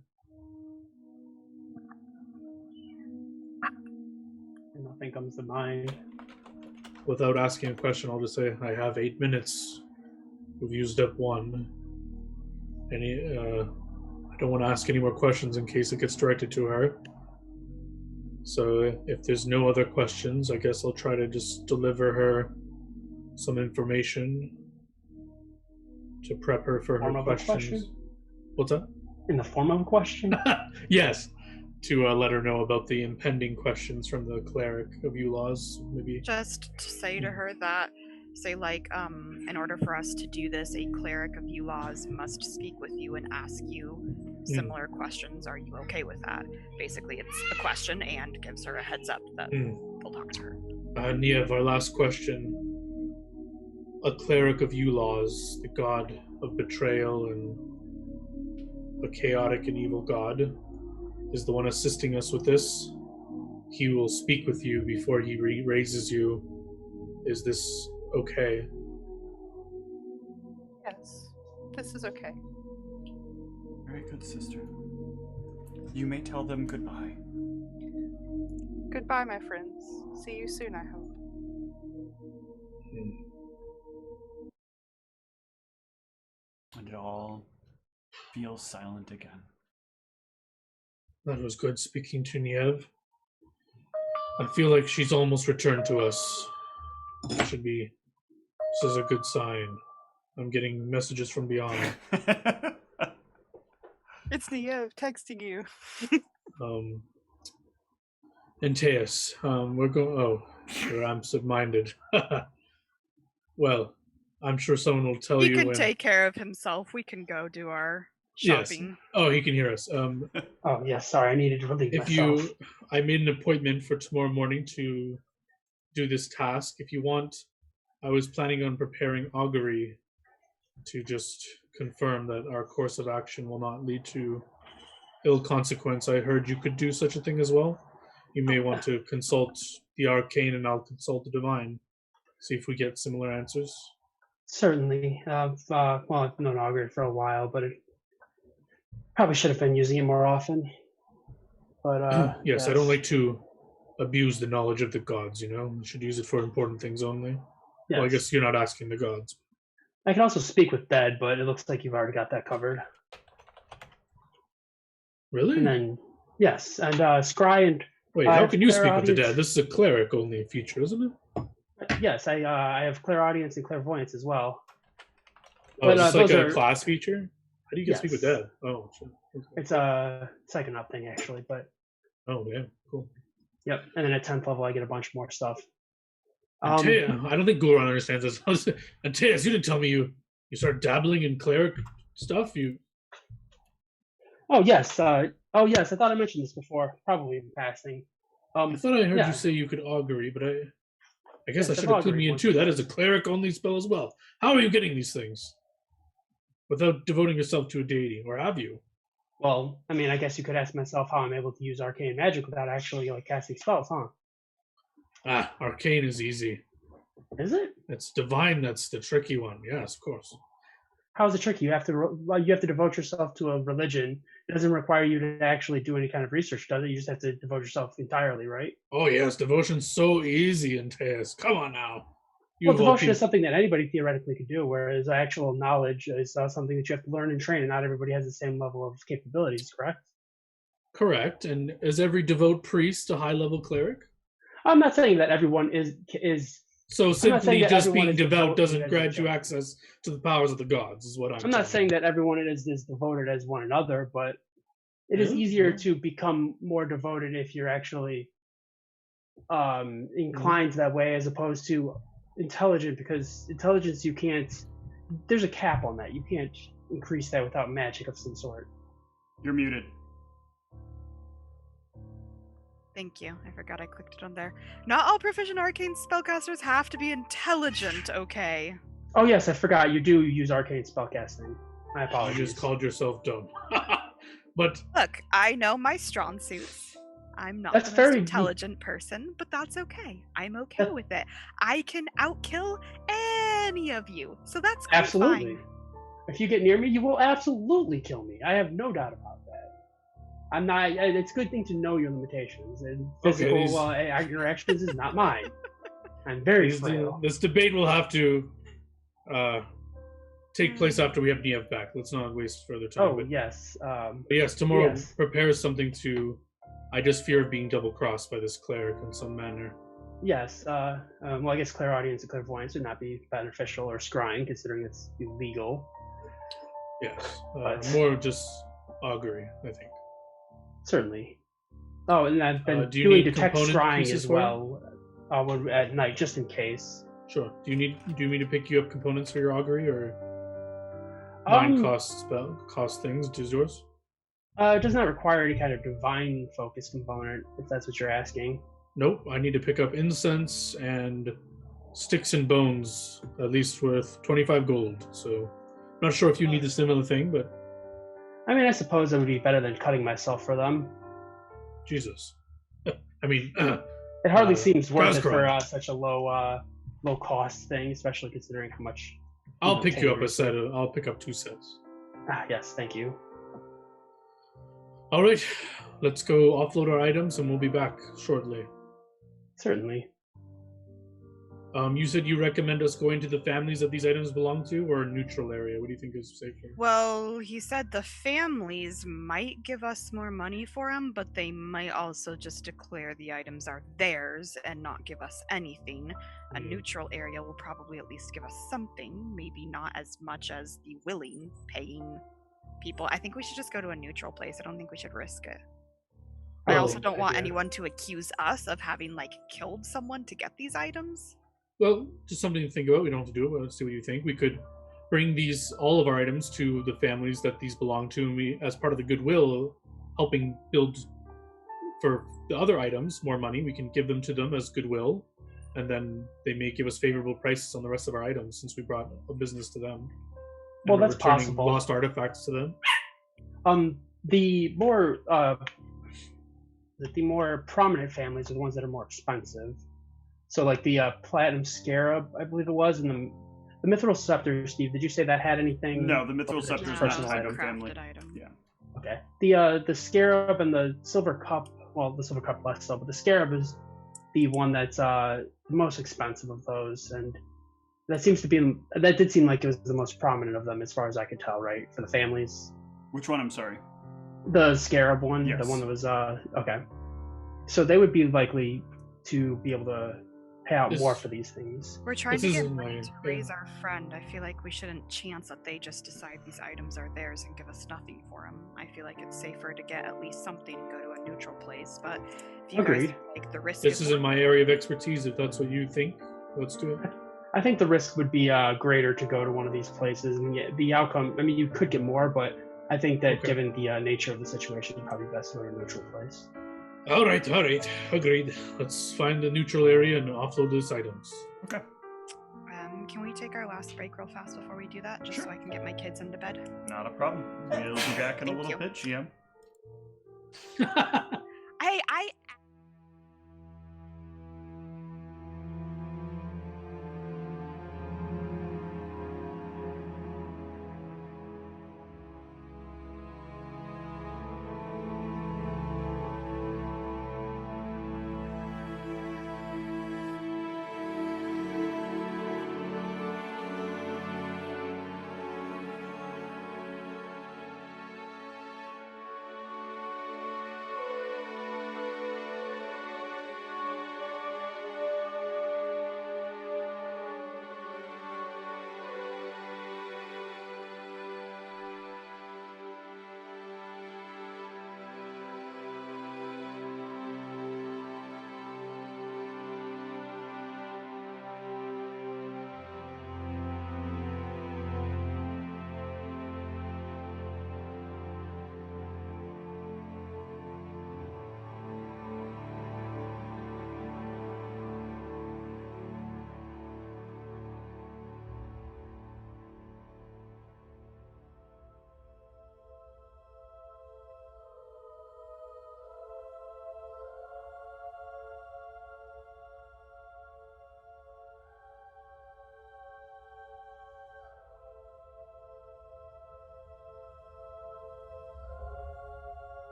Nothing comes to mind. Without asking a question, I'll just say I have 8 minutes. We've used up 1. I don't want to ask any more questions in case it gets directed to her. So if there's no other questions, I guess I'll try to just deliver her some information to prep her for her questions. What's that? In the form of a question? Yes. To let her know about the impending questions from the cleric of Eulaw's, maybe. Just to say to her that, say like, in order for us to do this, a cleric of Eulaw's must speak with you and ask you similar questions. Are you okay with that? Basically, it's a question and gives her a heads up that they'll talk to her. Niev, our last question. A cleric of Eulaw's, the god of betrayal and a chaotic and evil god, is the one assisting us with this. He will speak with you before he raises you. Is this okay? Yes, this is okay. Very good, sister. You may tell them goodbye. Goodbye, my friends. See you soon, I hope. And it all feels silent again. That was good speaking to Niev. I feel like she's almost returned to us. This is a good sign. I'm getting messages from beyond. It's Neo texting you. Antaeus, we're going. Oh, you're absent-minded. Well, I'm sure someone will tell He you can when. take care of himself. We can go do our Yes. shopping. Oh, he can hear us. Oh, yes, sorry, I needed to relieve myself. I made an appointment for tomorrow morning to do this task. If you want, I was planning on preparing augury to just confirm that our course of action will not lead to ill consequence. I heard you could do such a thing as well. You may want to consult the arcane and I'll consult the divine. See if we get similar answers. Certainly. Well, I've known augury for a while, but it probably should have been using it more often. But yes, I don't like to abuse the knowledge of the gods, you know? You should use it for important things only. Yes. Well, I guess you're not asking the gods. I can also speak with dead, but it looks like you've already got that covered. Really? And then, yes, and Scry and... Wait, how can you speak with the clairaudience. dead? This is a cleric only feature, isn't it? Yes, I have clairaudience and clairvoyance as well. Oh, But, is this like those a are- class feature? How do you get speak with Yes. dead? Oh, sure. Okay. It's a second up thing, actually, but... Oh, yeah, cool. Yep, and then at 10th level I get a bunch more stuff. Antaeus, I don't think Goron understands this. Antaeus, you didn't tell me you started dabbling in cleric stuff? Oh yes, I thought I mentioned this before, probably in passing. I thought I heard yeah. you say you could augury, but I guess Yes, I should I've have clued me augured in once too. or That twice. is a cleric only spell as well. How are you getting these things? Without devoting yourself to a deity, or have you? Well, I mean, I guess you could ask myself how I'm able to use arcane magic without actually like casting spells, huh? Arcane is easy. Is it? It's divine that's the tricky one. Yes, of course. How's it tricky? You have to devote yourself to a religion. It doesn't require you to actually do any kind of research, does it? You just have to devote yourself entirely, right? Oh yes, devotion's so easy in Taeus. Come on now. Well, devotion is something that anybody theoretically could do, whereas actual knowledge is something that you have to learn and train, and not everybody has the same level of capabilities, correct? Correct. And is every devout priest a high-level cleric? I'm not saying that everyone is. So I'm not saying simply that just everyone being is devout devoted doesn't as grant each you other. access to the powers of the gods, is what I'm not saying that everyone is devoted as one another, but it is Yeah, easier yeah. to become more devoted if you're actually inclined that way, as opposed to intelligent, because intelligence, you can't, there's a cap on that. You can't increase that without magic of some sort. You're muted. Thank you. I forgot I clicked it on there. Not all proficient arcane spellcasters have to be intelligent, okay? Oh yes, I forgot, you do use arcane spellcasting. My You apologies. just called yourself dumb. But Look, I know my strong suits. I'm not That's the most very- intelligent person, but that's okay. I'm okay with it. I can outkill any of you, so that's quite Absolutely. fine. If you get near me, you will absolutely kill me. I have no doubt about that. I'm not. It's a good thing to know your limitations, and physical interactions is not mine. I'm very frail. this debate will have to take place after we have Niev back. Let's not waste further time. Oh but yes. but yes, tomorrow yes. prepare something to. I just fear of being double-crossed by this cleric in some manner. Yes. Well, I guess clairaudience and clairvoyance would not be beneficial or scrying, considering it's illegal. Yes, But- more just augury, I think. Certainly. Oh, and I've been do you doing need detect component scrying pieces as for it? well at night, just in case. Sure. Do you need to pick you up components for your augury or Um, cost things? Is yours? It does not require any kind of divine focus component, if that's what you're asking. Nope. I need to pick up incense and sticks and bones, at least worth 25 gold. So, not sure if you need a similar thing, but I mean, I suppose it would be better than cutting myself for them. Jesus. I mean, It hardly seems worth it for Krasgron. such a low cost thing, especially considering how much. I'll know, pick you up a tailors- set. I'll pick up 2 sets. Yes, thank you. All right. Let's go offload our items, and we'll be back shortly. Certainly. You said you recommend us going to the families that these items belong to, or a neutral area? What do you think is safer? Well, he said the families might give us more money for them, but they might also just declare the items are theirs and not give us anything. A neutral area will probably at least give us something, maybe not as much as the willing, paying people. I think we should just go to a neutral place. I don't think we should risk it. I also don't want anyone to accuse us of having, like, killed someone to get these items. Well, just something to think about. We don't have to do it, but let's see what you think. We could bring all of our items to the families that these belong to, and we, as part of the goodwill, helping build for the other items more money, we can give them to them as goodwill, and then they may give us favorable prices on the rest of our items since we brought a business to them. Well, that's possible. Lost artifacts to them. The more prominent families are the ones that are more expensive. So, like the Platinum Scarab, I believe it was, and the Mithril Scepter. Steve, did you say that had anything? No, the Mithril Scepter is not an item crafted family. item. Yeah. Okay. The Scarab and the Silver Cup. Well, the Silver Cup less so, but the Scarab is the one that's the most expensive of those, and that did seem like it was the most prominent of them, as far as I could tell, right? For the families. Which one? I'm sorry. The Scarab one, Yes. the one that was okay. So they would be likely to be able to pay out more for these things. We're trying to get money to raise our friend. I feel like we shouldn't chance that they just decide these items are theirs and give us nothing for them. I feel like it's safer to get at least something and go to a neutral place. But if you guys take the risk, this isn't my area of expertise. If that's what you think, let's do it. I think the risk would be greater to go to one of these places, and the outcome. I mean, you could get more, but I think that given the nature of the situation, it's probably best to go to a neutral place. All right, agreed. Let's find a neutral area and offload those items. Okay. Can we take our last break real fast before we do that, just so I can get my kids into bed? Not a problem. We'll be back in a little bit, GM. I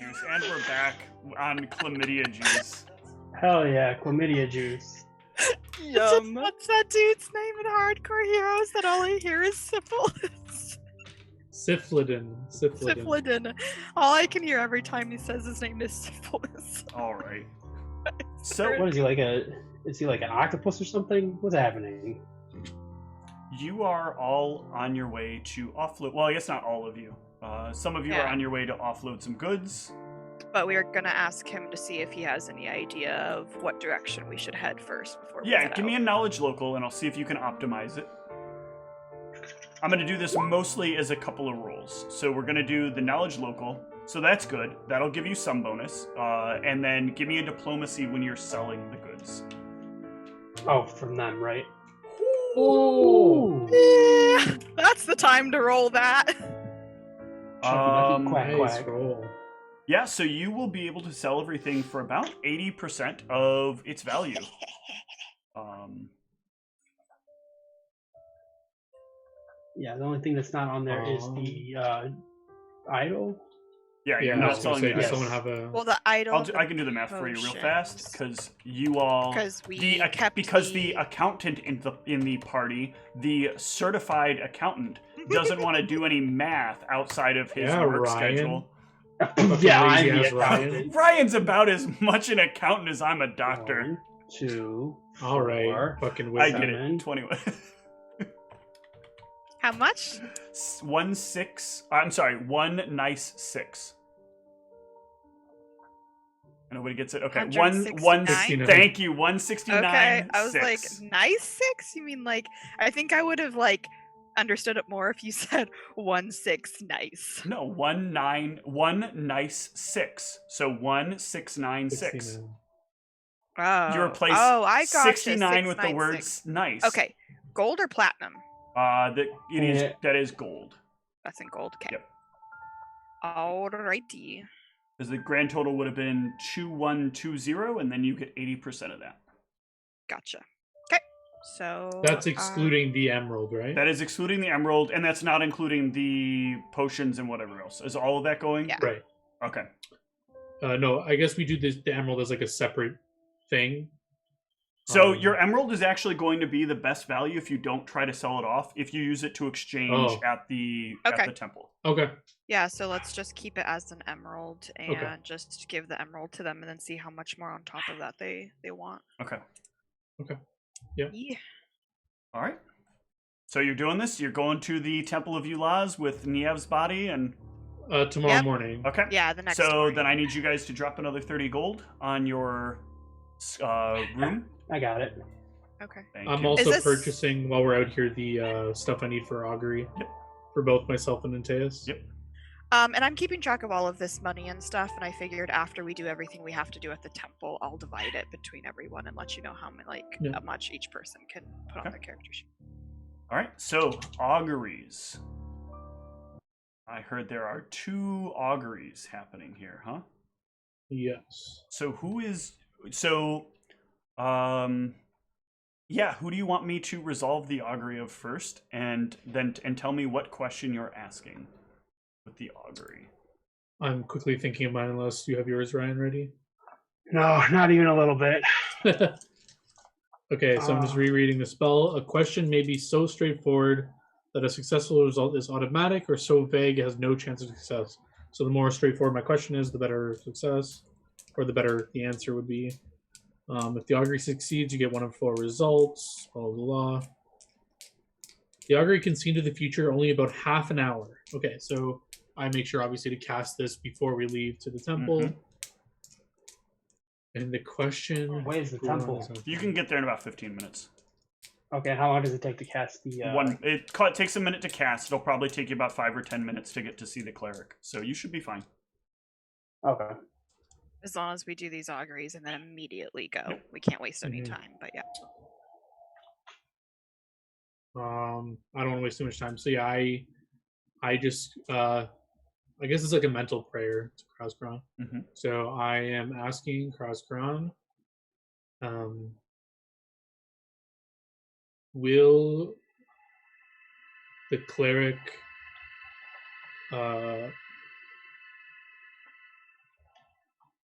juice, and we're back on chlamydia juice. Hell yeah, chlamydia juice. Yum. What's that dude's name in Hardcore Heroes that all I hear is syphilis? Syphilis. Syphilis. All I can hear every time he says his name is syphilis. All right. So What is he like is he like an octopus or something? What's happening? you are all on your way to offload. Well, I guess not all of you. Some of you are on your way to offload some goods. But we are gonna ask him to see if he has any idea of what direction we should head first before we Yeah, head give me out. a knowledge local, and I'll see if you can optimize it. I'm going to do this mostly as a couple of rolls. So we're going to do the knowledge local. So that's good. That'll give you some bonus. And then give me a diplomacy when you're selling the goods. Oh, from them, right? Oh, Yeah, that's the time to roll that. Chucky, quack, nice quack. roll. Yeah, so you will be able to sell everything for about 80% of its value. Yeah, the only thing that's not on there is the idol. Yeah, Yeah, you're I not was gonna selling say, the does yes. someone have a? Well, the idol. I can do the math for you real fast potions. because you all Because we the accountant in the party, the certified accountant, doesn't want to do any math outside of his Yeah, work Ryan. schedule. Yeah, I'm lazy the ass Ryan. accountant. Ryan's about as much an accountant as I'm a doctor. 1, 2, All right, 4, fucking I wizard. get seven. it. 21. How much? 1 6. I'm sorry. 1 nice 6. Nobody gets it. Okay. 169? Thank you. 169. Okay, I was 6. like, nice 6? You mean like? I think I would have like understood it more if you said 1 6 nice. No, 1 nice 6. So 1 6 9 6. 69. Oh, You replace I got 69 with the words nice. Okay, gold or platinum? That is gold. That's in gold. Okay. Yep. Alrighty. Because the grand total would have been 2120, and then you get 80% of that. Gotcha. Okay. So That's excluding the emerald, right? That is excluding the emerald, and that's not including the potions and whatever else. Is all of that going? Yeah. Right. Okay. No, I guess we do the emerald as like a separate thing. So your emerald is actually going to be the best value if you don't try to sell it off. If you use it to exchange at the temple. Okay. Yeah, so let's just keep it as an emerald and Okay. just give the emerald to them and then see how much more on top of that they want. Okay. Yeah. Yeah. All right. So you're doing this. You're going to the Temple of Ulaz with Niev's body, and Tomorrow Yep. morning. okay. Yeah, the next So morning. then I need you guys to drop another 30 gold on your room. I got it. Okay. Thank I'm you. also this- purchasing while we're out here the stuff I need for augury. Yep. For both myself and Antaeus. Yep. And I'm keeping track of all of this money and stuff, and I figured after we do everything we have to do at the temple, I'll divide it between everyone and let you know how much each person can put on Okay. their character sheet. All right. So auguries. I heard there are 2 auguries happening here, huh? Yes. So who is who do you want me to resolve the augury of first, and tell me what question you're asking with the augury. I'm quickly thinking of mine unless you have yours, Ryan, ready? No, not even a little bit. Okay, so I'm just rereading the spell. A question may be so straightforward that a successful result is automatic, or so vague it has no chance of success. So the more straightforward my question is, the better success, or the better the answer would be. If the augury succeeds, you get 1 of 4 results. Follow the law. The augury can see into the future only about half an hour. Okay, so I make sure obviously to cast this before we leave to the temple. Mhm. And the question. Where's the temple? You can get there in about 15 minutes. Okay, how long does it take to cast the... It takes a minute to cast. It'll probably take you about 5 or 10 minutes to get to see the cleric. So you should be fine. Okay. As long as we do these auguries and then immediately go. Yep. We can't waste any Mhm. time, but yeah. I don't want to waste too much time. So yeah, I just I guess it's like a mental prayer to Krauskron. Mhm. So I am asking Krauskron, will the cleric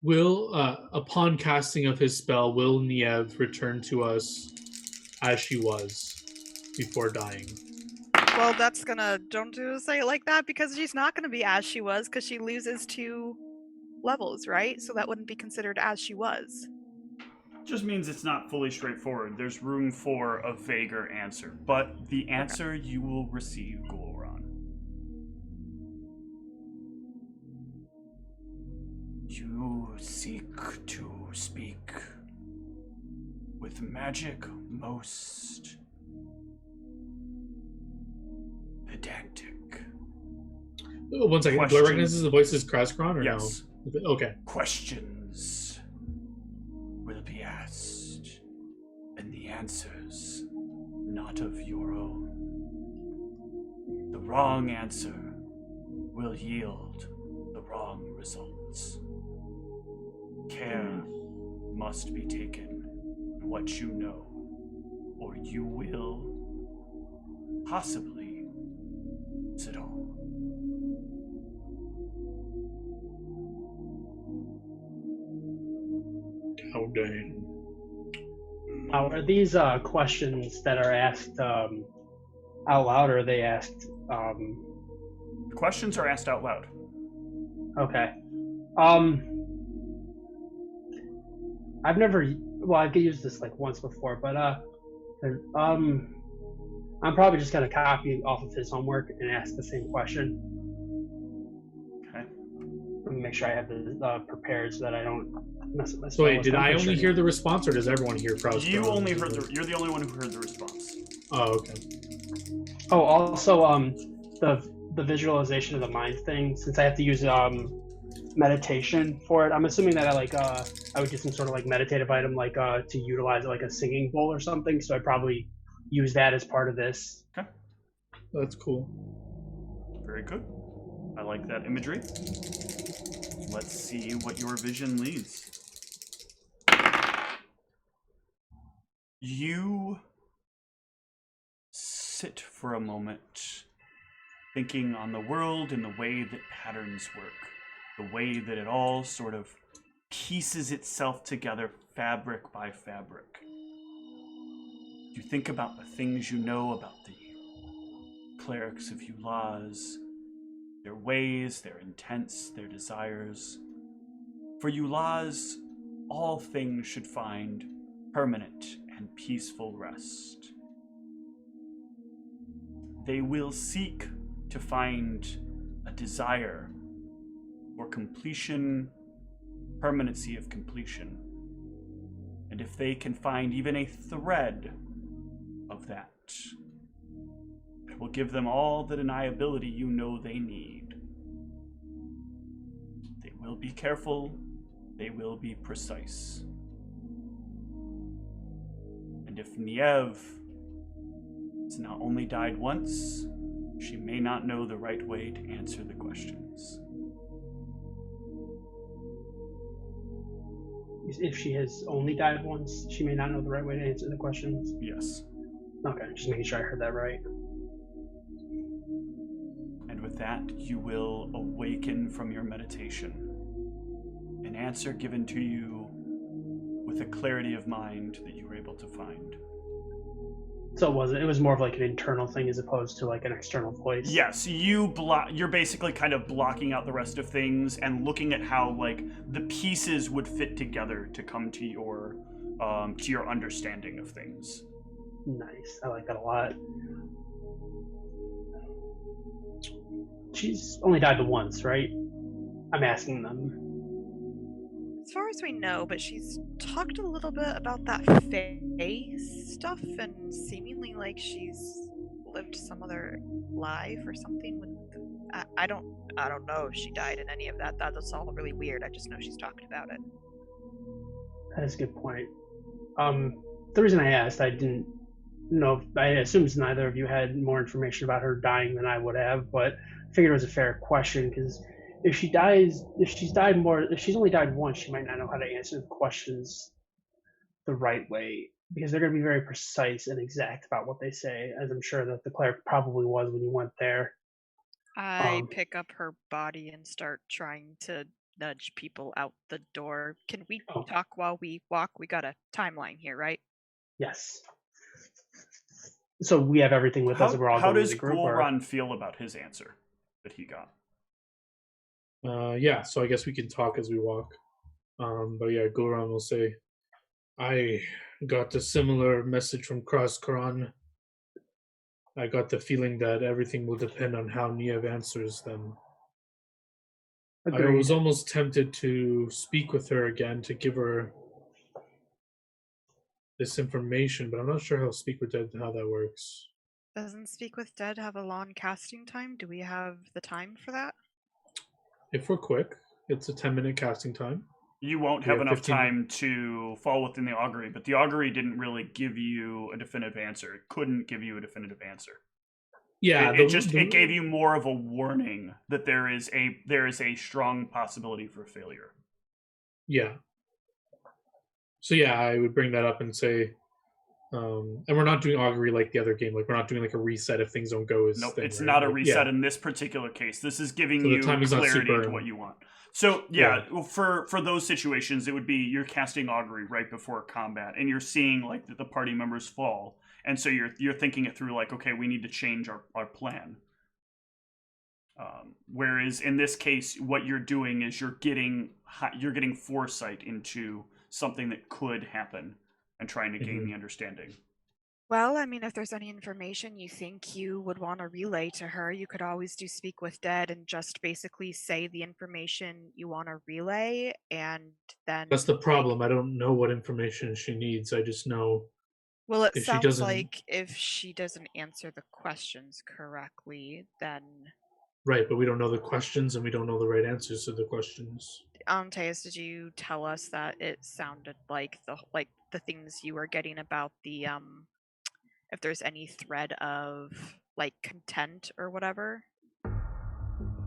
Will, upon casting of his spell, will Niev return to us as she was before dying? Well, that's gonna don't say it like that because she's not gonna be as she was because she loses 2 levels, right? So that wouldn't be considered as she was. Just means it's not fully straightforward. There's room for a vaguer answer, but the answer you will receive, Gul'ran. You seek to speak with magic most pedantic. One second. Do I recognize the voice as Kraskron or yes. no? Okay. Questions will be asked, and the answers not of your own. The wrong answer will yield the wrong results. Care must be taken in what you know, or you will possibly lose it all. Oh, dang. Now, are these questions that are asked out loud, or are they asked? The questions are asked out loud. Okay. I've never. Well, I've used this like once before, but I'm probably just gonna copy off of his homework and ask the same question. Okay. Let me make sure I have this prepared so that I don't mess up my So wait, spell did list. I only hear the response, or does everyone hear Kraskron? You only heard you're the only one who heard the response. Oh, okay. Oh, also, the visualization of the mind thing. Since I have to use meditation for it, I'm assuming that I would get some sort of like meditative item, like to utilize like a singing bowl or something. So I'd probably use that as part of this. Okay. That's cool. Very good. I like that imagery. Let's see what your vision leads. You sit for a moment, thinking on the world and the way that patterns work, the way that it all sort of pieces itself together fabric by fabric. You think about the things you know about the clerics of Ulaz, their ways, their intents, their desires. For Ulaz, all things should find permanent and peaceful rest. They will seek to find a desire for completion, permanency of completion. And if they can find even a thread of that, it will give them all the deniability you know they need. They will be careful, they will be precise. And if Niev has not only died once, she may not know the right way to answer the questions. If she has only died once, she may not know the right way to answer the questions. Yes. Okay, just making sure I heard that right. And with that, you will awaken from your meditation. An answer given to you with a clarity of mind that you were able to find. So it was more of like an internal thing as opposed to like an external voice. Yes, you're basically kind of blocking out the rest of things and looking at how like the pieces would fit together to come to your understanding of things. Nice. I like that a lot. She's only died once, right? I'm asking them. As far as we know, but she's talked a little bit about that face stuff and seemingly like she's lived some other life or something with I don't know if she died in any of that. That's all really weird. I just know she's talked about it. That is a good point. The reason I asked, I didn't know, I assumed neither of you had more information about her dying than I would have, but I figured it was a fair question because if she's only died once, she might not know how to answer the questions the right way because they're going to be very precise and exact about what they say, as I'm sure that the cleric probably was when you went there. I pick up her body and start trying to nudge people out the door. Can we Oh. talk while we walk? We got a timeline here, right? Yes. So we have everything with us. We're all How going does as a group. Or... Gulran feel about his answer that he got? Yeah, so I guess we can talk as we walk. But yeah, Gulran will say, I got a similar message from Karan. I got the feeling that everything will depend on how Niev answers them. Agreed. I was almost tempted to speak with her again to give her this information, but I'm not sure how Speak with Dead, how that works. Doesn't Speak with Dead have a long casting time? Do we have the time for that? If we're quick, it's a 10-minute casting time. You won't We have have enough 15 time to fall within the augury, but the augury didn't really give you a definitive answer. It couldn't give you a definitive answer. Yeah, it gave you more of a warning that there is a strong possibility for failure. Yeah. So yeah, I would bring that up and say, and we're not doing augury like the other game. Like we're not doing like a reset if things don't go as. Nope, thing, it's right? not a Like, reset yeah. in this particular case. This is giving So the you time is not clarity super- into what you want. So yeah, for those situations, it would be you're casting augury right before combat, and you're seeing like the party members fall, and so you're thinking it through like, okay, we need to change our plan. Whereas in this case, what you're doing is you're getting foresight into something that could happen and trying to gain the understanding. Well, I mean, if there's any information you think you would want to relay to her, you could always do Speak with Dead and just basically say the information you want to relay, and then... That's the problem. I don't know what information she needs. I just know... Well, it if she sounds doesn't... like if she doesn't answer the questions correctly, then... Right, but we don't know the questions, and we don't know the right answers to the questions. Teus, did you tell us that it sounded like the things you were getting about the if there's any thread of like content or whatever?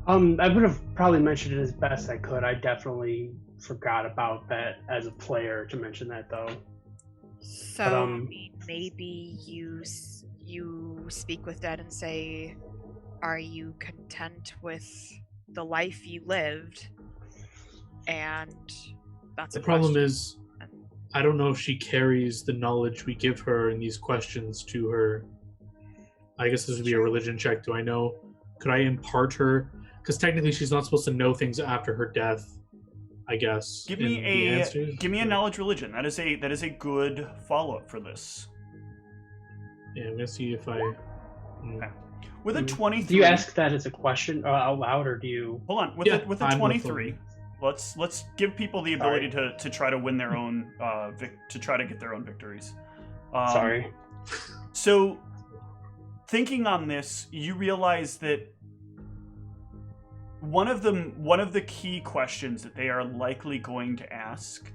I would have probably mentioned it as best I could. I definitely forgot about that as a player to mention that though. So But, I mean, maybe you speak with Dead and say, are you content with the life you lived? And that's The a problem question. is, I don't know if she carries the knowledge we give her in these questions to her. I guess this would be a religion check. Do I know? Could I impart her? Because technically she's not supposed to know things after her death, I guess. Give me a knowledge religion. That is a good follow-up for this. Yeah, I'm gonna see if I... Okay. With a 23... Do you ask that as a question out loud, or do you... Hold on. With a 23, let's give people the ability to try to win their own... to try to get their own victories. Sorry. So, thinking on this, you realize that one of the key questions that they are likely going to ask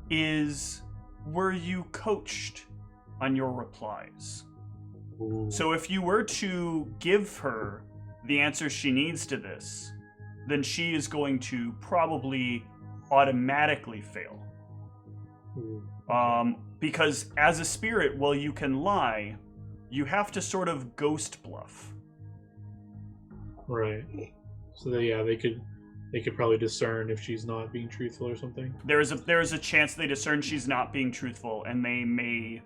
is, were you coached on your replies? Ooh. So if you were to give her the answer she needs to this, then she is going to probably automatically fail. Because as a spirit, while you can lie, you have to sort of ghost bluff. Right. So they could probably discern if she's not being truthful or something. There is a chance they discern she's not being truthful, and they may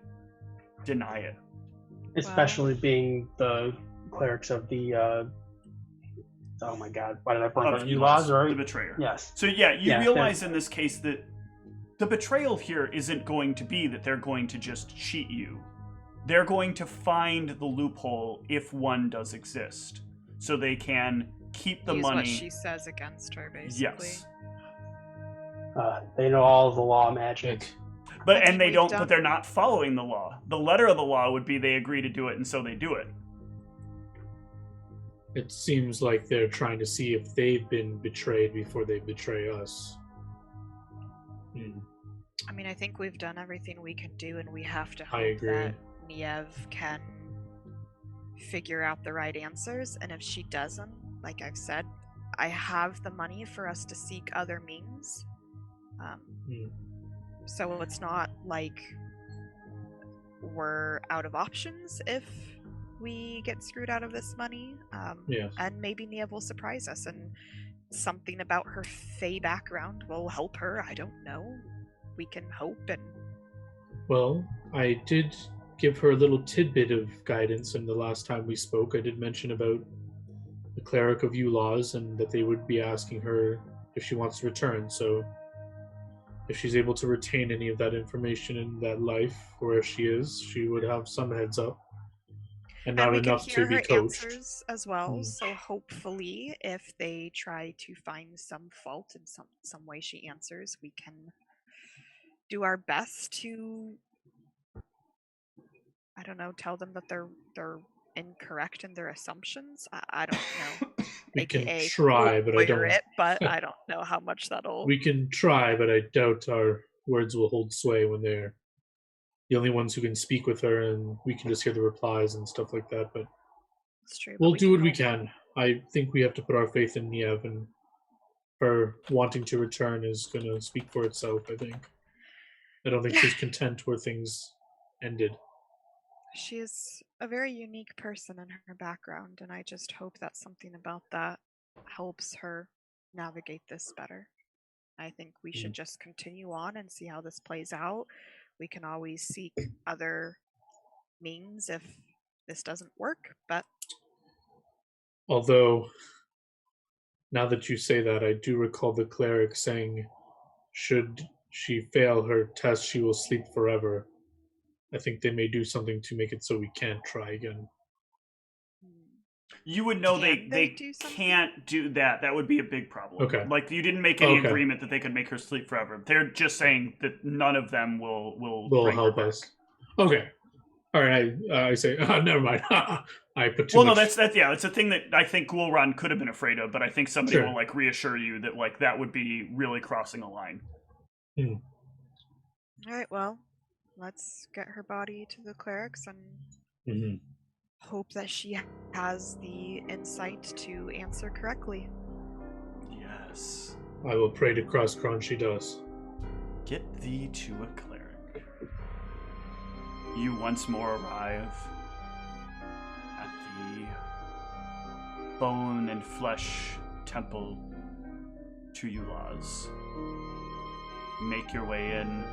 deny it. Especially being the clerics of the oh my god, why did I blank on laws, right? The betrayer. Yes. So yeah, you realize in this case that the betrayal here isn't going to be that they're going to just cheat you. They're going to find the loophole if one does exist, so they can keep the Use money. what she says against her, basically. Yes. They know all of the law magic. But they're not following the law. The letter of the law would be they agree to do it, and so they do it. It seems like they're trying to see if they've been betrayed before they betray us. I mean, I think we've done everything we can do, and we have to I hope agree. that Niev can figure out the right answers. And if she doesn't, like I've said, I have the money for us to seek other means. So it's not like we're out of options if we get screwed out of this money. Yes. And maybe Niev will surprise us and something about her Fey background will help her. I don't know. We can hope and... Well, I did give her a little tidbit of guidance, and the last time we spoke, I did mention about the cleric of Ulaz and that they would be asking her if she wants to return. So if she's able to retain any of that information in that life, where she is, she would have some heads up, and not we enough can hear to be her coached. answers as well. So hopefully, if they try to find some fault in some way she answers, we can do our best to, I don't know, tell them that they're incorrect in their assumptions. I don't know. We AKA can try, but I don't. It, but I don't know how much that'll. We can try, but I doubt our words will hold sway when they're the only ones who can speak with her, and we can just hear the replies and stuff like that. But It's true. we'll do what we can. I think we have to put our faith in Niev, and her wanting to return is going to speak for itself, I think. I don't think she's content where things ended. She's a very unique person in her background, and I just hope that something about that helps her navigate this better. I think we should just continue on and see how this plays out. We can always seek other means if this doesn't work, but... Although, now that you say that, I do recall the cleric saying, should she fail her test, she will sleep forever. I think they may do something to make it so we can't try again. You would know they do something? can't do that. That would be a big problem. Okay. Like, you didn't make any agreement that they could make her sleep forever. They're just saying that none of them will bring help her us. Okay. All right. I say, never mind. I put too well, much... no, that's a thing that I think Gulran could have been afraid of, but I think somebody will like reassure you that like that would be really crossing a line. All right. Well, let's get her body to the clerics and hope that she has the insight to answer correctly. Yes. I will pray to Crosskron she does. Get thee to a cleric. You once more arrive at the bone and flesh temple to Ulaz. Make your way in,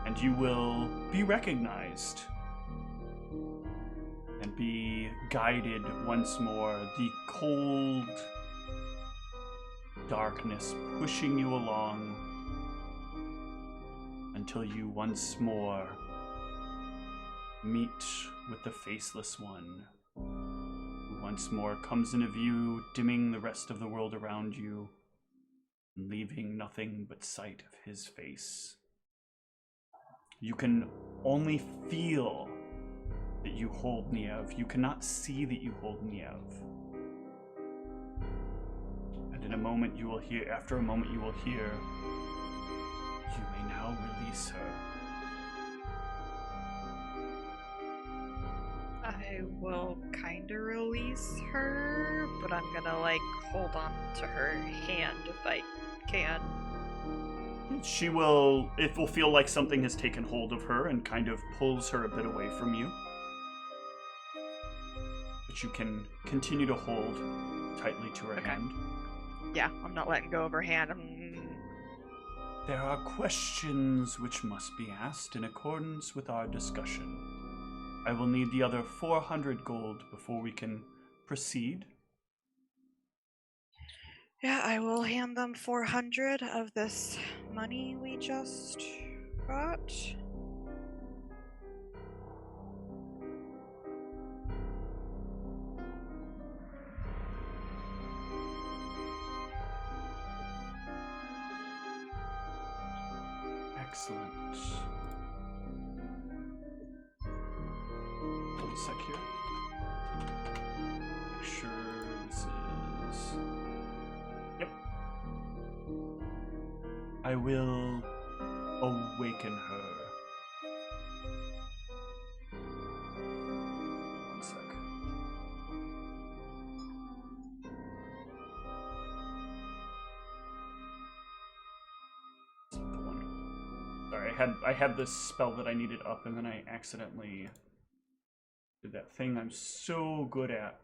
and you will be recognized and be guided once more. The cold darkness pushing you along until you once more meet with the Faceless One, who once more comes into view, dimming the rest of the world around you, and leaving nothing but sight of his face. You can only feel that you hold Niev. You cannot see that you hold Niev. And in a moment you will hear, after a moment you will hear, you may now release her. I will kind of release her, but I'm gonna like hold on to her hand if I can. It will feel like something has taken hold of her and kind of pulls her a bit away from you. But you can continue to hold tightly to her hand. Yeah, I'm not letting go of her hand. There are questions which must be asked in accordance with our discussion. I will need the other 400 gold before we can proceed. Yeah, I will hand them 400 of this money we just got. Excellent. Hold a sec here. Make sure this is... Yep. I will awaken her. One sec. That's not the one. Sorry, I had this spell that I needed up, and then I accidentally did that thing I'm so good at.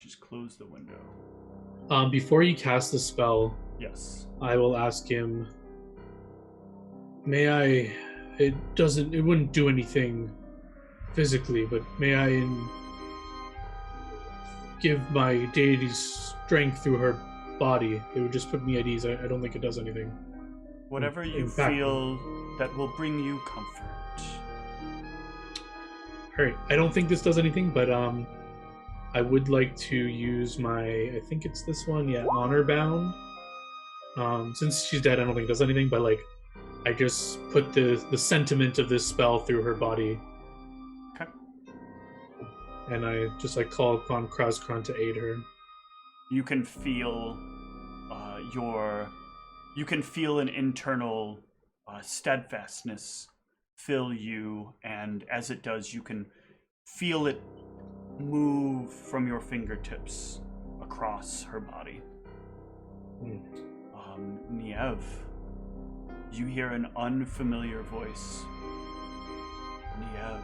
Just close the window. Before you cast the spell, Yes. I will ask him, may I, it wouldn't do anything physically, but may I give my deity's strength through her body? It would just put me at ease. I don't think it does anything. Whatever you In fact, feel that will bring you comfort. Alright, I don't think this does anything, but I would like to use my, I think it's this one, yeah, Honor Bound. Since she's dead, I don't think it does anything, but like, I just put the sentiment of this spell through her body. Okay. And I just like call upon Krauskron to aid her. You can feel you can feel an internal steadfastness fill you, and as it does, you can feel it move from your fingertips across her body. Niev, you hear an unfamiliar voice. Niev,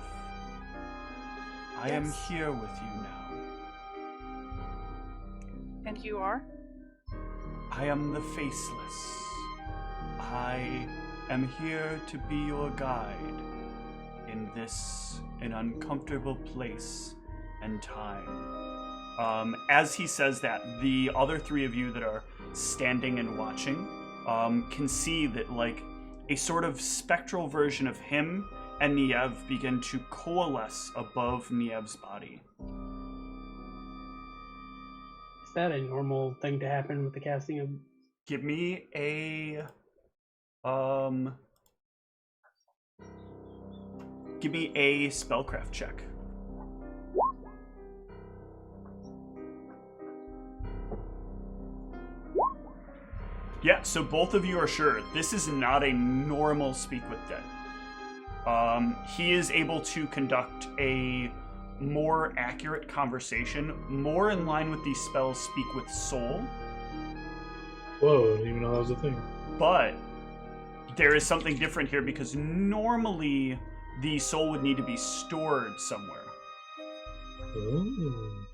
I am here with you now. And you are? I am the Faceless. I am here to be your guide in an uncomfortable place and time. As he says that, the other three of you that are standing and watching can see that like a sort of spectral version of him and Niev begin to coalesce above Niev's body. Is that a normal thing to happen with the casting of? Give me a spellcraft check. Yeah, so both of you are sure this is not a normal Speak with Dead. He is able to conduct a more accurate conversation, more in line with these spells Speak with Soul. Whoa, I didn't even know that was a thing. But there is something different here because normally the soul would need to be stored somewhere. Oh.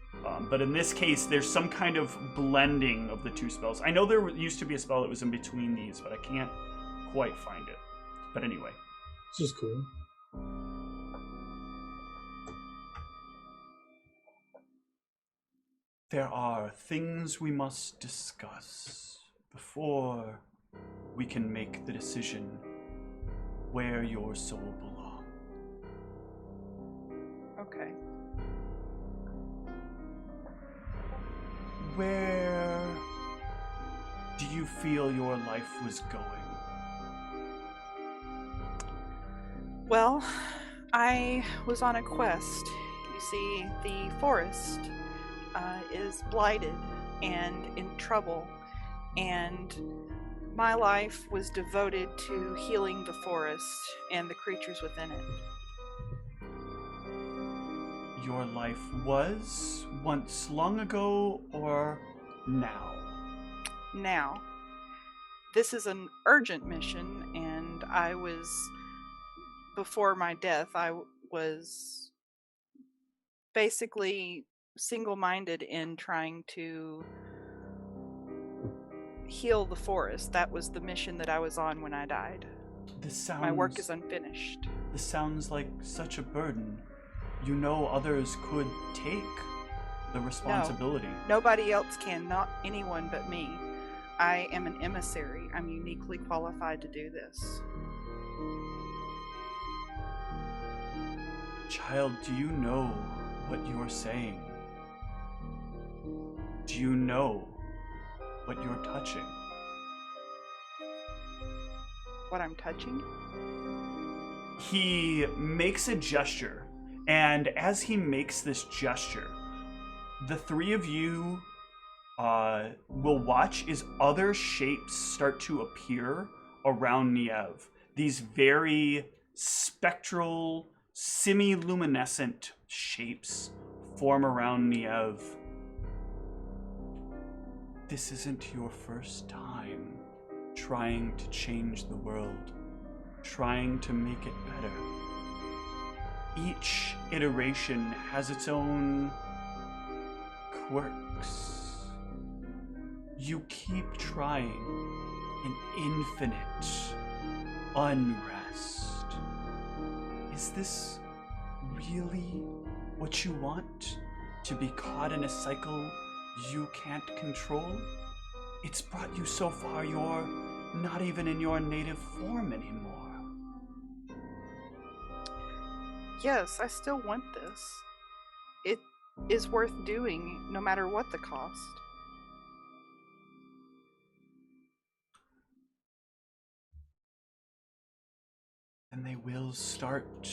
But in this case, there's some kind of blending of the two spells. I know there used to be a spell that was in between these, but I can't quite find it. But anyway. This is cool. There are things we must discuss before we can make the decision where your soul belongs. Okay. Where do you feel your life was going? Well, I was on a quest. You see, the forest is blighted and in trouble, and my life was devoted to healing the forest and the creatures within it. Your life was once long ago or now? Now, this is an urgent mission, and before my death, I was basically single-minded in trying to heal the forest. That was the mission that I was on when I died. My work is unfinished. This sounds like such a burden. You know others could take the responsibility. No, nobody else can, not anyone but me. I am an emissary. I'm uniquely qualified to do this. Child, do you know what you're saying? Do you know what you're touching? What I'm touching? He makes a gesture, and as he makes this gesture, the three of you will watch as other shapes start to appear around Niev. These very spectral, semi-luminescent shapes form around Niev. This isn't your first time trying to change the world, trying to make it better. Each iteration has its own quirks. You keep trying an infinite unrest. Is this really what you want? To be caught in a cycle you can't control? It's brought you so far you're not even in your native form anymore. Yes, I still want this. It is worth doing no matter what the cost. And they will start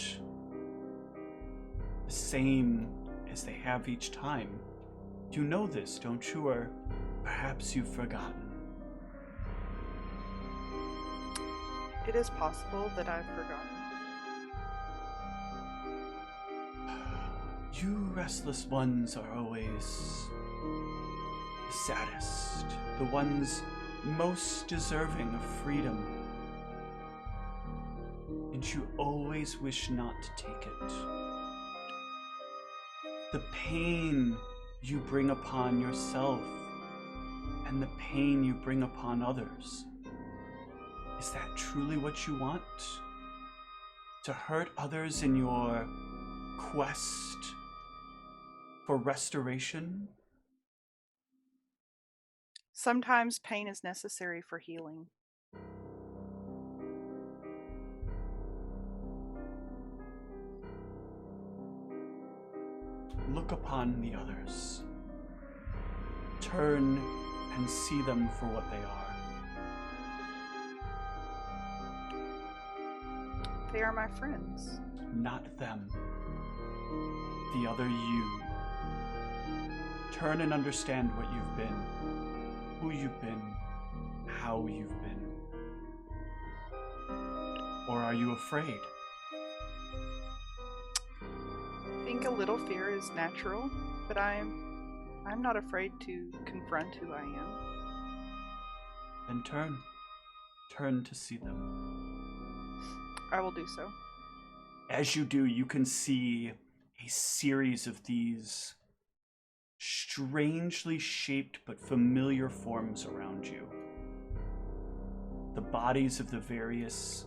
the same as they have each time. You know this, don't you? Or perhaps you've forgotten. It is possible that I've forgotten. You restless ones are always the saddest, the ones most deserving of freedom. And you always wish not to take it. The pain you bring upon yourself and the pain you bring upon others. Is that truly what you want? To hurt others in your quest for restoration? Sometimes pain is necessary for healing. Look upon the others. Turn and see them for what they are. They are my friends. Not them. The other you. Turn and understand what you've been, who you've been, how you've been. Or are you afraid? I think a little fear is natural, but I'm not afraid to confront who I am. Then turn. Turn to see them. I will do so. As you do, you can see a series of these strangely shaped but familiar forms around you. The bodies of the various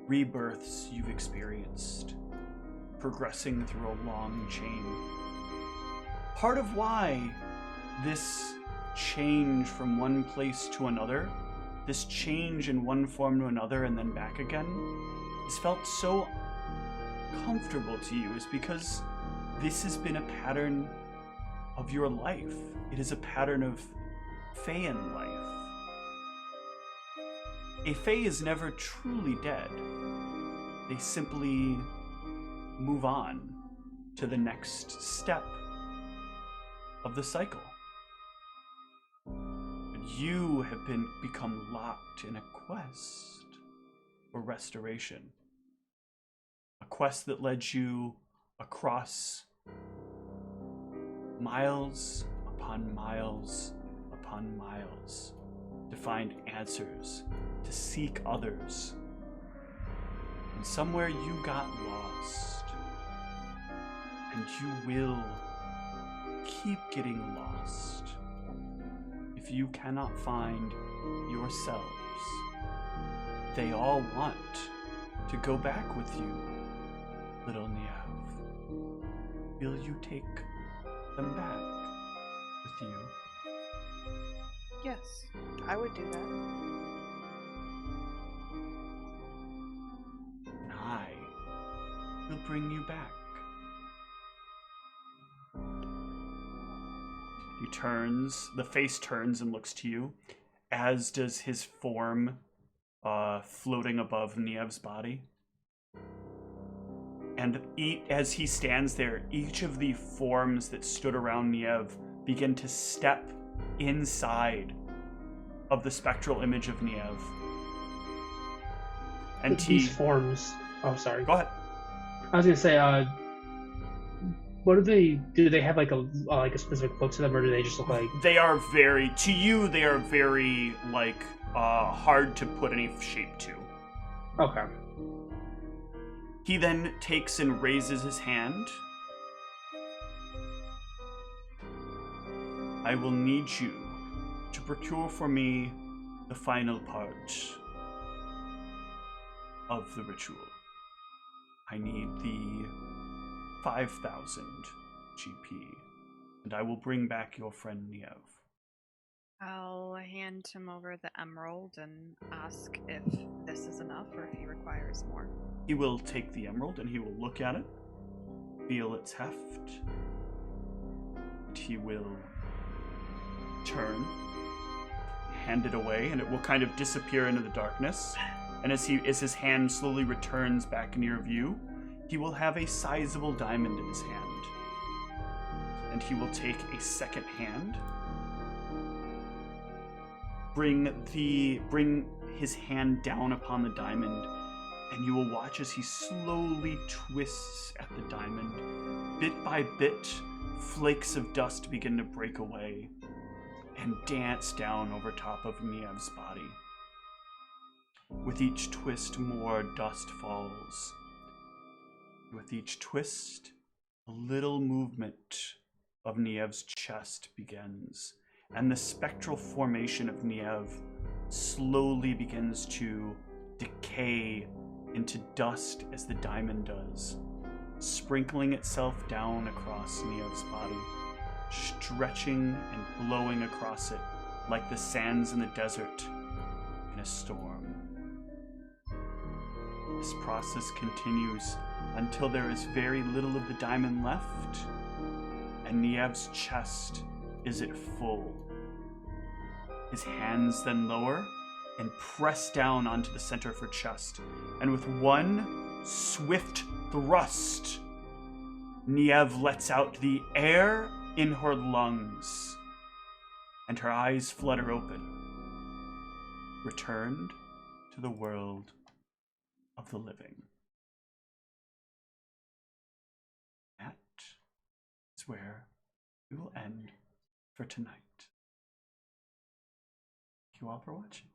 rebirths you've experienced, progressing through a long chain. Part of why this change from one place to another, this change in one form to another and then back again, has felt so comfortable to you is because this has been a pattern of your life. It is a pattern of Feyan life. A Fey is never truly dead. They simply move on to the next step of the cycle. But you have become locked in a quest for restoration. A quest that led you across miles upon miles upon miles to find answers, to seek others. And somewhere you got lost. And you will keep getting lost if you cannot find yourselves. They all want to go back with you, little Niev. Will you take them back with you? Yes, I would do that. And I will bring you back. He turns, the face turns and looks to you, as does his form floating above Niev's body. And as he stands there, each of the forms that stood around Niev begin to step inside of the spectral image of Niev. And these forms. Oh, sorry. Go ahead. I was gonna say, what do they do? They have like a specific look to them, or do they just look like? They are very, to you, they are very like hard to put any shape to. Okay. He then takes and raises his hand. I will need you to procure for me the final part of the ritual. I need the 5,000 GP, and I will bring back your friend Niev. I'll hand him over the emerald and ask if this is enough or if he requires more. He will take the emerald and he will look at it, feel its heft, and he will turn, hand it away, and it will kind of disappear into the darkness. And as his hand slowly returns back near view, he will have a sizable diamond in his hand. And he will take a second hand, bring his hand down upon the diamond, and you will watch as he slowly twists at the diamond. Bit by bit, flakes of dust begin to break away and dance down over top of Niev's body. With each twist, more dust falls. With each twist, a little movement of Niev's chest begins, and the spectral formation of Niev slowly begins to decay into dust as the diamond does, sprinkling itself down across Niev's body, stretching and blowing across it like the sands in the desert in a storm. This process continues until there is very little of the diamond left, and Niev's chest is at full. His hands then lower and press down onto the center of her chest, and with one swift thrust, Niev lets out the air in her lungs, and her eyes flutter open, returned to the world of the living. That is where we will end for tonight. Thank you all for watching.